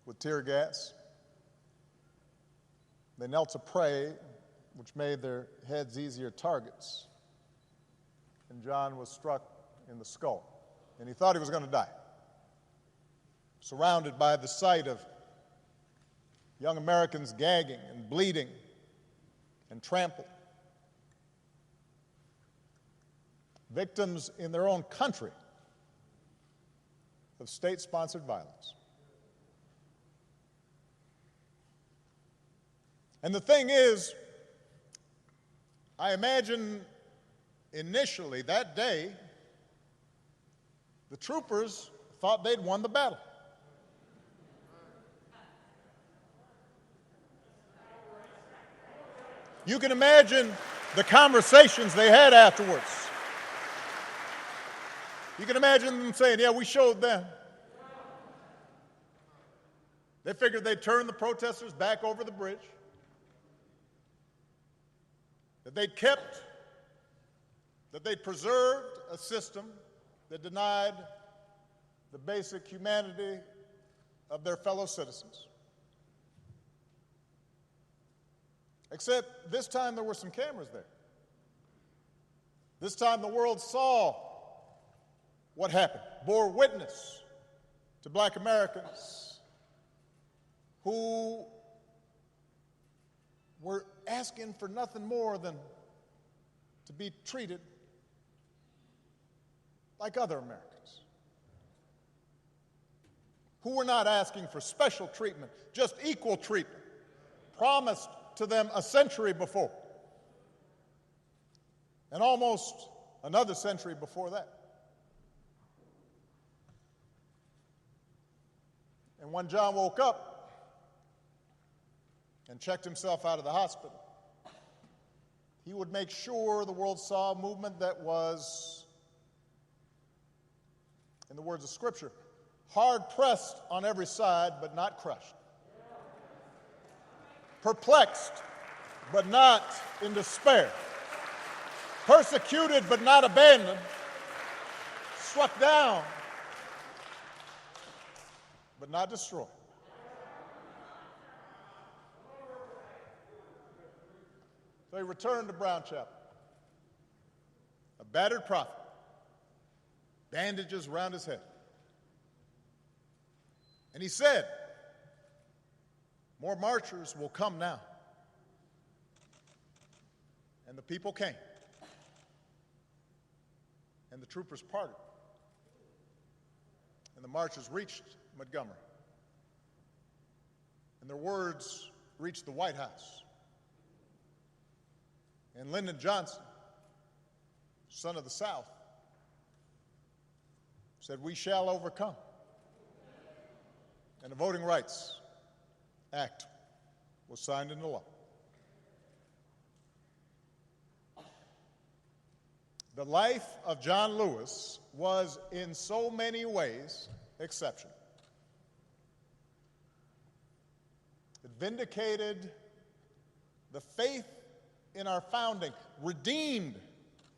with tear gas. They knelt to pray, which made their heads easier targets. And John was struck in the skull, and he thought he was going to die. Surrounded by the sight of young Americans gagging and bleeding and trampled. Victims in their own country of state-sponsored violence. And the thing is, I imagine initially that day, the troopers thought they'd won the battle. You can imagine the conversations they had afterwards. You can imagine them saying, yeah, we showed them. They figured they'd turn the protesters back over the bridge, that they'd preserved a system that denied the basic humanity of their fellow citizens. Except this time there were some cameras there. This time the world saw what happened, bore witness to black Americans who were asking for nothing more than to be treated like other Americans, who were not asking for special treatment, just equal treatment, promised to them a century before, and almost another century before that. And when John woke up and checked himself out of the hospital, he would make sure the world saw a movement that was, in the words of Scripture, hard-pressed on every side, but not crushed. Perplexed, but not in despair. Persecuted, but not abandoned. Struck down, but not destroyed. So he returned to Brown Chapel, a battered prophet, bandages around his head. And he said, more marchers will come now. And the people came. And the troopers parted. And the marchers reached Montgomery. And their words reached the White House. And Lyndon Johnson, son of the South, said, we shall overcome. And the Voting Rights Act was signed into law. The life of John Lewis was in so many ways exceptional. It vindicated the faith in our founding, redeemed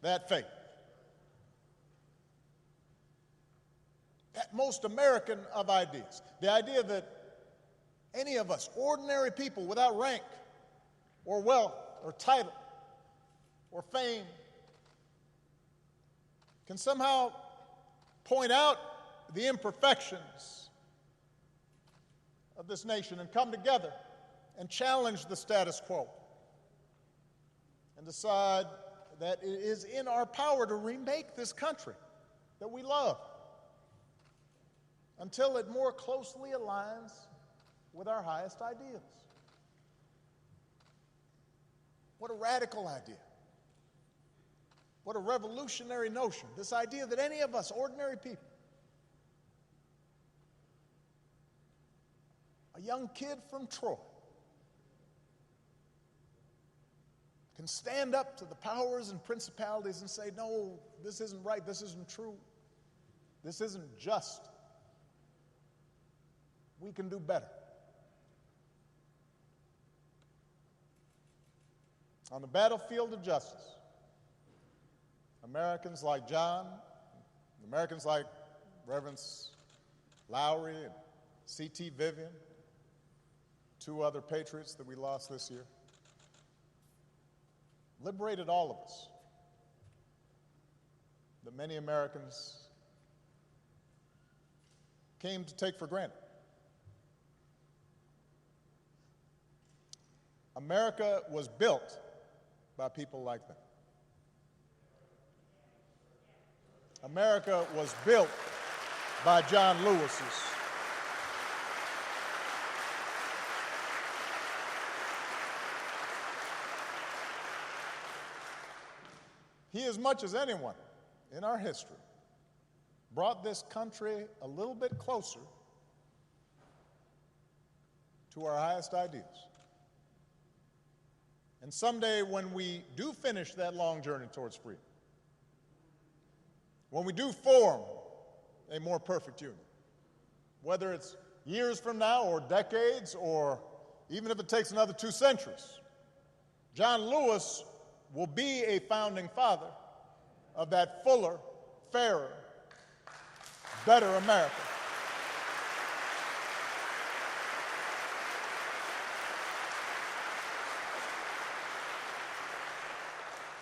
that faith. That most American of ideas, the idea that any of us, ordinary people without rank or wealth or title or fame, can somehow point out the imperfections of this nation and come together and challenge the status quo and decide that it is in our power to remake this country that we love until it more closely aligns with our highest ideals. What a radical idea. What a revolutionary notion. This idea that any of us, ordinary people, a young kid from Troy, can stand up to the powers and principalities and say, no, this isn't right, this isn't true, this isn't just. We can do better. On the battlefield of justice, Americans like John, Americans like Reverends Lowry and C.T. Vivian, two other patriots that we lost this year, liberated all of us that many Americans came to take for granted. America was built by people like them. America was built by John Lewis's. He, as much as anyone in our history, brought this country a little bit closer to our highest ideals. And someday when we do finish that long journey towards freedom, when we do form a more perfect union, whether it's years from now or decades or even if it takes another 2 centuries, John Lewis will be a founding father of that fuller, fairer, better America.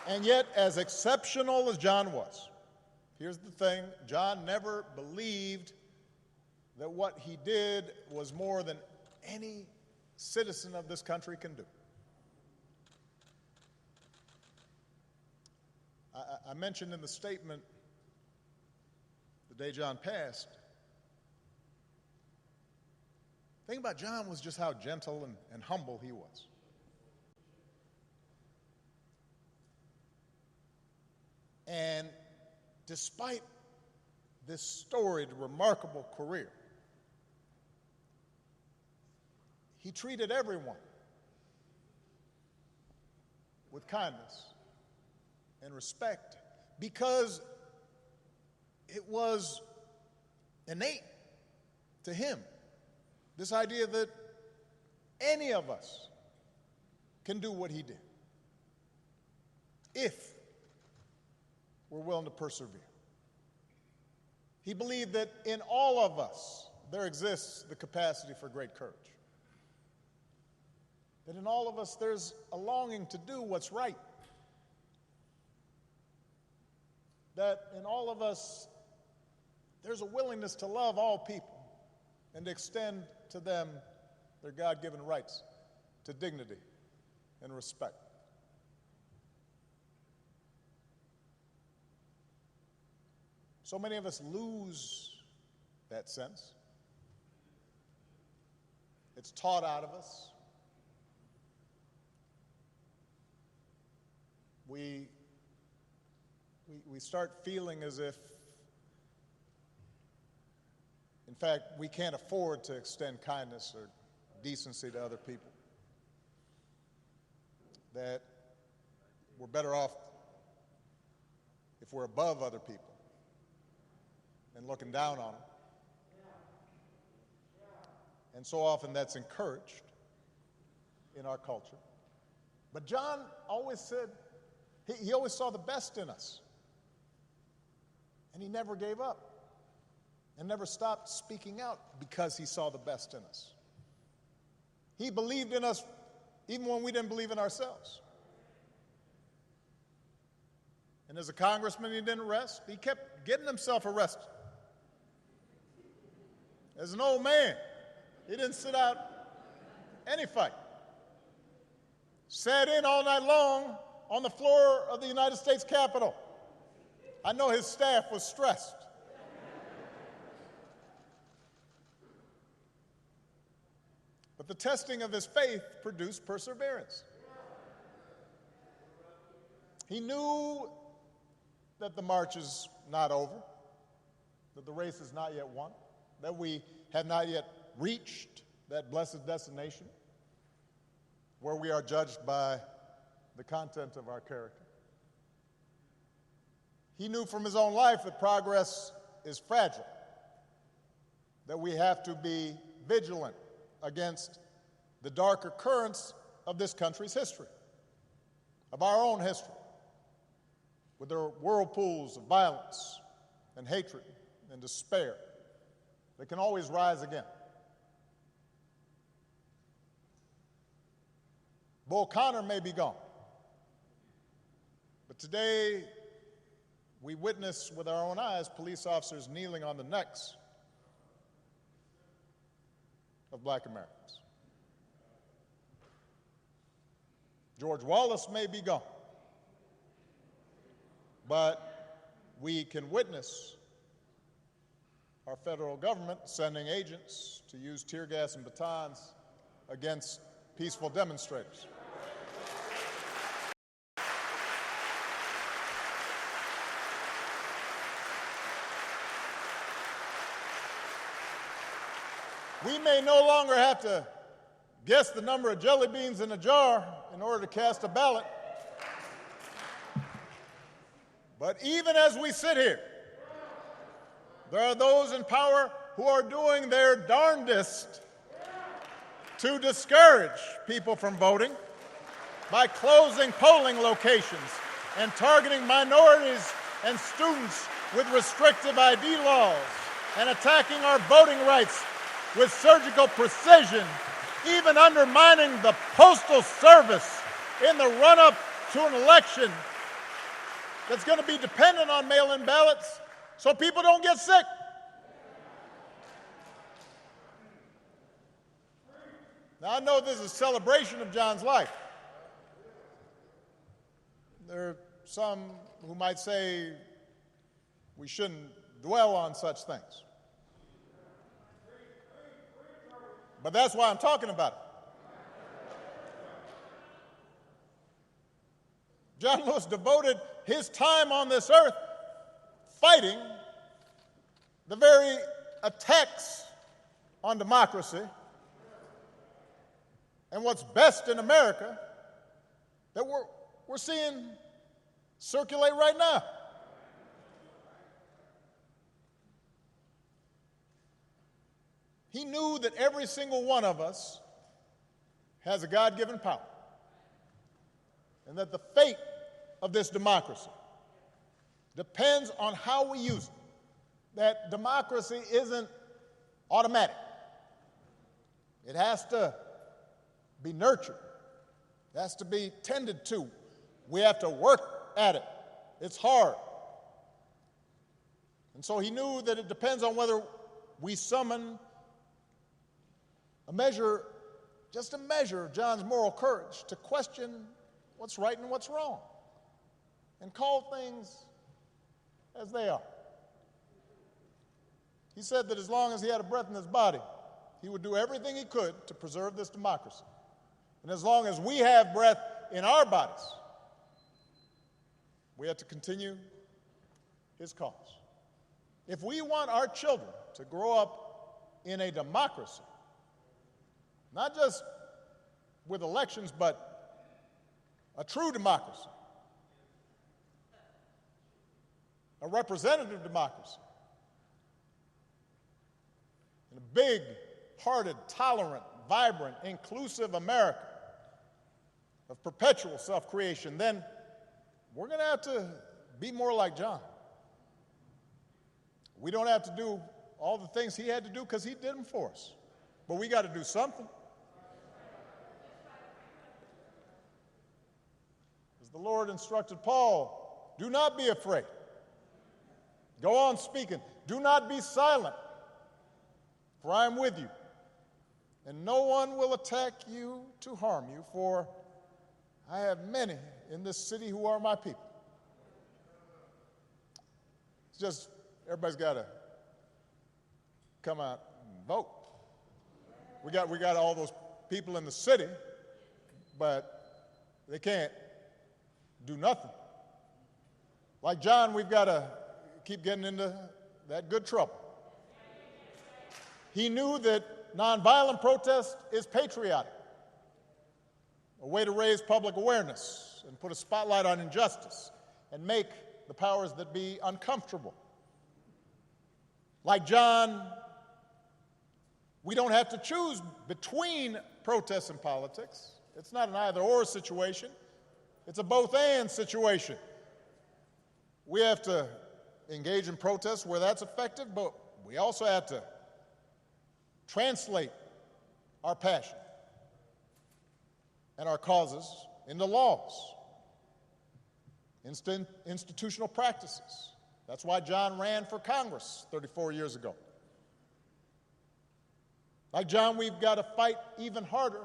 And yet, as exceptional as John was, here's the thing, John never believed that what he did was more than any citizen of this country can do. I mentioned in the statement the day John passed, the thing about John was just how gentle and humble he was. And despite this storied, remarkable career, he treated everyone with kindness and respect because it was innate to him, this idea that any of us can do what he did if we're willing to persevere. He believed that in all of us there exists the capacity for great courage. That in all of us there's a longing to do what's right. That in all of us there's a willingness to love all people and to extend to them their God-given rights to dignity and respect. So many of us lose that sense. It's taught out of us. We start feeling as if, in fact, we can't afford to extend kindness or decency to other people. That we're better off if we're above other people and looking down on them. And so often that's encouraged in our culture. But John always said, he always saw the best in us. And he never gave up and never stopped speaking out because he saw the best in us. He believed in us even when we didn't believe in ourselves. And as a congressman, he didn't rest. He kept getting himself arrested. As an old man, he didn't sit out any fight. Sat in all night long on the floor of the United States Capitol. I know his staff was stressed. But the testing of his faith produced perseverance. He knew that the march is not over, that the race is not yet won, that we have not yet reached that blessed destination where we are judged by the content of our character. He knew from his own life that progress is fragile, that we have to be vigilant against the darker currents of this country's history, of our own history, with their whirlpools of violence and hatred and despair that can always rise again. Bull Connor may be gone, but today we witness with our own eyes police officers kneeling on the necks of black Americans. George Wallace may be gone, but we can witness our federal government sending agents to use tear gas and batons against peaceful demonstrators. We may no longer have to guess the number of jelly beans in a jar in order to cast a ballot. But even as we sit here, there are those in power who are doing their darndest to discourage people from voting by closing polling locations and targeting minorities and students with restrictive ID laws and attacking our voting rights with surgical precision, even undermining the Postal Service in the run-up to an election that's going to be dependent on mail-in ballots so people don't get sick. Now, I know this is a celebration of John's life. There are some who might say we shouldn't dwell on such things. But that's why I'm talking about it. John Lewis devoted his time on this earth fighting the very attacks on democracy and what's best in America that we're seeing circulate right now. He knew that every single one of us has a God-given power, and that the fate of this democracy depends on how we use it. That democracy isn't automatic. It has to be nurtured. It has to be tended to. We have to work at it. It's hard. And so he knew that it depends on whether we summon just a measure of John's moral courage to question what's right and what's wrong and call things as they are. He said that as long as he had a breath in his body, he would do everything he could to preserve this democracy. And as long as we have breath in our bodies, we have to continue his cause. If we want our children to grow up in a democracy, not just with elections, but a true democracy, a representative democracy, and a big-hearted, tolerant, vibrant, inclusive America of perpetual self-creation, then we're going to have to be more like John. We don't have to do all the things he had to do because he did them for us, but we got to do something. As the Lord instructed Paul, do not be afraid. Go on speaking. Do not be silent, for I am with you, and no one will attack you to harm you, for I have many in this city who are my people. It's just, everybody's got to come out and vote. We got all those people in the city, but they can't do nothing. Like John, we've got to keep getting into that good trouble. He knew that nonviolent protest is patriotic, a way to raise public awareness and put a spotlight on injustice and make the powers that be uncomfortable. Like John, we don't have to choose between protests and politics. It's not an either-or situation. It's a both-and situation. We have to engage in protests where that's effective, but we also have to translate our passion and our causes into laws, institutional practices. That's why John ran for Congress 34 years ago. Like John, we've got to fight even harder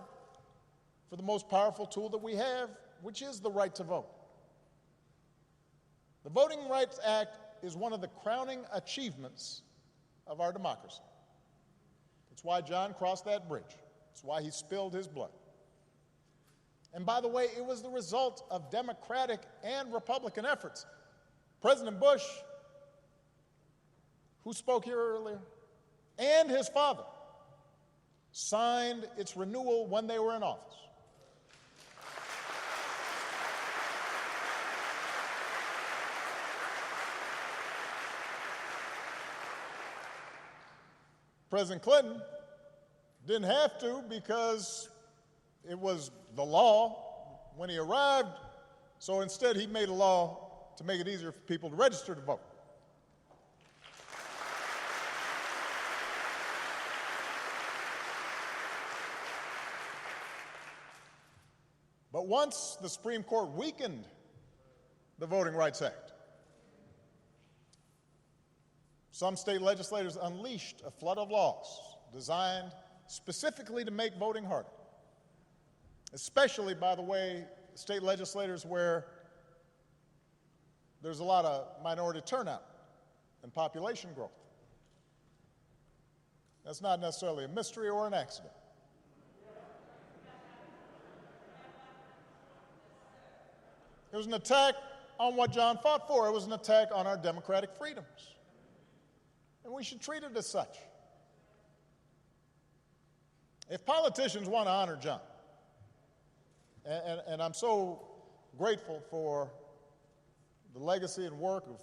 for the most powerful tool that we have, which is the right to vote. The Voting Rights Act is one of the crowning achievements of our democracy. It's why John crossed that bridge. It's why he spilled his blood. And by the way, it was the result of Democratic and Republican efforts. President Bush, who spoke here earlier, and his father signed its renewal when they were in office. President Clinton didn't have to because it was the law when he arrived, so instead he made a law to make it easier for people to register to vote. But once the Supreme Court weakened the Voting Rights Act, some state legislators unleashed a flood of laws designed specifically to make voting harder, especially, by the way, state legislators where there's a lot of minority turnout and population growth. That's not necessarily a mystery or an accident. It was an attack on what John fought for. It was an attack on our democratic freedoms. And we should treat it as such. If politicians want to honor John, and I'm so grateful for the legacy and work of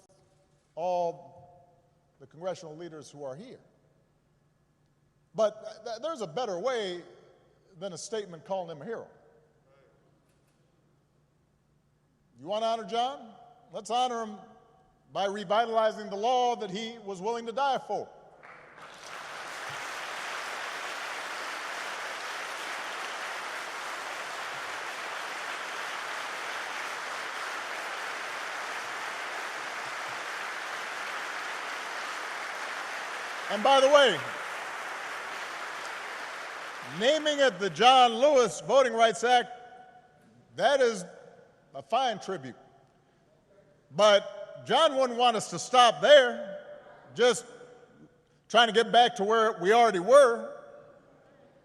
all the congressional leaders who are here, but there's a better way than a statement calling him a hero. You want to honor John? Let's honor him by revitalizing the law that he was willing to die for. And by the way, naming it the John Lewis Voting Rights Act, that is a fine tribute. But John wouldn't want us to stop there, just trying to get back to where we already were.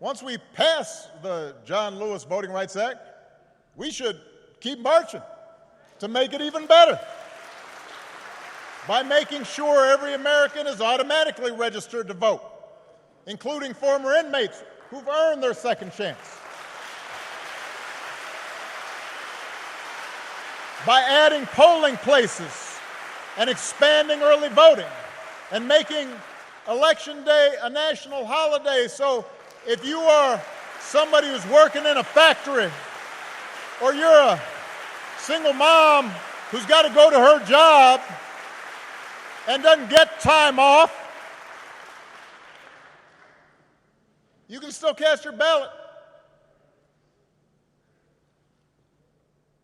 Once we pass the John Lewis Voting Rights Act, we should keep marching to make it even better by making sure every American is automatically registered to vote, including former inmates who've earned their second chance. By adding polling places and expanding early voting and making Election Day a national holiday. So if you are somebody who's working in a factory, or you're a single mom who's got to go to her job and doesn't get time off, you can still cast your ballot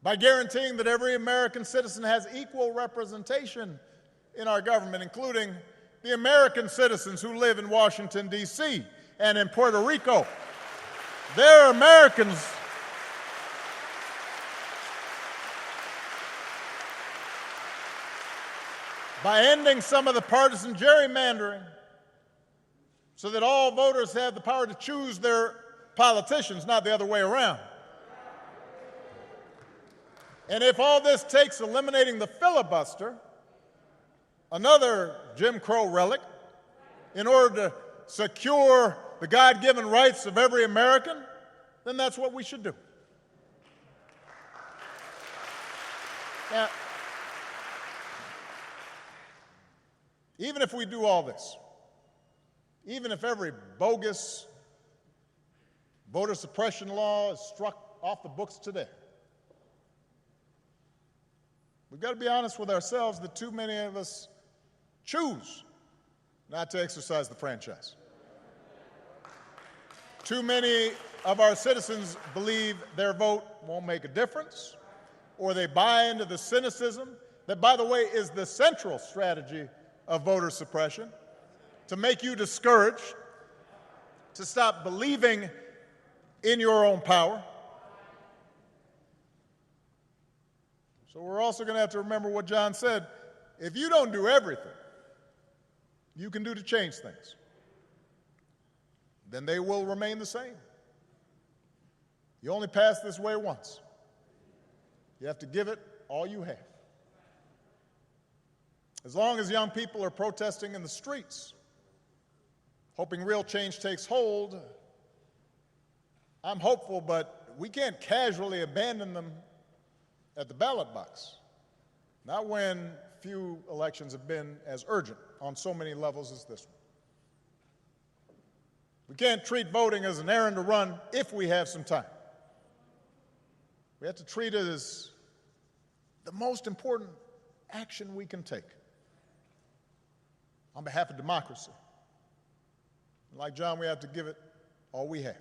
by guaranteeing that every American citizen has equal representation in our government, including the American citizens who live in Washington, D.C. and in Puerto Rico. They're Americans. By ending some of the partisan gerrymandering so that all voters have the power to choose their politicians, not the other way around. And if all this takes eliminating the filibuster, another Jim Crow relic, in order to secure the God-given rights of every American, then that's what we should do. Now, even if we do all this, even if every bogus voter suppression law is struck off the books today, we've got to be honest with ourselves that too many of us choose not to exercise the franchise. Too many of our citizens believe their vote won't make a difference, or they buy into the cynicism that, by the way, is the central strategy of voter suppression, to make you discouraged, to stop believing in your own power. So we're also going to have to remember what John said. If you don't do everything you can do to change things, then they will remain the same. You only pass this way once. You have to give it all you have. As long as young people are protesting in the streets, hoping real change takes hold, I'm hopeful, but we can't casually abandon them at the ballot box. Not when few elections have been as urgent on so many levels as this one. We can't treat voting as an errand to run if we have some time. We have to treat it as the most important action we can take on behalf of democracy. And like John, we have to give it all we have.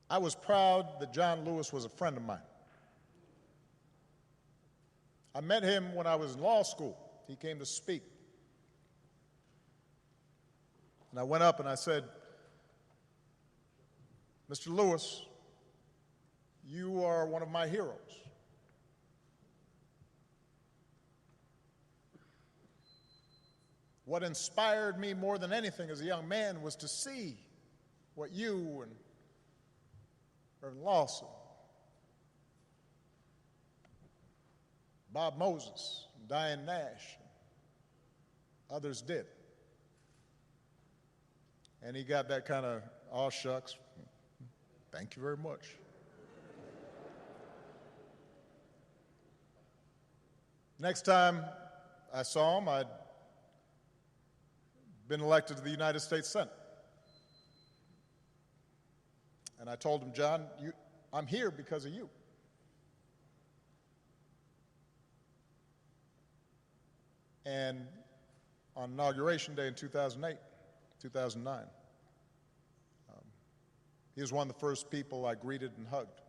I was proud that John Lewis was a friend of mine. I met him when I was in law school. He came to speak. And I went up and I said, Mr. Lewis, you are one of my heroes. What inspired me more than anything as a young man was to see what you and Reverend Lawson, Bob Moses, Diane Nash, and others did. And he got that kind of, aw shucks, thank you very much. Next time I saw him, I'd been elected to the United States Senate. And I told him, John, I'm here because of you. And on Inauguration Day in 2009, he was one of the first people I greeted and hugged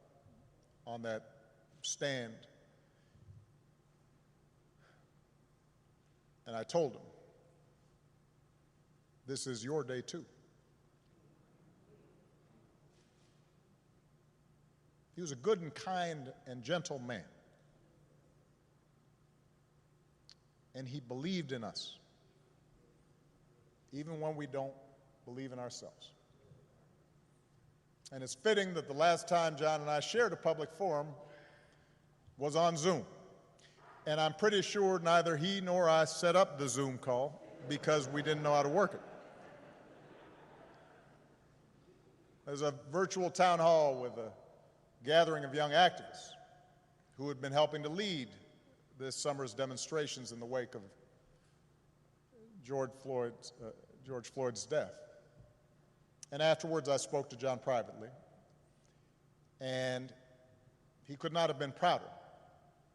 on that stand. And I told him, this is your day too. He was a good and kind and gentle man. And he believed in us, even when we don't believe in ourselves. And it's fitting that the last time John and I shared a public forum was on Zoom. And I'm pretty sure neither he nor I set up the Zoom call because we didn't know how to work it. There's a virtual town hall with a gathering of young activists who had been helping to lead this summer's demonstrations in the wake of George Floyd's death. And afterwards, I spoke to John privately, and he could not have been prouder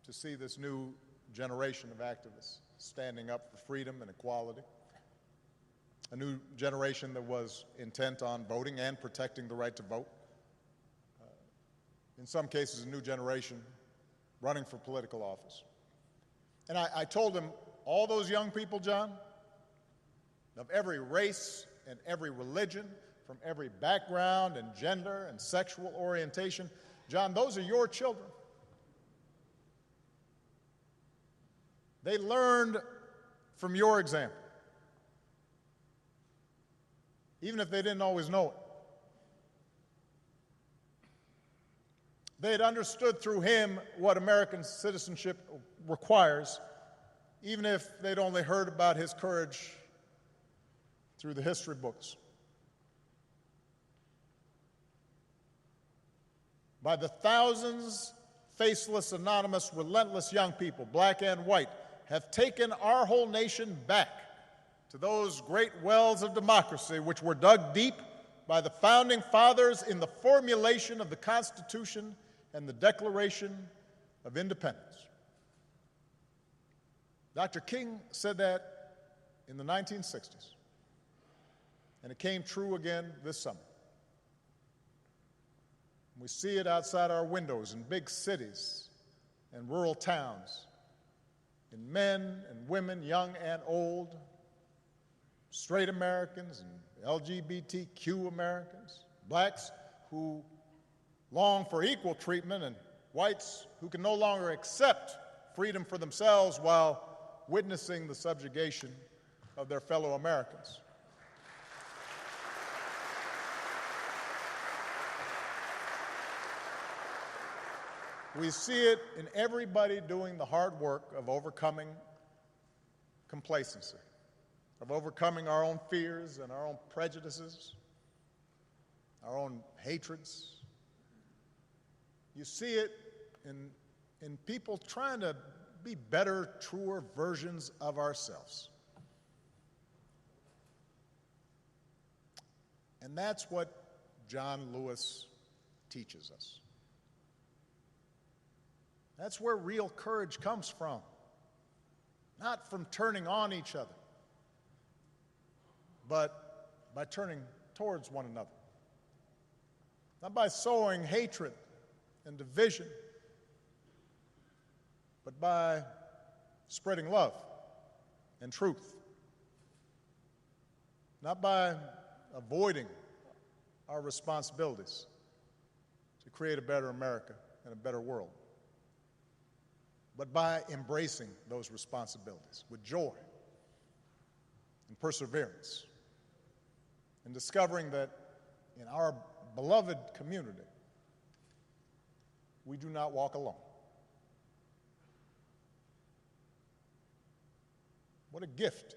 to see this new generation of activists standing up for freedom and equality, a new generation that was intent on voting and protecting the right to vote. In some cases, a new generation running for political office. And I told him, all those young people, John, of every race and every religion, from every background and gender and sexual orientation, John, those are your children. They learned from your example, even if they didn't always know it. They had understood through him what American citizenship requires, even if they'd only heard about his courage through the history books. By the thousands, faceless, anonymous, relentless young people, black and white, have taken our whole nation back to those great wells of democracy which were dug deep by the founding fathers in the formulation of the Constitution and the Declaration of Independence. Dr. King said that in the 1960s, and it came true again this summer. We see it outside our windows in big cities and rural towns, in men and women, young and old, straight Americans and LGBTQ Americans, blacks who long for equal treatment, and whites who can no longer accept freedom for themselves while witnessing the subjugation of their fellow Americans. We see it in everybody doing the hard work of overcoming complacency, of overcoming our own fears and our own prejudices, our own hatreds. You see it in people trying to be better, truer versions of ourselves. And that's what John Lewis teaches us. That's where real courage comes from. Not from turning on each other, but by turning towards one another. Not by sowing hatred and division, but by spreading love and truth. Not by avoiding our responsibilities to create a better America and a better world, but by embracing those responsibilities with joy and perseverance, and discovering that in our beloved community, we do not walk alone. What a gift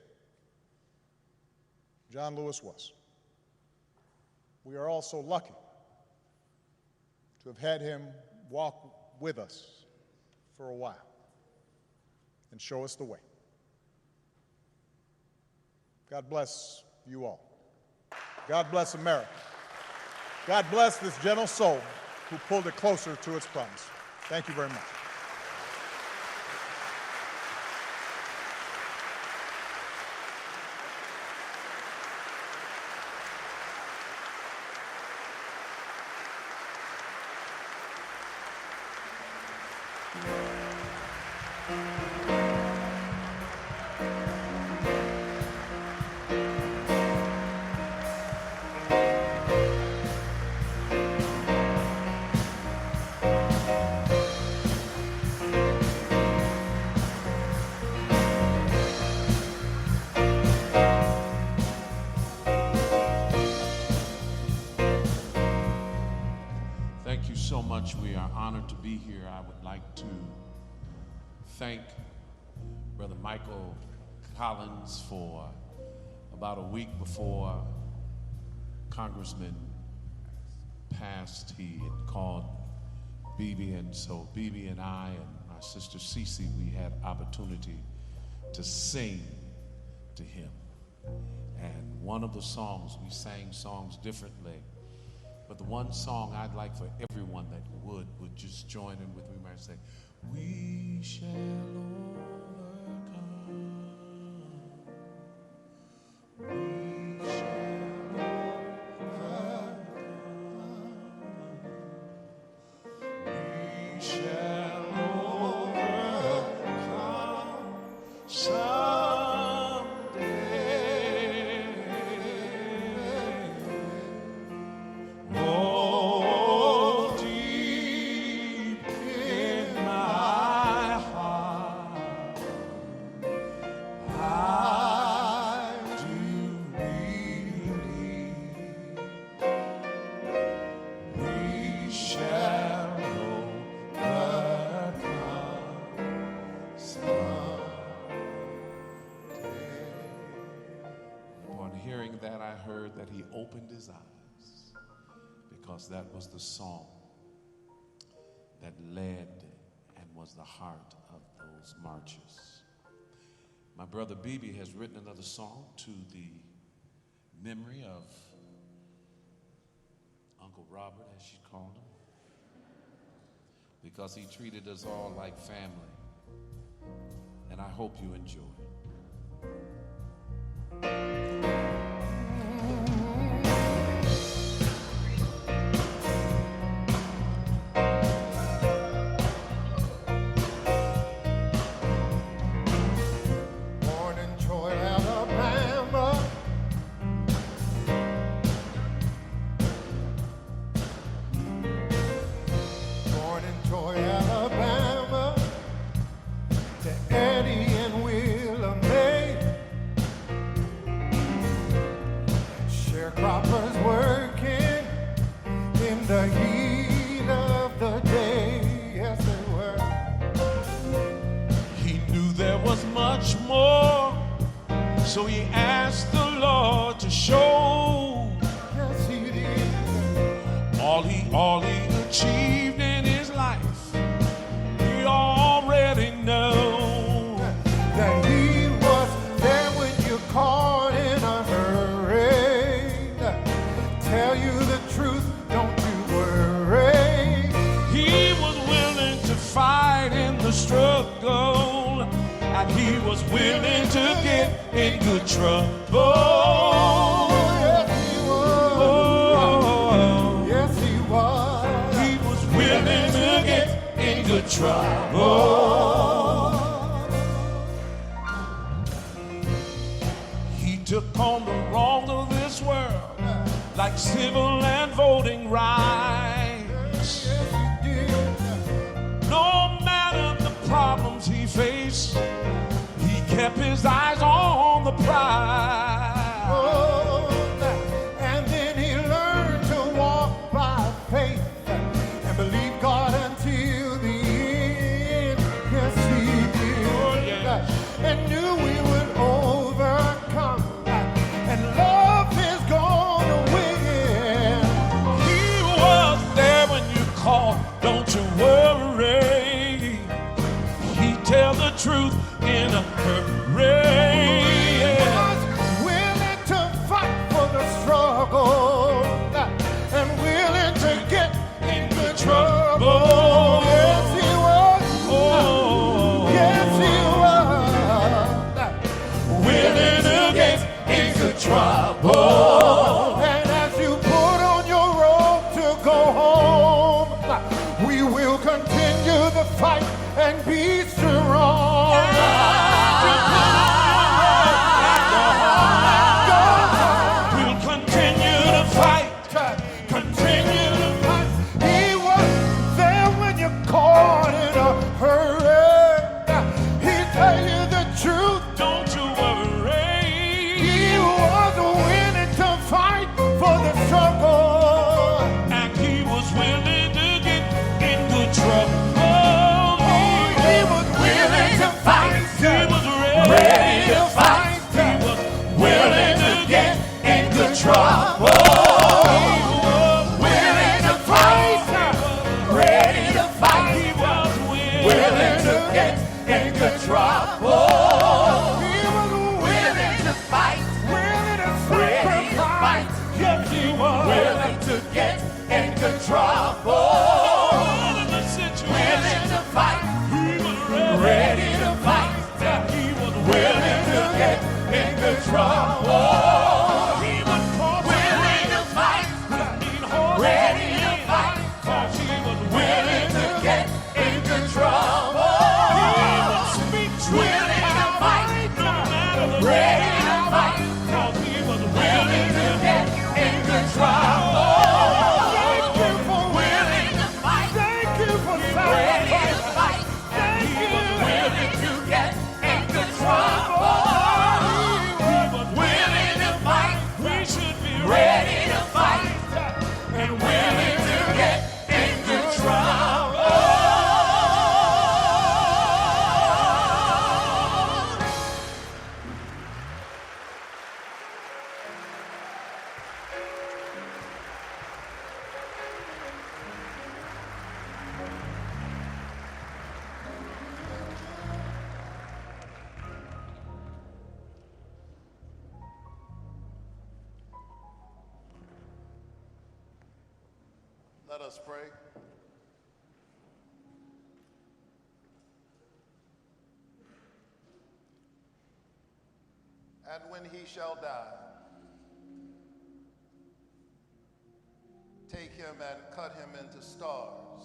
John Lewis was. We are all so lucky to have had him walk with us for a while and show us the way. God bless you all. God bless America. God bless this gentle soul who pulled it closer to its promise. Thank you very much. Thank you so much. We are honored to be here. I would like to thank Brother Michael Collins for about a week before Congressman passed. He had called Bibi, and so Bibi and I and my sister Cece, we had opportunity to sing to him. And one of the songs, we sang songs differently, but the one song I'd like for everyone that would just join in with me and say, we shall overcome. We shall overcome. We shall overcome someday. Oh, deep in my heart, I do believe we shall overcome someday. Upon hearing that, I heard that he opened his eyes, because that was the song that led and was the heart of those marches. My brother Bibi has written another song to the memory of Uncle Robert, as she called him, because he treated us all like family. And I hope you enjoy it. Born in Troy, Alabama. Born in Troy, Alabama. To Eddie and Willa May. Sharecroppers working in the heat of the day. Yes, they were. He knew there was much more, so he asked the Lord to show. Yes, he did. All he achieved in his life, we already know. gold, and he was willing to get in good trouble. Yes, he was. Yes, he was. He was willing to get in good trouble. He took on the wrong of this world, like civil and voting rights. No matter the problems he faced, he kept his eyes on the prize. Oh, and then he learned to walk by faith and believe God until the end. Yes, he did. Oh, yes. And knew we would overcome. And love is gonna win. He was there when you called, don't you worry. He tell the truth in a hurry. He was willing to fight for the struggle and willing to get in good trouble. Yes, he was. Oh, Yes, he was. willing to get in good trouble. And as you put on your robe to go home, we will continue the fight and be strong. We'll continue to fight. Continue to fight. He was there when you caught in a hurry. He tell you the truth. Don't you worry. He was willing to fight for the struggle. And he was willing to get in good trouble. He was willing to fight. He was Ready to fight. He was willing to get in good trouble. Willing to fight. Ready to fight. He was Willing to get in good trouble. He was willing to fight. Willing to sacrifice. Yes, he was willing to get in good trouble. Willing to fight. Ready to fight. He was Willing to get in good trouble. He was Willing to fight. Ready to fight. Cause he was Willing to get in good trouble. Willing to fight. Ready to fight. Cause he was Willing to get in good trouble. Thank you for willing to fight. Thank you for ready to fight. Thank you. Willing to get in good trouble. Willing to fight. We should be Ready to fight. And willing to get in good trouble. Let us pray. And when he shall die, take him and cut him into stars.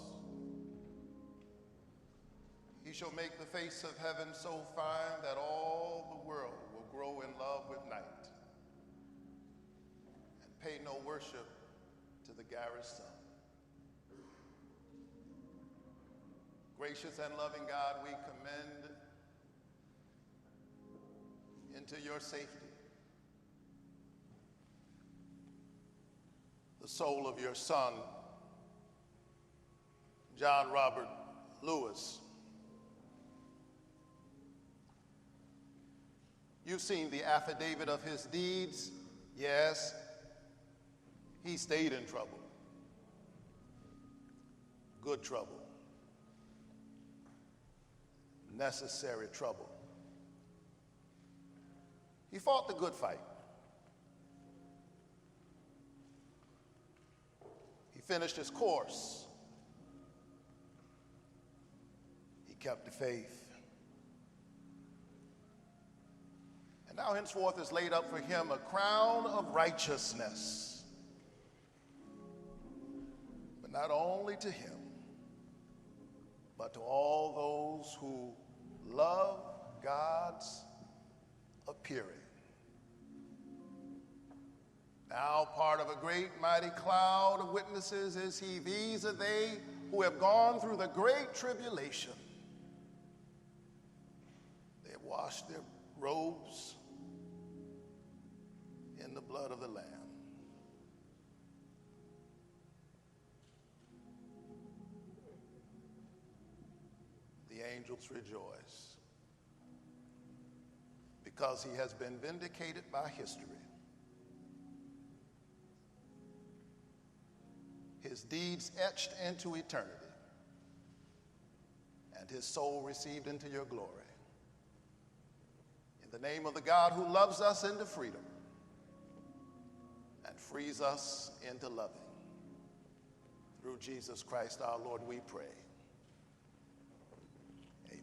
He shall make the face of heaven so fine that all the world will grow in love with night and pay no worship to the garish sun. Gracious and loving God, we commend into your safety the soul of your son, John Robert Lewis. You've seen the affidavit of his deeds. Yes, he stayed in trouble. Good trouble. Necessary trouble. He fought the good fight. He finished his course. He kept the faith. Now henceforth is laid up for him a crown of righteousness, but not only to him, but to all those who love God's appearing. Now part of a great mighty cloud of witnesses is he. These are they who have gone through the great tribulation. They have washed their robes in the blood of the Lamb. The angels rejoice because he has been vindicated by history. His deeds etched into eternity, and his soul received into your glory. In the name of the God who loves us into freedom and frees us into loving, through Jesus Christ our Lord, we pray. Amen.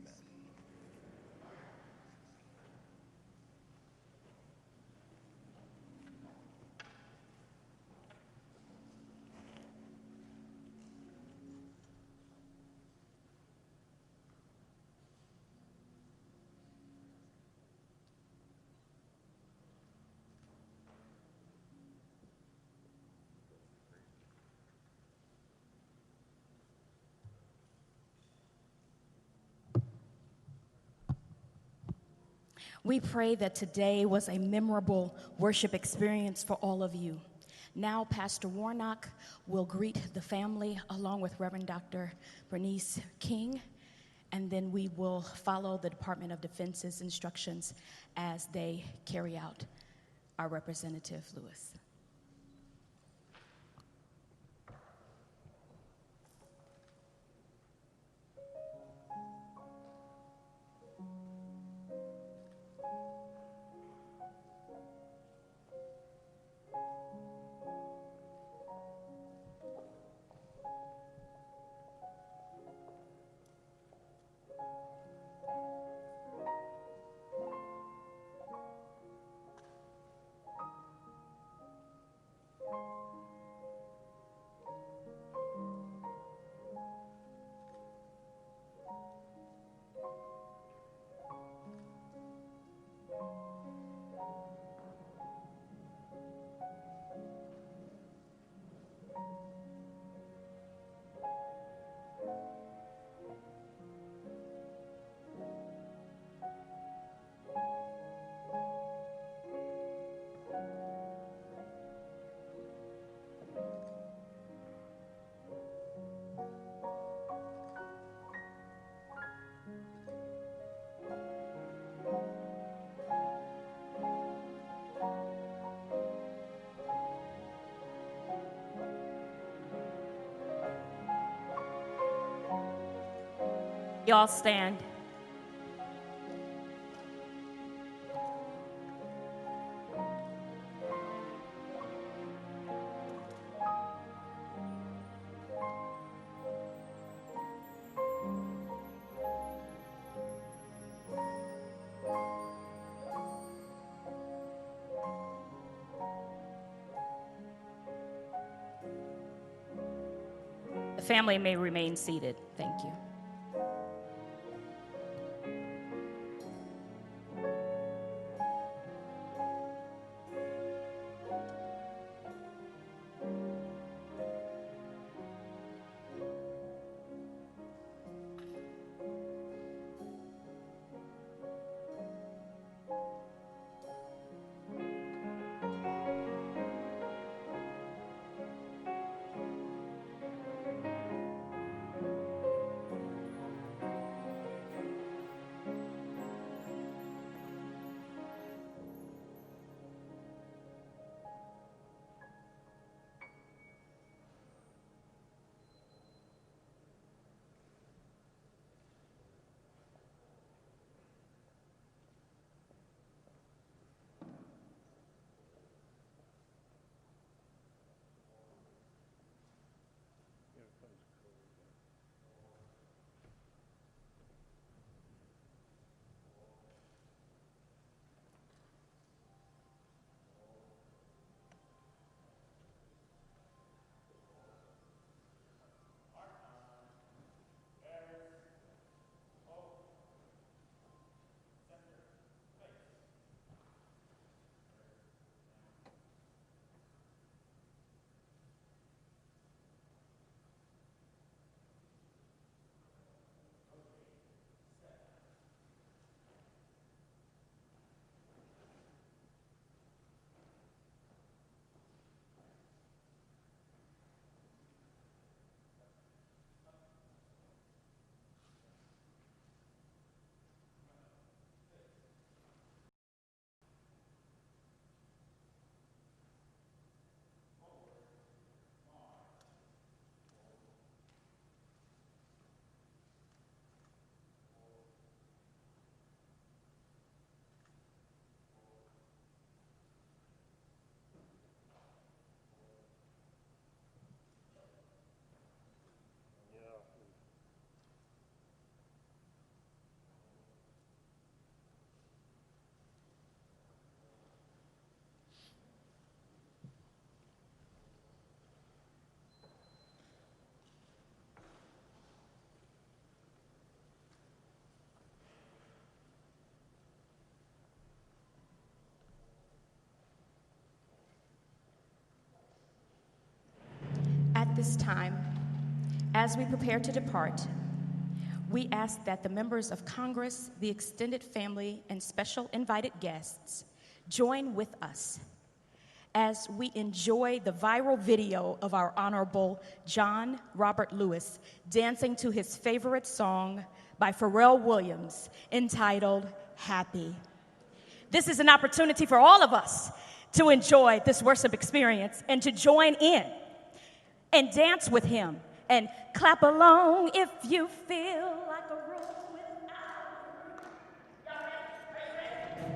We pray that today was a memorable worship experience for all of you. Now, Pastor Warnock will greet the family along with Reverend Dr. Bernice King, and then we will follow the Department of Defense's instructions as they carry out our Representative Lewis. Y'all stand. The family may remain seated. Thank you. this time, as we prepare to depart, we ask that the members of Congress, the extended family, and special invited guests join with us as we enjoy the viral video of our Honorable John Robert Lewis dancing to his favorite song by Pharrell Williams entitled Happy. This is an opportunity for all of us to enjoy this worship experience and to join in and dance with him and clap along if you feel like a room without. Y'all ready?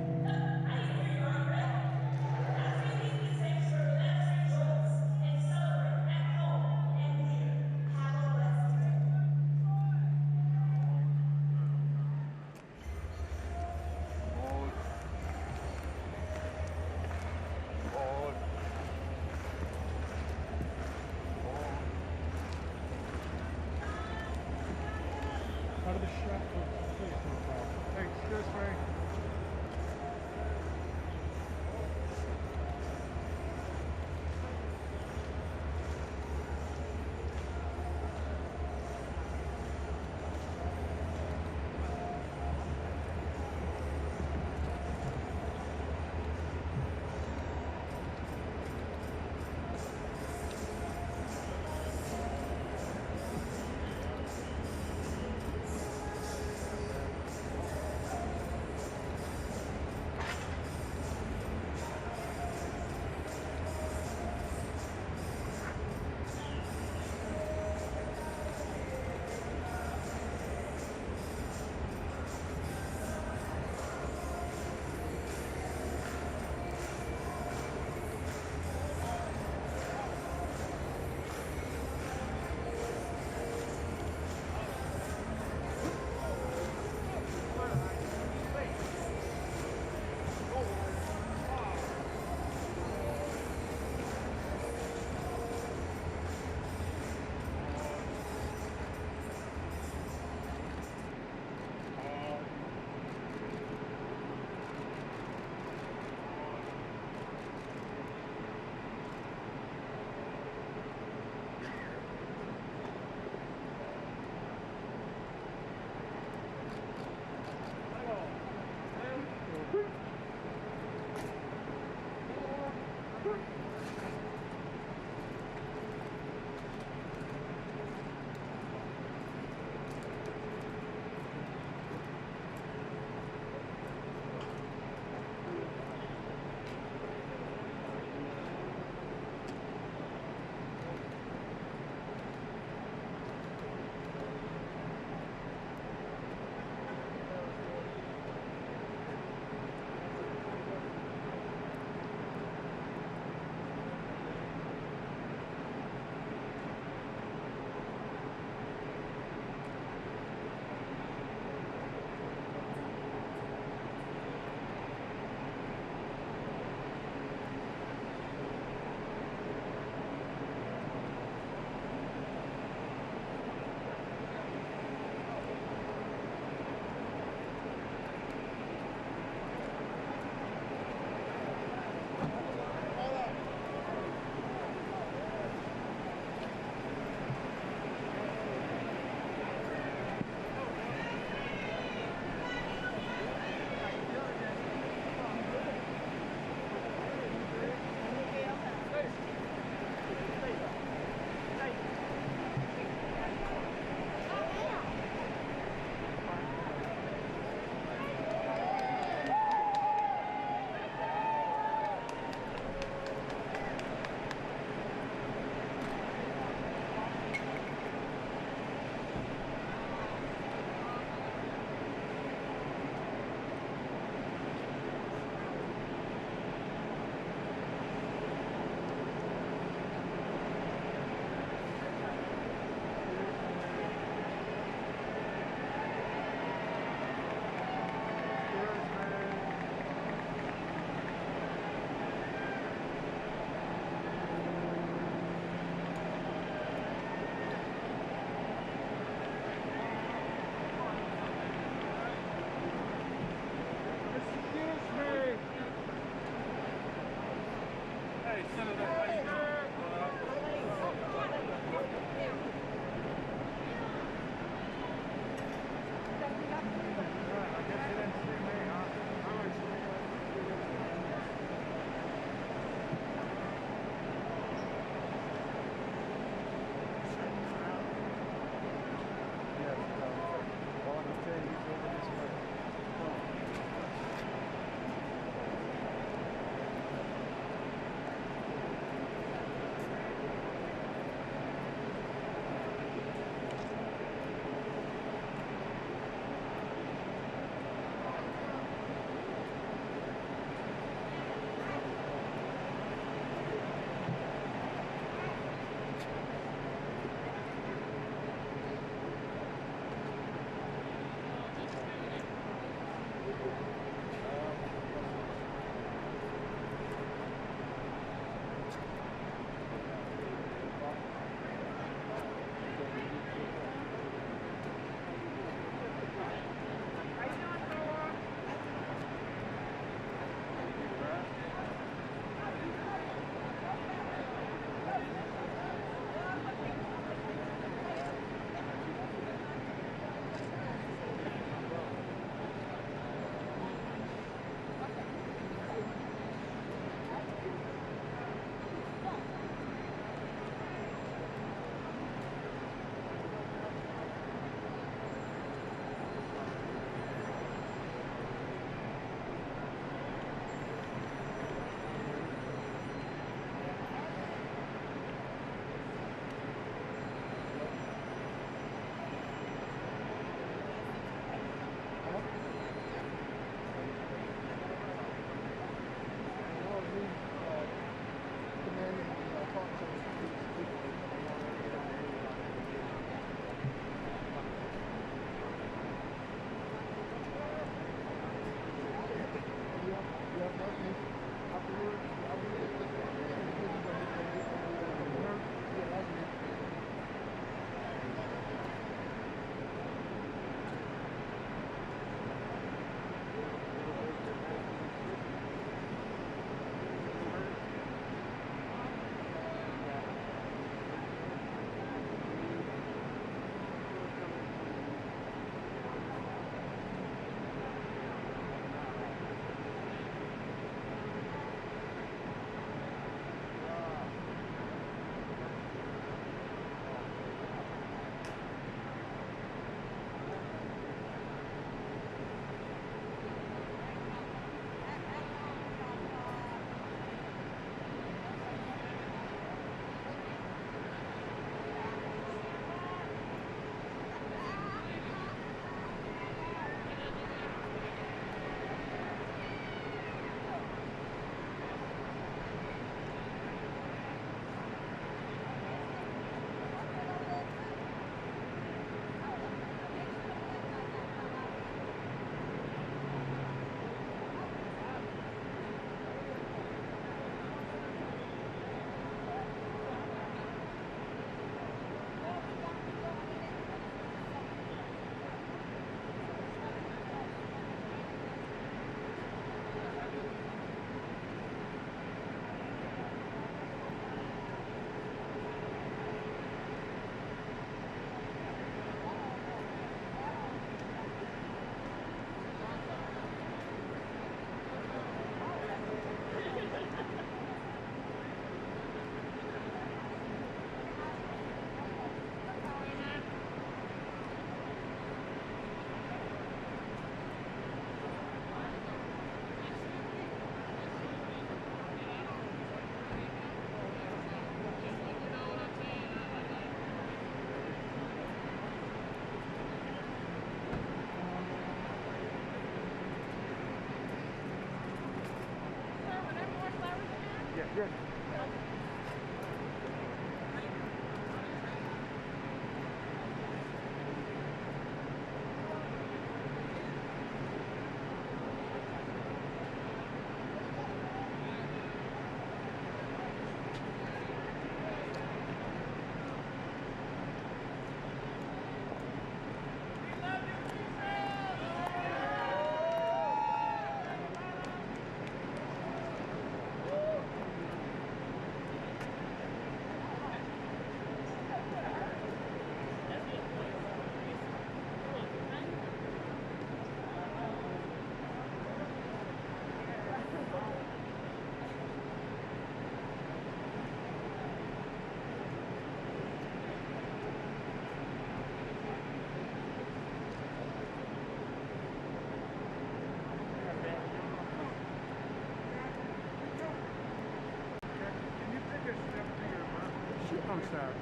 I'm sorry.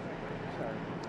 Sorry.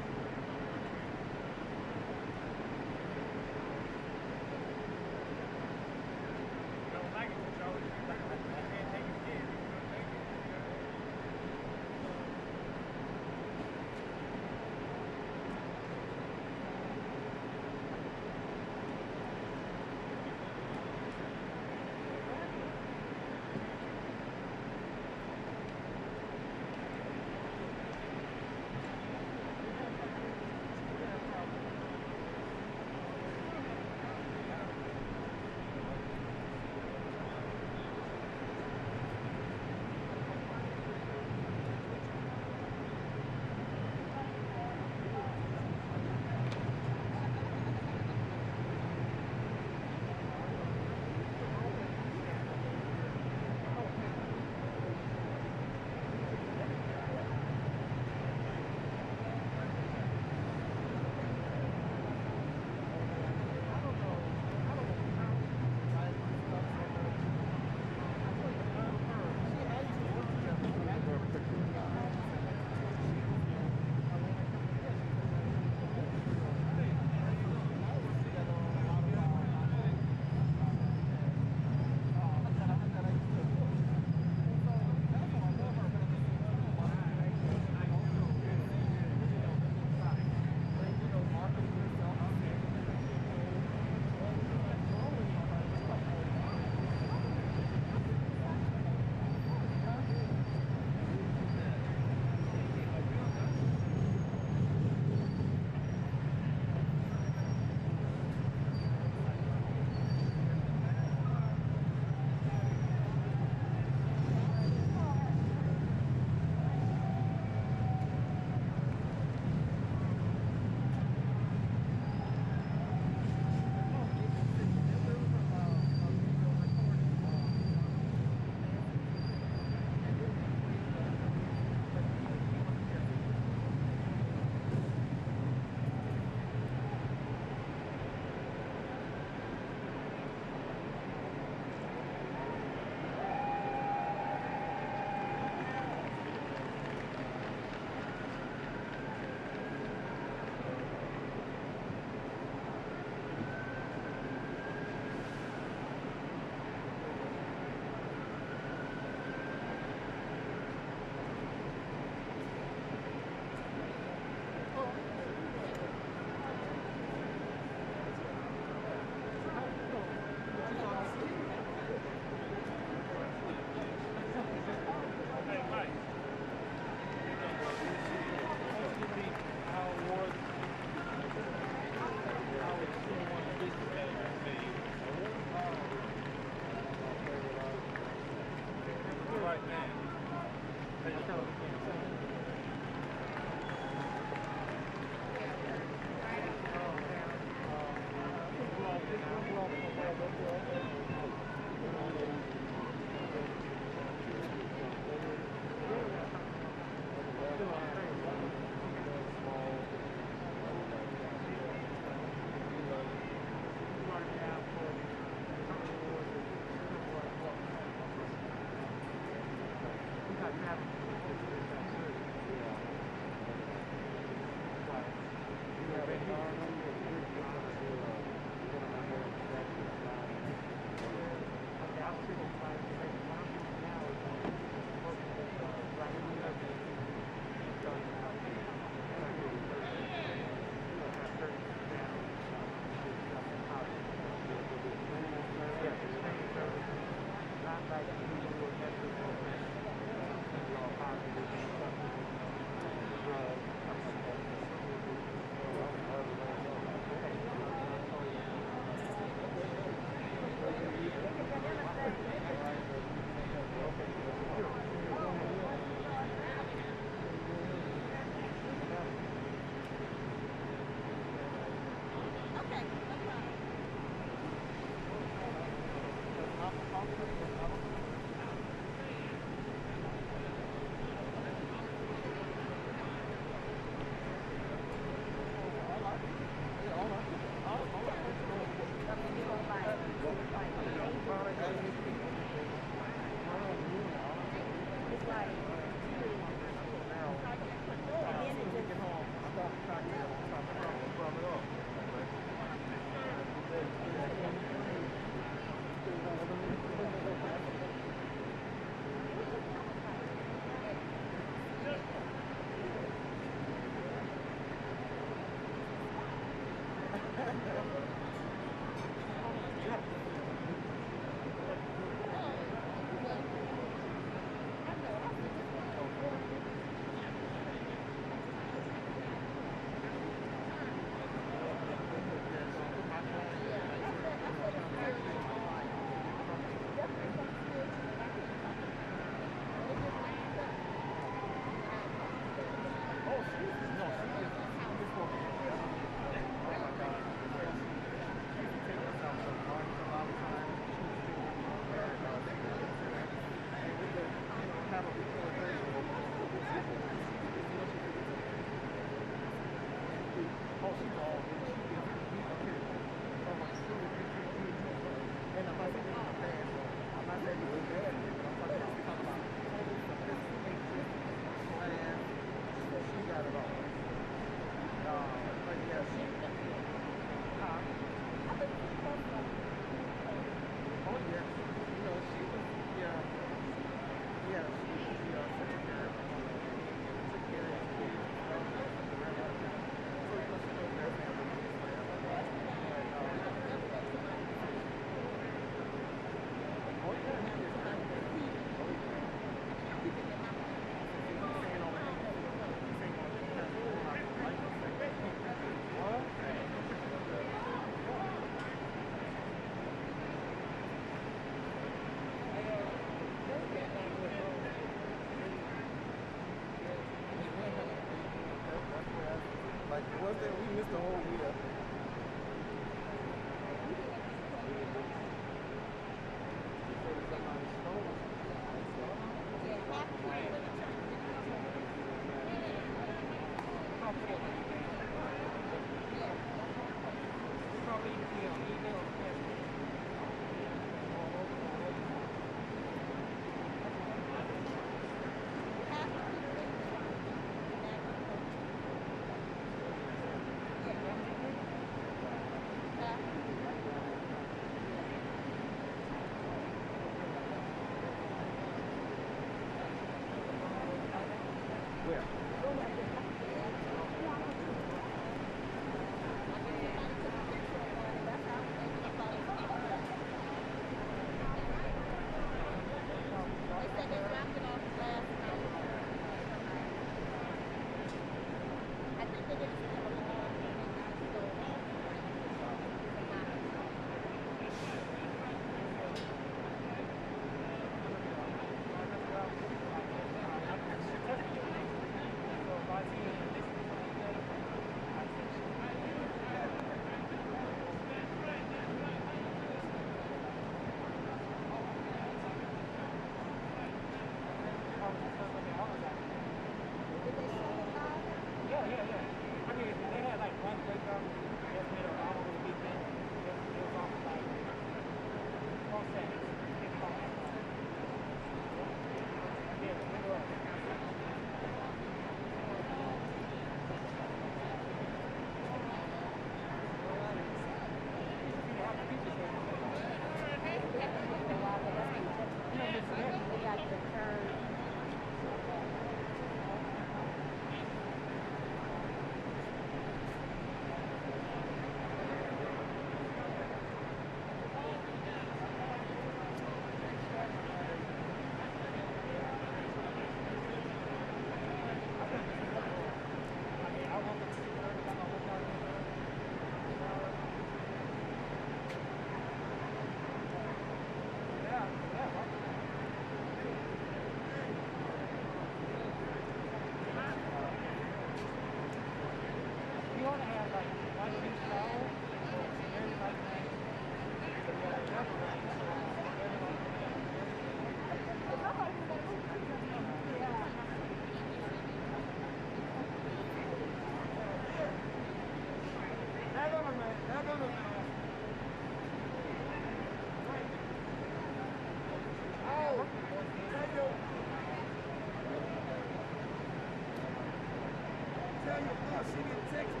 boss, she didn't text me.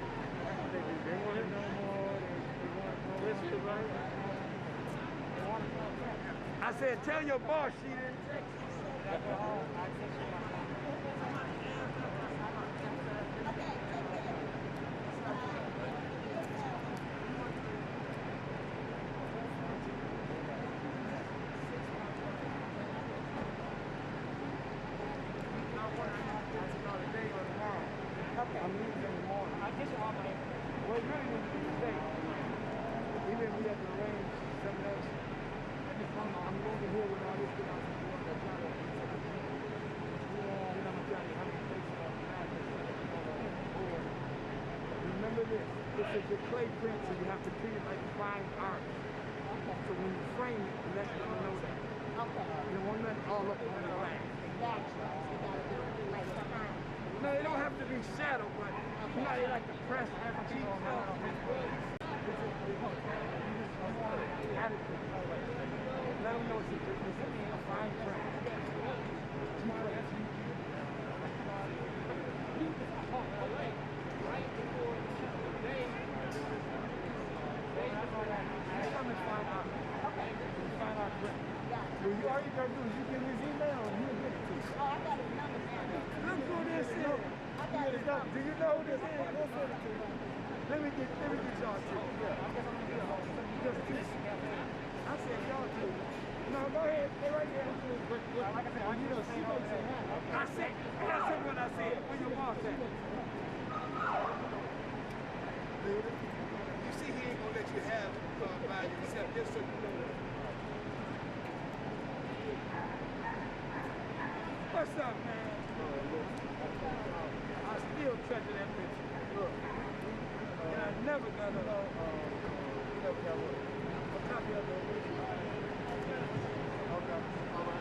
They want it no more. This is right. I said, tell your boss she didn't text me. I'm leaving in the morning. I just want my... Well, it really didn't be a mistake. Even if we have to arrange something else, I'm going to hear with all this stuff. I'm trying to... I'm trying to have a place on the map. Remember this. This is a clay print, so you have to treat it like fine art. So when you frame it, you let them know that. Okay. You don't want nothing all up on the line. No, it don't have to be shadow, but you know, they like to press everything on that. Attitude. Let them know it's a fine print. All you gotta do is you give me his email and he'll get it to you. Oh, I got his number now. Look who this is. I got his number. Do you know who this is? Go send it to me. Let me get y'all to you. Yeah. Just kiss. I said y'all to you. No, go ahead. Stay right there. Like I said, you know, she don't say that. I said what I said. Where your boss at? You see, he ain't gonna let you have by yourself just so you know that. What's up, man? I still treasure that picture. Look, and I never got a copy of the original. Okay.